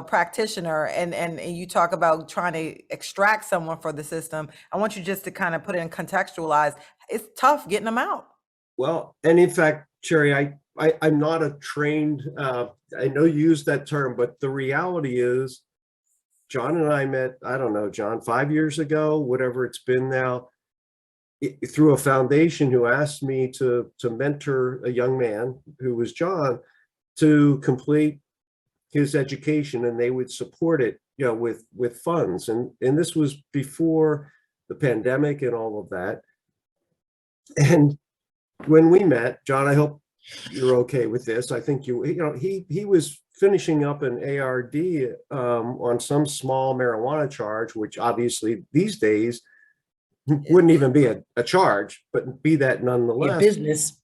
practitioner, and you talk about trying to extract someone for the system. I want you just to kind of put it in contextualize. It's tough getting them out. Well, and in fact, Sherry, I'm not a trained, I know you use that term, but the reality is John and I met, I don't know, John, 5 years ago, whatever it's been now, through a foundation who asked me to mentor a young man who was John to complete his education, and they would support it, with funds. And this was before the pandemic and all of that. And when we met, John, I hope you're okay with this. I think he was finishing up an ARD on some small marijuana charge, which obviously these days wouldn't even be a charge, but be that nonetheless. Your business.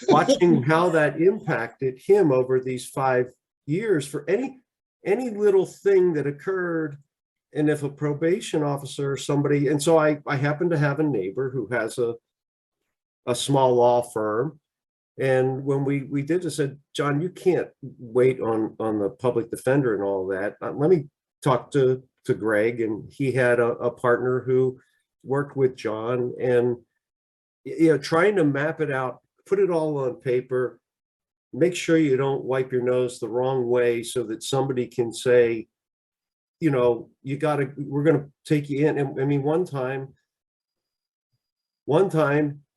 Watching how that impacted him over these 5 years for any little thing that occurred. And if a probation officer or somebody, and so I happen to have a neighbor who has a small law firm. And when we did this, said, John, you can't wait on the public defender and all that. Let me talk to Greg. And he had a partner who worked with John, and trying to map it out, put it all on paper, make sure you don't wipe your nose the wrong way so that somebody can say, we're going to take you in. And I mean, one time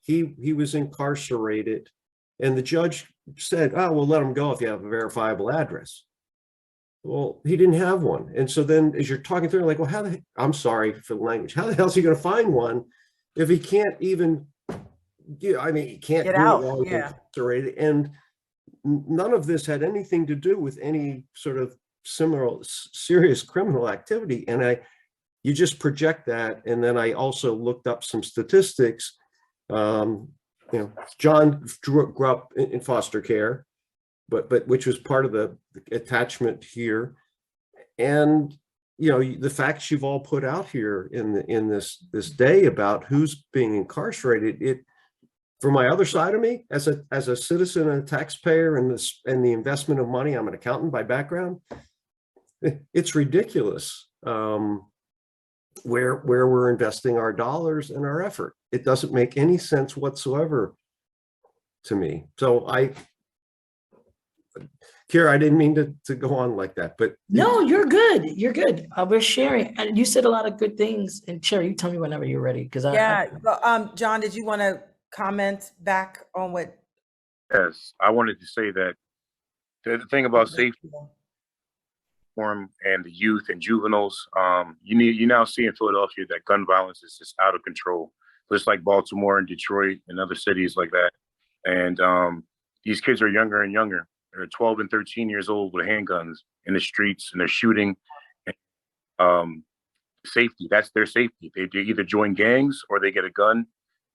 he was incarcerated, and the judge said, oh, we'll let him go if you have a verifiable address. Well, he didn't have one. And so then as you're talking through, like, well, I'm sorry for the language. How the hell is he going to find one if he can't even, he can't Get do out, it while he's incarcerated. And none of this had anything to do with any sort of similar serious criminal activity. And you just project that. And then I also looked up some statistics. John grew up in foster care, but which was part of the attachment here. And the facts you've all put out here in this day about who's being incarcerated, for my other side of me, as a citizen and a taxpayer, and the investment of money, I'm an accountant by background. It's ridiculous where we're investing our dollars and our effort. It doesn't make any sense whatsoever to me. So Kiera, I didn't mean to go on like that, but no, you're good. You're good. We're sharing, and you said a lot of good things. And Sherry, you tell me whenever you're ready, because John, did you want to comment back on what? Yes, I wanted to say that the thing about safety and the youth and juveniles, you now see in Philadelphia that gun violence is just out of control, just like Baltimore and Detroit and other cities like that. And these kids are younger and younger. They're 12 and 13 years old with handguns in the streets, and they're shooting. Safety, that's their safety. They either join gangs or they get a gun,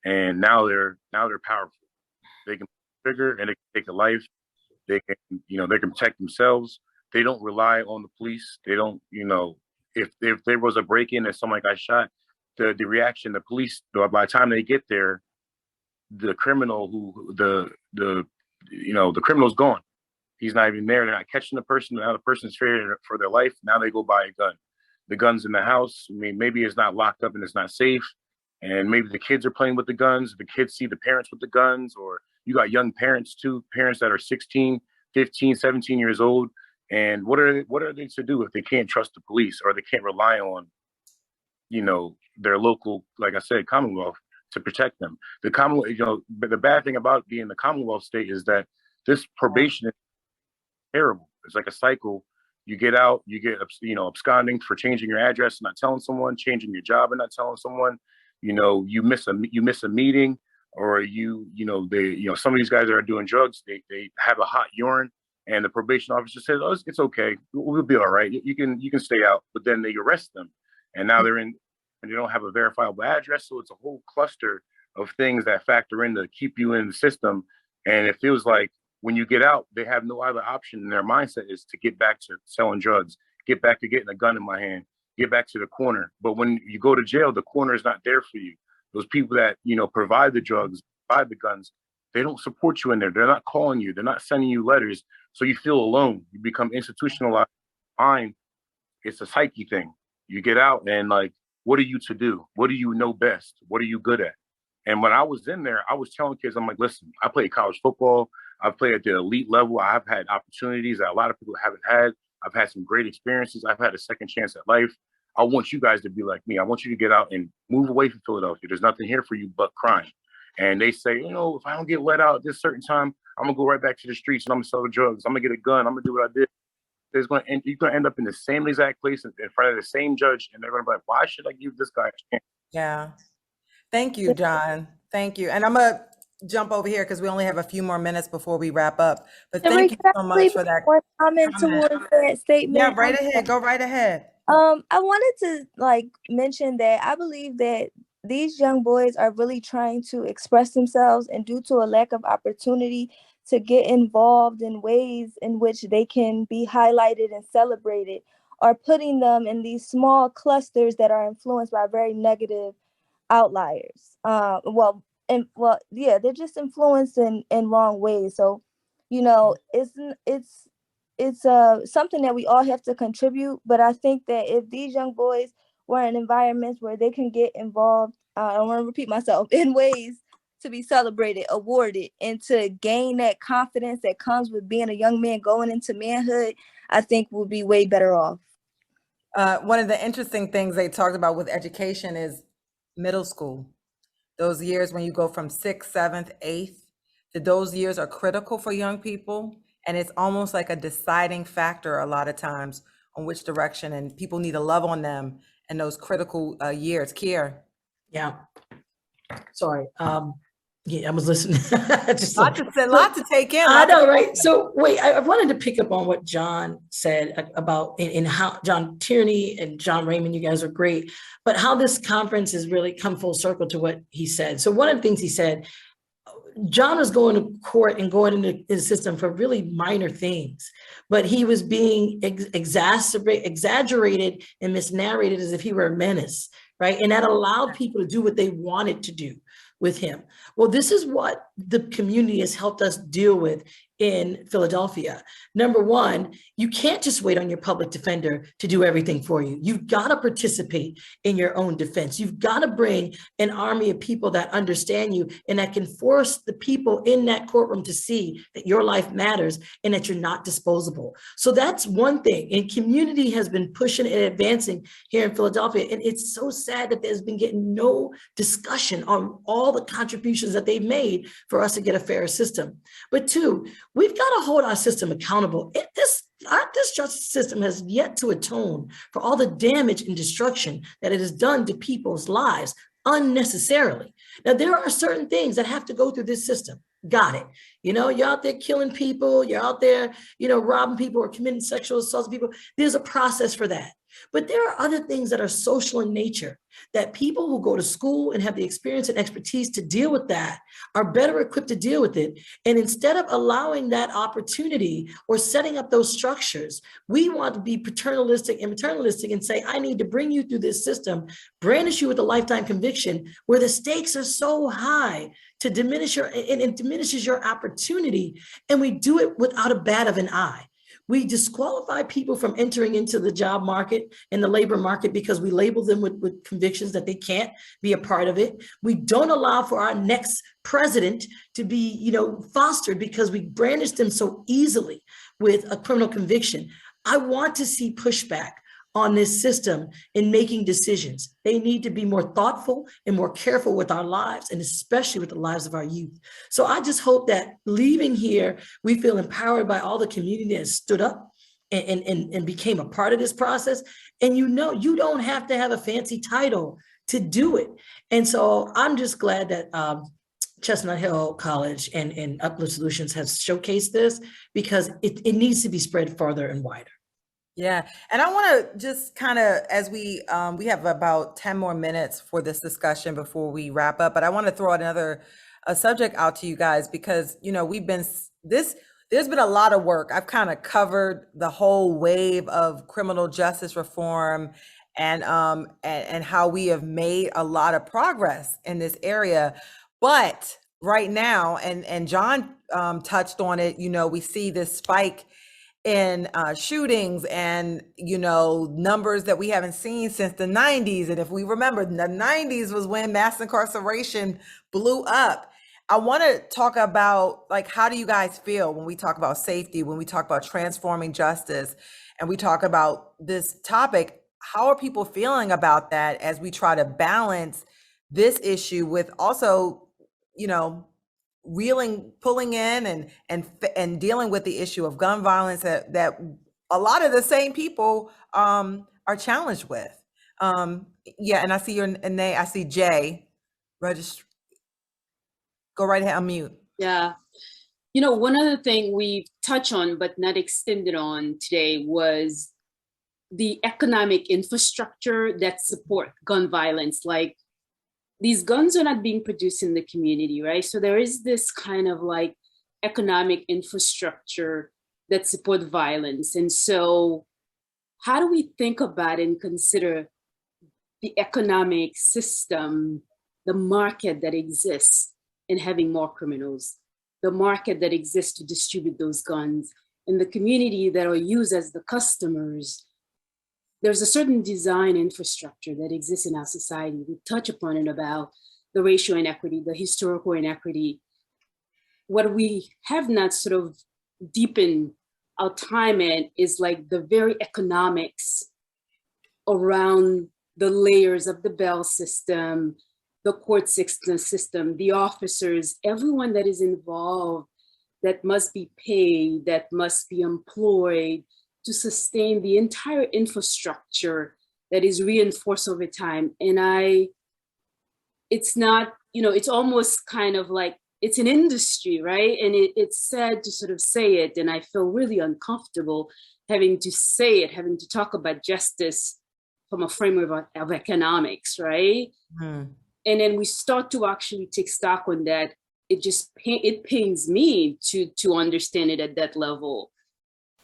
and now they're powerful. They can trigger and they can take a life. They can, they can protect themselves. They don't rely on the police. They don't, if there was a break-in and someone got shot, the reaction, the police, by the time they get there, the criminal the criminal's gone. He's not even there. They're not catching the person. Now the person's fearing for their life. Now they go buy a gun. The gun's in the house. I mean, maybe it's not locked up and it's not safe. And maybe the kids are playing with the guns. The kids see the parents with the guns, or you got young parents too, parents that are 16, 15, 17 years old. And what are they to do if they can't trust the police, or they can't rely on, their local, like I said, Commonwealth to protect them? The Commonwealth, but the bad thing about being the Commonwealth state is that this probation is terrible. It's like a cycle. You get out, you get, absconding for changing your address and not telling someone, changing your job and not telling someone, you miss a meeting, or some of these guys that are doing drugs, they have a hot urine, and the probation officer says, oh, it's okay, we'll be all right, you can stay out. But then they arrest them, and now they're in, and they don't have a verifiable address. So it's a whole cluster of things that factor in to keep you in the system. And it feels like when you get out, they have no other option in their mindset is to get back to selling drugs, get back to getting a gun in my hand, get back to the corner. But when you go to jail, the corner is not there for you. Those people that, provide the drugs, provide the guns, they don't support you in there. They're not calling you. They're not sending you letters. So you feel alone. You become institutionalized. It's a psyche thing. You get out and what are you to do? What do you know best? What are you good at? And when I was in there, I was telling kids, I'm like, listen, I played college football. I've played at the elite level. I've had opportunities that a lot of people haven't had. I've had some great experiences. I've had a second chance at life. I want you guys to be like me. I want you to get out and move away from Philadelphia. There's nothing here for you but crime. And they say, if I don't get let out at this certain time, I'm going to go right back to the streets and I'm going to sell the drugs. I'm going to get a gun. I'm going to do what I did. You're going to end up in the same exact place in front of the same judge. And they're going to be like, why should I give this guy a chance? Yeah. Thank you, John. Thank you. And I'm going to jump over here because we only have a few more minutes before we wrap up. But thank you so much for that comment towards that statement. Yeah, right ahead. Go right ahead. I wanted to mention that I believe that these young boys are really trying to express themselves, and due to a lack of opportunity to get involved in ways in which they can be highlighted and celebrated, are putting them in these small clusters that are influenced by very negative outliers. They're just influenced in wrong ways. So, it's something that we all have to contribute. But I think that if these young boys were in environments where they can get involved, I don't want to repeat myself, in ways to be celebrated, awarded, and to gain that confidence that comes with being a young man going into manhood, I think we'll be way better off. One of the interesting things they talked about with education is middle school. Those years when you go from 6th, 7th, 8th, those years are critical for young people. And it's almost like a deciding factor a lot of times on which direction, and people need to love on them in those critical years. Kiera. Yeah. Sorry. Yeah, I was listening. Just lot to take in. I know, right? So wait, I wanted to pick up on what John said about in how John Tierney and John Raymond, you guys are great, but how this conference has really come full circle to what he said. So one of the things he said, John was going to court and going into the system for really minor things, but he was being exaggerated and misnarrated as if he were a menace, right? And that allowed people to do what they wanted to do with him. Well, this is what the community has helped us deal with in Philadelphia. Number one, you can't just wait on your public defender to do everything for you. You've got to participate in your own defense. You've got to bring an army of people that understand you and that can force the people in that courtroom to see that your life matters and that you're not disposable. So that's one thing. And community has been pushing and advancing here in Philadelphia. And it's so sad that there's been getting no discussion on all the contributions that they've made for us to get a fairer system. But two, we've got to hold our system accountable. This justice system has yet to atone for all the damage and destruction that it has done to people's lives unnecessarily. Now, there are certain things that have to go through this system. Got it. You're out there killing people. You're out there, robbing people or committing sexual assaults on people. There's a process for that. But there are other things that are social in nature that people who go to school and have the experience and expertise to deal with that are better equipped to deal with it. And instead of allowing that opportunity or setting up those structures, we want to be paternalistic and maternalistic and say, I need to bring you through this system, brandish you with a lifetime conviction where the stakes are so high to diminish it diminishes your opportunity. And we do it without a bat of an eye. We disqualify people from entering into the job market and the labor market because we label them with convictions that they can't be a part of it. We don't allow for our next president to be, fostered because we brandish them so easily with a criminal conviction. I want to see pushback on this system in making decisions. They need to be more thoughtful and more careful with our lives, and especially with the lives of our youth. So I just hope that leaving here, we feel empowered by all the community that stood up and became a part of this process. And you don't have to have a fancy title to do it. And so I'm just glad that Chestnut Hill College and Uplift Solutions have showcased this, because it needs to be spread farther and wider. Yeah. And I want to just kind of, as we have about 10 more minutes for this discussion before we wrap up, but I want to throw another subject out to you guys, because, we've been there's been a lot of work. I've kind of covered the whole wave of criminal justice reform and how we have made a lot of progress in this area. But right now, and John touched on it, you know, we see this spike in shootings and, you know, numbers that we haven't seen since the 90s. And if we remember, the 90s was when mass incarceration blew up. I want to talk about, like, how do you guys feel when we talk about safety, when we talk about transforming justice, and we talk about this topic? How are people feeling about that as we try to balance this issue with also, you know, pulling in and dealing with the issue of gun violence that a lot of the same people are challenged with? Yeah, and I see your name. I see Jay. Go right ahead, unmute. Yeah. You know, one other thing we touched on but not extended on today was the economic infrastructure that support gun violence. Like, these guns are not being produced in the community, right? So there is this kind of like economic infrastructure that support violence. And so how do we think about and consider the economic system, the market that exists in having more criminals, the market that exists to distribute those guns, and the community that are used as the customers? There's a certain design infrastructure that exists in our society. We touch upon it about the racial inequity, the historical inequity. What we have not sort of deepened our time in is like the very economics around the layers of the bail system, the court system, the officers, everyone that is involved, that must be paid, that must be employed to sustain the entire infrastructure that is reinforced over time. And it's not, you know, it's almost kind of like, it's an industry, right? And it's sad to sort of say it, and I feel really uncomfortable having to say it, having to talk about justice from a framework of economics, right? Mm. And then we start to actually take stock on that. It pains me to understand it at that level.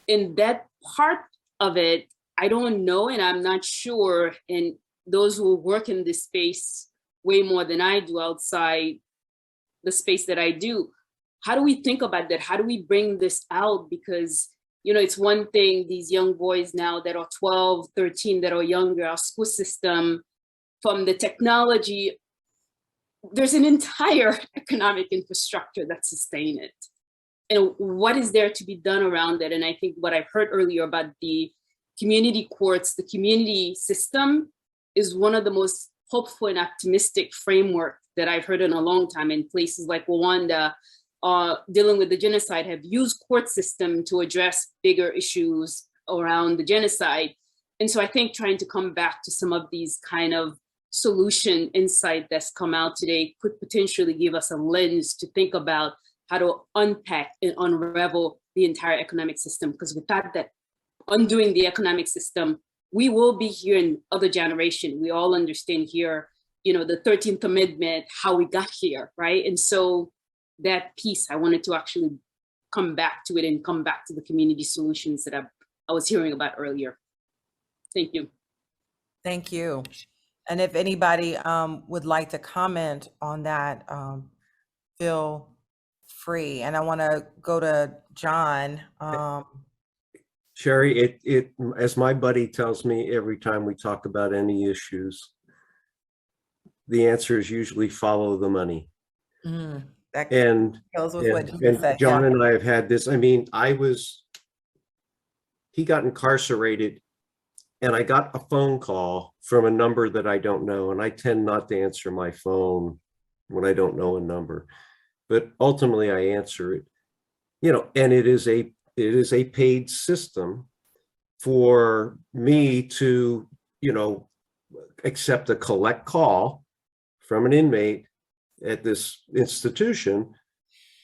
And that part of it, I don't know, and I'm not sure. And those who work in this space way more than I do outside the space that I do, how do we think about that? How do we bring this out? Because, you know, it's one thing, these young boys now that are 12, 13, that are younger, our school system, from the technology, there's an entire economic infrastructure that sustains it. And what is there to be done around it? And I think what I've heard earlier about the community courts, the community system, is one of the most hopeful and optimistic framework that I've heard in a long time. In places like Rwanda, dealing with the genocide, have used court system to address bigger issues around the genocide. And so I think trying to come back to some of these kind of solution insight that's come out today could potentially give us a lens to think about how to unpack and unravel the entire economic system. Because without that, undoing the economic system, we will be here in other generation. We all understand here, you know, the 13th Amendment, how we got here, right? And so that piece, I wanted to actually come back to it and come back to the community solutions that I was hearing about earlier. Thank you. Thank you. And if anybody would like to comment on that, feel free. And I want to go to John. Sherry, it as my buddy tells me every time we talk about any issues, the answer is usually follow the money. That and goes with what you said. John and I have had this. I mean, he got incarcerated, and I got a phone call from a number that I don't know, and I tend not to answer my phone when I don't know a number, but ultimately I answer it, you know, and it is a paid system for me to, you know, accept a collect call from an inmate at this institution.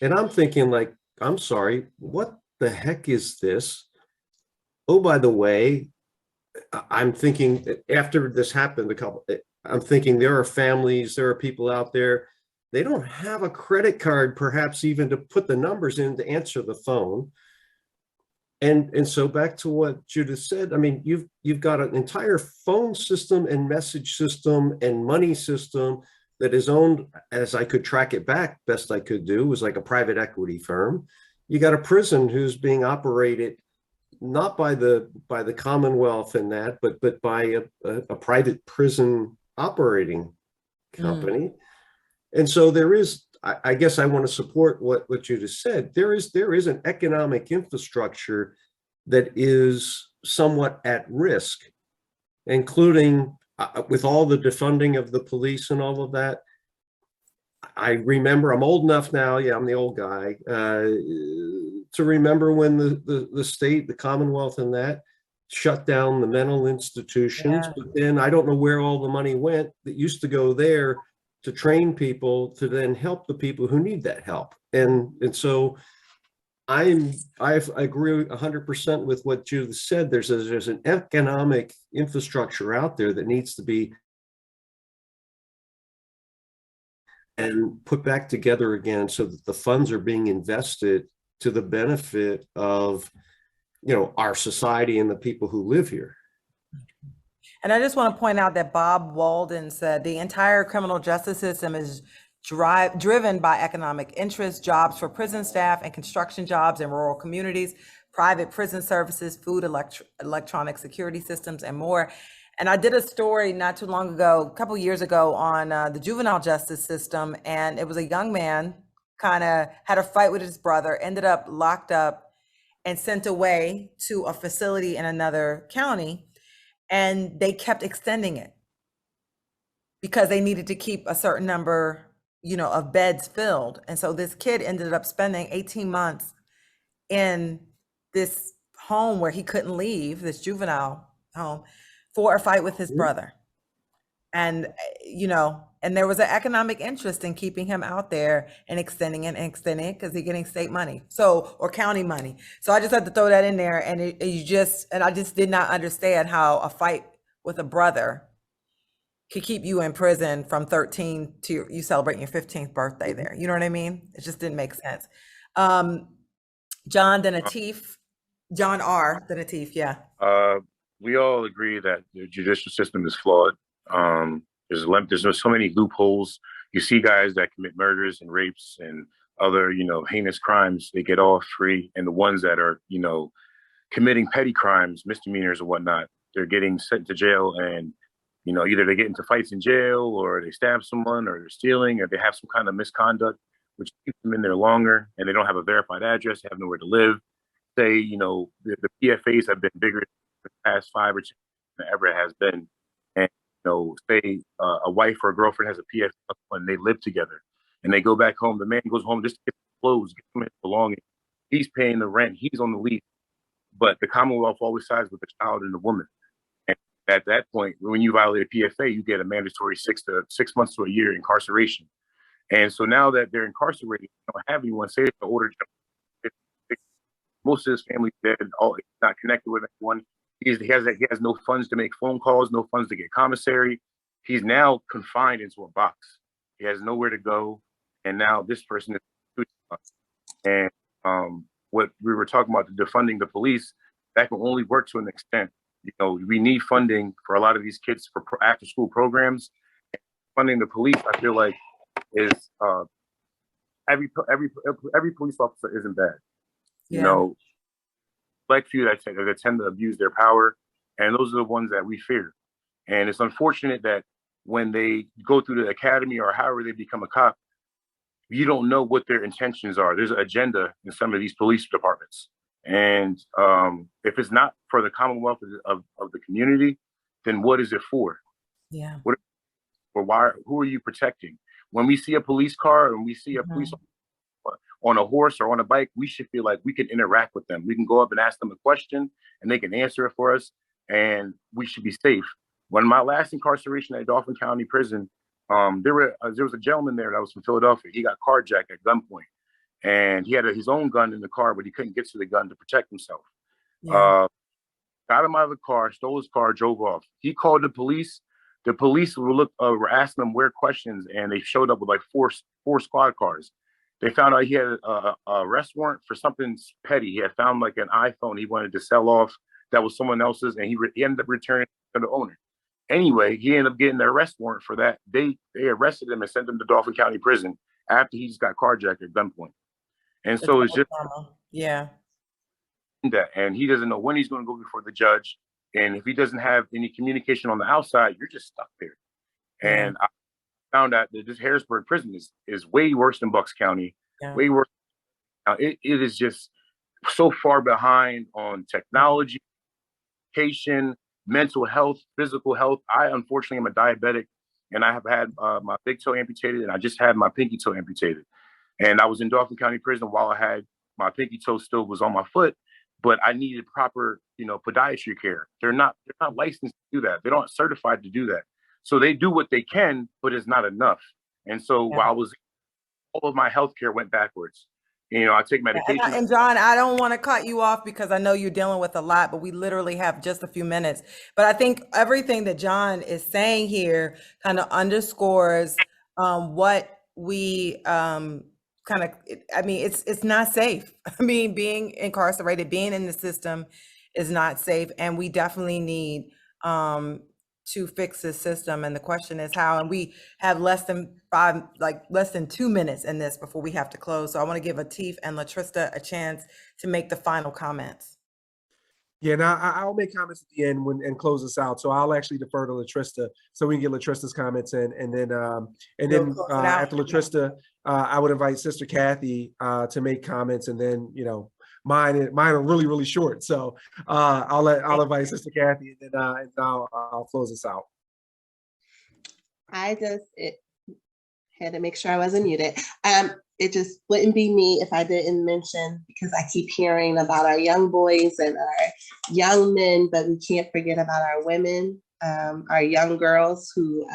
And I'm thinking, like, I'm sorry, what the heck is this? Oh, by the way, I'm thinking after this happened, I'm thinking there are families, there are people out there They don't have a credit card, perhaps even to put the numbers in to answer the phone. And so back to what Judith said, I mean, you've got an entire phone system and message system and money system that is owned, as I could track it back, best I could do, was like a private equity firm. You got a prison who's being operated not by the Commonwealth and that, but by a private prison operating company. And so there is, I guess I want to support what you just said. There is an economic infrastructure that is somewhat at risk, including with all the defunding of the police and all of that. I remember, I'm old enough now, yeah, I'm the old guy, to remember when the state, the Commonwealth and that shut down the mental institutions. Yeah. But then I don't know where all the money went that used to go there to train people to then help the people who need that help. And so I agree 100% with what Judith said. There's an economic infrastructure out there that needs to be and put back together again so that the funds are being invested to the benefit of, you know, our society and the people who live here. And I just want to point out that Bob Walden said the entire criminal justice system is driven by economic interests, jobs for prison staff and construction jobs in rural communities, private prison services, food, electronic security systems, and more. And I did a story not too long ago, a couple of years ago, on the juvenile justice system. And it was a young man, kind of had a fight with his brother, ended up locked up and sent away to a facility in another county. And they kept extending it because they needed to keep a certain number, you know, of beds filled. And so this kid ended up spending 18 months in this home where he couldn't leave, this juvenile home, for a fight with his brother. And, you know, and there was an economic interest in keeping him out there and extending it because he's getting state money, or county money. So I just had to throw that in there. And I just did not understand how a fight with a brother could keep you in prison from 13 to you celebrating your 15th birthday there. You know what I mean? It just didn't make sense. John Denatif, John R. Denatif, yeah. We all agree that the judicial system is flawed. There's so many loopholes. You see guys that commit murders and rapes and other, you know, heinous crimes, they get off free. And the ones that are, you know, committing petty crimes, misdemeanors or whatnot, they're getting sent to jail. And, you know, either they get into fights in jail or they stab someone or they're stealing or they have some kind of misconduct, which keeps them in there longer. And they don't have a verified address, they have nowhere to live. Say, you know, the PFAs have been bigger the past 5 or 10 than ever it has been. And, you know, say a wife or a girlfriend has a PFA and they live together and they go back home. The man goes home just to get clothes, get him his belongings. He's paying the rent, he's on the lease. But the Commonwealth always sides with the child and the woman. And at that point, when you violate a PFA, you get a mandatory 6 months to a year incarceration. And so now that they're incarcerated, they don't have anyone. Say it's the older gentleman. Most of his family's dead, not connected with anyone. He has no funds to make phone calls, no funds to get commissary. He's now confined into a box. He has nowhere to go. And now this person is, and what we were talking about, the defunding the police, that can only work to an extent. You know, we need funding for a lot of these kids for after school programs. Funding the police, I feel like, is every police officer isn't bad. You know, like few that tend to abuse their power, and those are the ones that we fear. And it's unfortunate that when they go through the academy or however they become a cop, you don't know what their intentions are. There's an agenda in some of these police departments. And if it's not for the Commonwealth of the community, then what is it for? Yeah. Who are you protecting? When we see a police car and we see a police on a horse or on a bike, we should feel like we can interact with them. We can go up and ask them a question and they can answer it for us, and we should be safe. When my last incarceration at Dauphin County Prison, there was a gentleman there that was from Philadelphia. He got carjacked at gunpoint, and he had his own gun in the car, but he couldn't get to the gun to protect himself. Got him out of the car, stole his car, drove off. He called the police. The police were asking them weird questions, and they showed up with like four squad cars. They found out he had a arrest warrant for something petty. He had found like an iPhone he wanted to sell off that was someone else's, and he ended up returning it to the owner. Anyway, he ended up getting the arrest warrant for that. They arrested him and sent him to Dauphin County Prison after he just got carjacked at gunpoint. And so it's just yeah. that, and he doesn't know when he's going to go before the judge. And if he doesn't have any communication on the outside, you're just stuck there. And I found out that this Harrisburg prison is way worse than Bucks County, way worse. It is just so far behind on technology, education, mental health, physical health. I unfortunately am a diabetic, and I have had my big toe amputated, and I just had my pinky toe amputated. And I was in Dauphin County Prison while I had my pinky toe still was on my foot, but I needed proper, podiatry care. They're not licensed to do that. They aren't certified to do that. So they do what they can, but it's not enough. And so while all of my healthcare went backwards. I take medication. And John, I don't want to cut you off because I know you're dealing with a lot, but we literally have just a few minutes. But I think everything that John is saying here kind of underscores what we it's not safe. I mean, being incarcerated, being in the system is not safe. And we definitely need to fix this system. And the question is how, and we have less than 2 minutes in this before we have to close. So I want to give Atif and Latrista a chance to make the final comments. Yeah, now I'll make comments at the end and close this out. So I'll actually defer to Latrista so we can get Latrista's comments in, and then after Latrista, I would invite Sister Kathy to make comments, and then mine are really, really short. So I'll invite Sister Kathy, and then I'll close this out. I just had to make sure I wasn't muted. It just wouldn't be me if I didn't mention, because I keep hearing about our young boys and our young men, but we can't forget about our women, our young girls who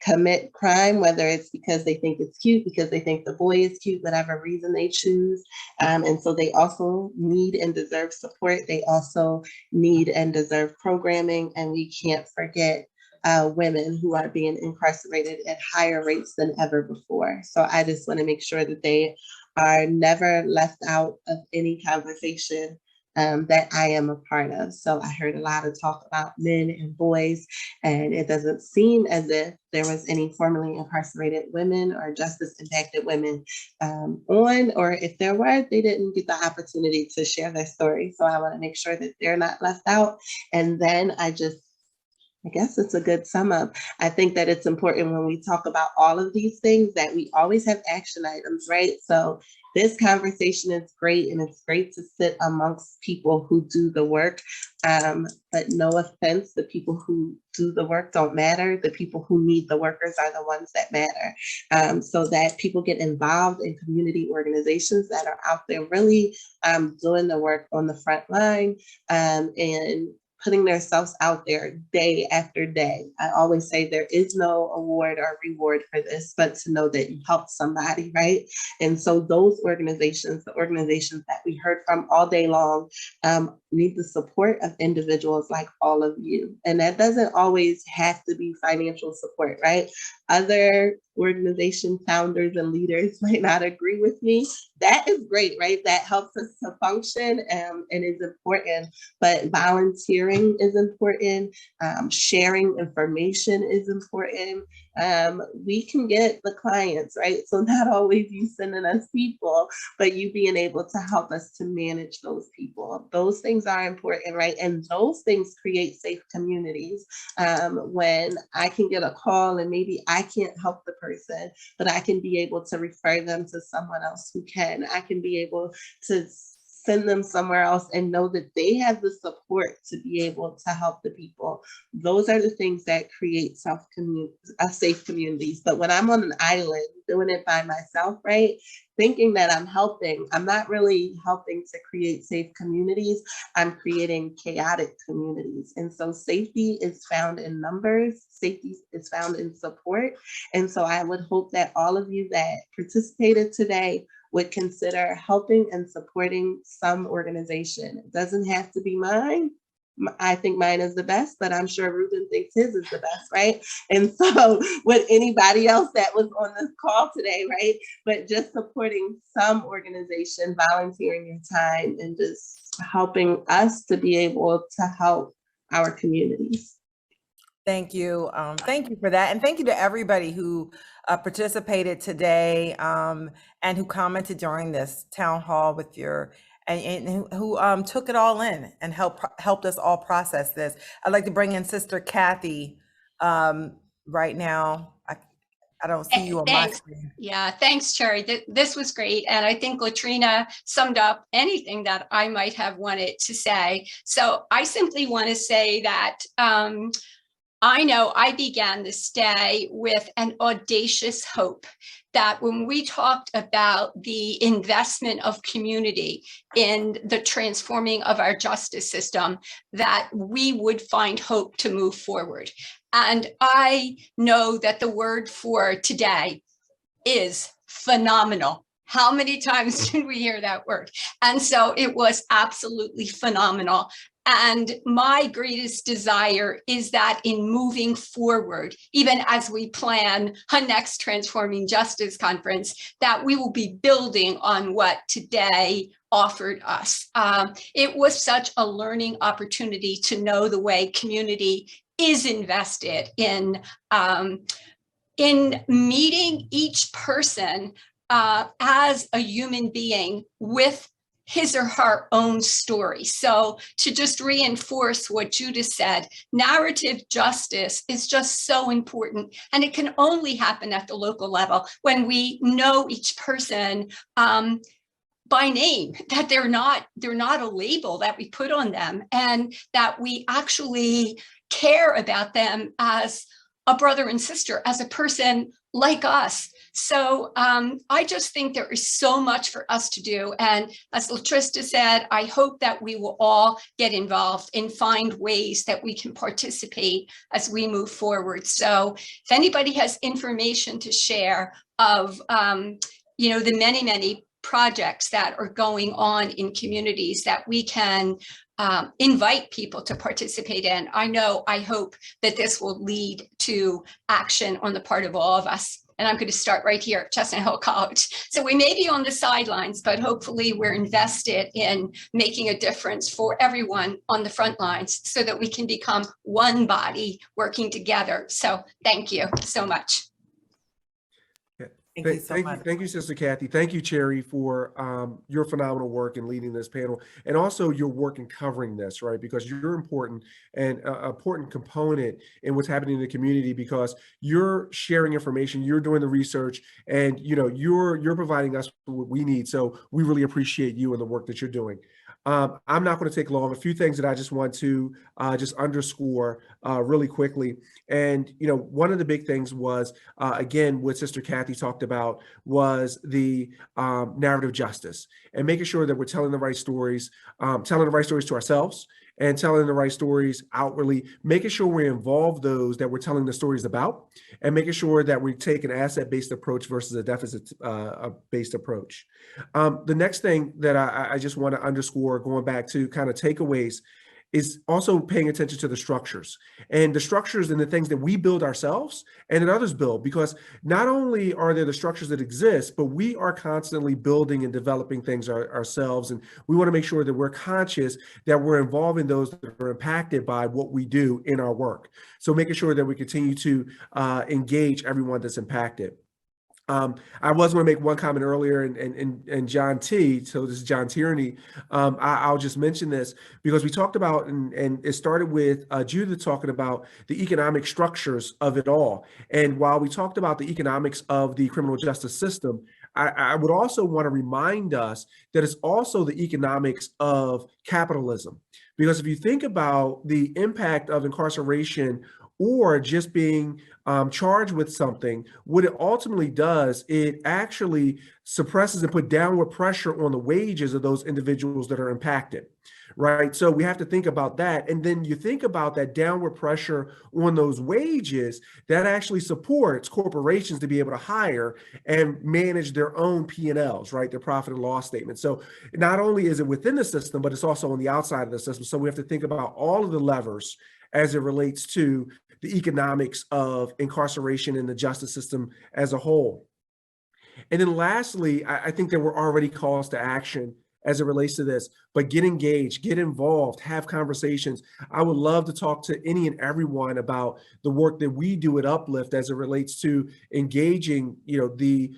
commit crime, whether it's because they think it's cute, because they think the boy is cute, whatever reason they choose. And so they also need and deserve support. They also need and deserve programming. And we can't forget women who are being incarcerated at higher rates than ever before. So I just want to make sure that they are never left out of any conversation that I am a part of. So I heard a lot of talk about men and boys, and it doesn't seem as if there was any formerly incarcerated women or justice impacted women or if there were, they didn't get the opportunity to share their story. So I want to make sure that they're not left out. And then I guess it's a good sum up. I think that it's important when we talk about all of these things that we always have action items, right? So this conversation is great, and it's great to sit amongst people who do the work. But no offense, the people who do the work don't matter. The people who need the workers are the ones that matter. So that people get involved in community organizations that are out there really doing the work on the front line and putting themselves out there day after day. I always say there is no award or reward for this, but to know that you helped somebody, right? And so those organizations, the organizations that we heard from all day long, need the support of individuals like all of you. And that doesn't always have to be financial support, right? Other organization founders and leaders might not agree with me. That is great, right? That helps us to function and is important, but volunteering is important. Sharing information is important. We can get the clients, right? So not always you sending us people, but you being able to help us to manage those people. Those things are important, right? And those things create safe communities. When I can get a call and maybe I can't help the person, but I can be able to refer them to someone else who can. I can be able to send them somewhere else and know that they have the support to be able to help the people. Those are the things that create safe communities. But when I'm on an island doing it by myself, right, thinking that I'm helping, I'm not really helping to create safe communities. I'm creating chaotic communities. And so safety is found in numbers. Safety is found in support. And so I would hope that all of you that participated today would consider helping and supporting some organization. It doesn't have to be mine. I think mine is the best, but I'm sure Reuben thinks his is the best, right? And so with anybody else that was on this call today, right? But just supporting some organization, volunteering your time, and just helping us to be able to help our communities. Thank you. Thank you for that. And thank you to everybody who participated today and who commented during this town hall with your and who took it all in and helped us all process this. I'd like to bring in Sister Kathy right now. I don't see you on my screen. Yeah, thanks, Cherry. This was great. And I think Latrina summed up anything that I might have wanted to say. So I simply want to say that I know I began this day with an audacious hope that when we talked about the investment of community in the transforming of our justice system, that we would find hope to move forward. And I know that the word for today is phenomenal. How many times did we hear that word? And so it was absolutely phenomenal. And my greatest desire is that in moving forward, even as we plan a next Transforming Justice conference, that we will be building on what today offered us. It was such a learning opportunity to know the way community is invested in meeting each person as a human being with his or her own story. So to just reinforce what Judith said, narrative justice is just so important. And it can only happen at the local level when we know each person by name, that they're not a label that we put on them, and that we actually care about them as a brother and sister, as a person like us. So I just think there is so much for us to do. And as Latrista said, I hope that we will all get involved and find ways that we can participate as we move forward. So if anybody has information to share of, the many projects that are going on in communities that we can invite people to participate in, I hope that this will lead to action on the part of all of us. And I'm going to start right here at Chestnut Hill College. So we may be on the sidelines, but hopefully we're invested in making a difference for everyone on the front lines so that we can become one body working together. So thank you so much. Thank you, Sister Kathy. Thank you, Cherry, for your phenomenal work in leading this panel, and also your work in covering this, right? Because you're important and an important component in what's happening in the community, because you're sharing information, you're doing the research, and you're providing us what we need. So we really appreciate you and the work that you're doing. I'm not going to take long. A few things that I just want to just underscore really quickly. And, one of the big things was, again, what Sister Kathy talked about was the narrative justice, and making sure that we're telling the right stories to ourselves, and telling the right stories outwardly, making sure we involve those that we're telling the stories about, and making sure that we take an asset-based approach versus a deficit-based approach. The next thing that I just want to underscore, going back to kind of takeaways, is also paying attention to the structures and the things that we build ourselves and that others build, because not only are there the structures that exist, but we are constantly building and developing things ourselves. And we want to make sure that we're conscious that we're involving those that are impacted by what we do in our work. So making sure that we continue to engage everyone that's impacted. I was going to make one comment earlier, and John T. So this is John Tierney. I'll just mention this because we talked about, and it started with Judith talking about the economic structures of it all. And while we talked about the economics of the criminal justice system, I would also want to remind us that it's also the economics of capitalism. Because if you think about the impact of incarceration or just being charged with something, what it ultimately does, it actually suppresses and put downward pressure on the wages of those individuals that are impacted, right? So we have to think about that. And then you think about that downward pressure on those wages, that actually supports corporations to be able to hire and manage their own P&Ls, right? Their profit and loss statements. So not only is it within the system, but it's also on the outside of the system. So we have to think about all of the levers as it relates to the economics of incarceration and the justice system as a whole. And then lastly, I think there were already calls to action as it relates to this, but get engaged, get involved, have conversations. I would love to talk to any and everyone about the work that we do at Uplift as it relates to engaging, the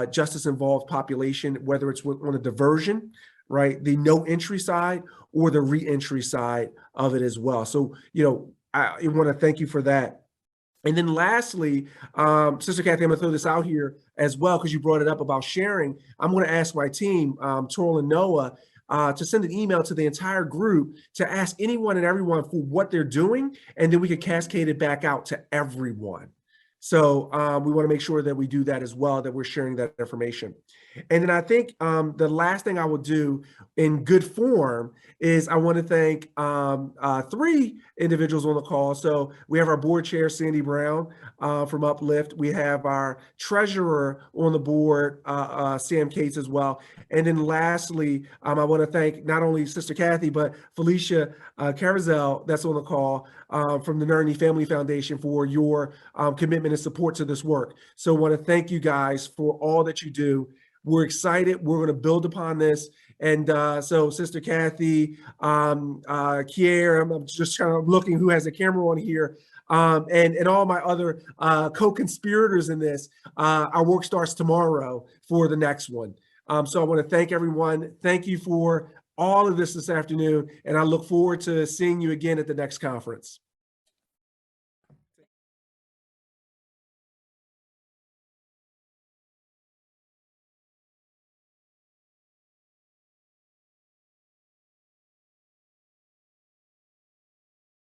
justice involved population, whether it's on the diversion, right, the no entry side, or the re-entry side of it as well. So, I want to thank you for that. And then lastly, Sister Kathy, I'm going to throw this out here as well, because you brought it up about sharing. I'm going to ask my team, Torl and Noah, to send an email to the entire group to ask anyone and everyone for what they're doing, and then we could cascade it back out to everyone. So we want to make sure that we do that as well, that we're sharing that information. And then I think the last thing I will do in good form is I want to thank 3 individuals on the call. So we have our board chair, Sandy Brown from Uplift. We have our treasurer on the board, Sam Cates as well. And then lastly, I want to thank not only Sister Kathy, but Felicia Carazel, that's on the call from the Nerney Family Foundation, for your commitment and support to this work. So I want to thank you guys for all that you do. We're excited. We're going to build upon this. And so Sister Kathy, Kiera, I'm just kind of looking who has a camera on here, and all my other co-conspirators in this. Our work starts tomorrow for the next one. So I want to thank everyone. Thank you for all of this afternoon. And I look forward to seeing you again at the next conference.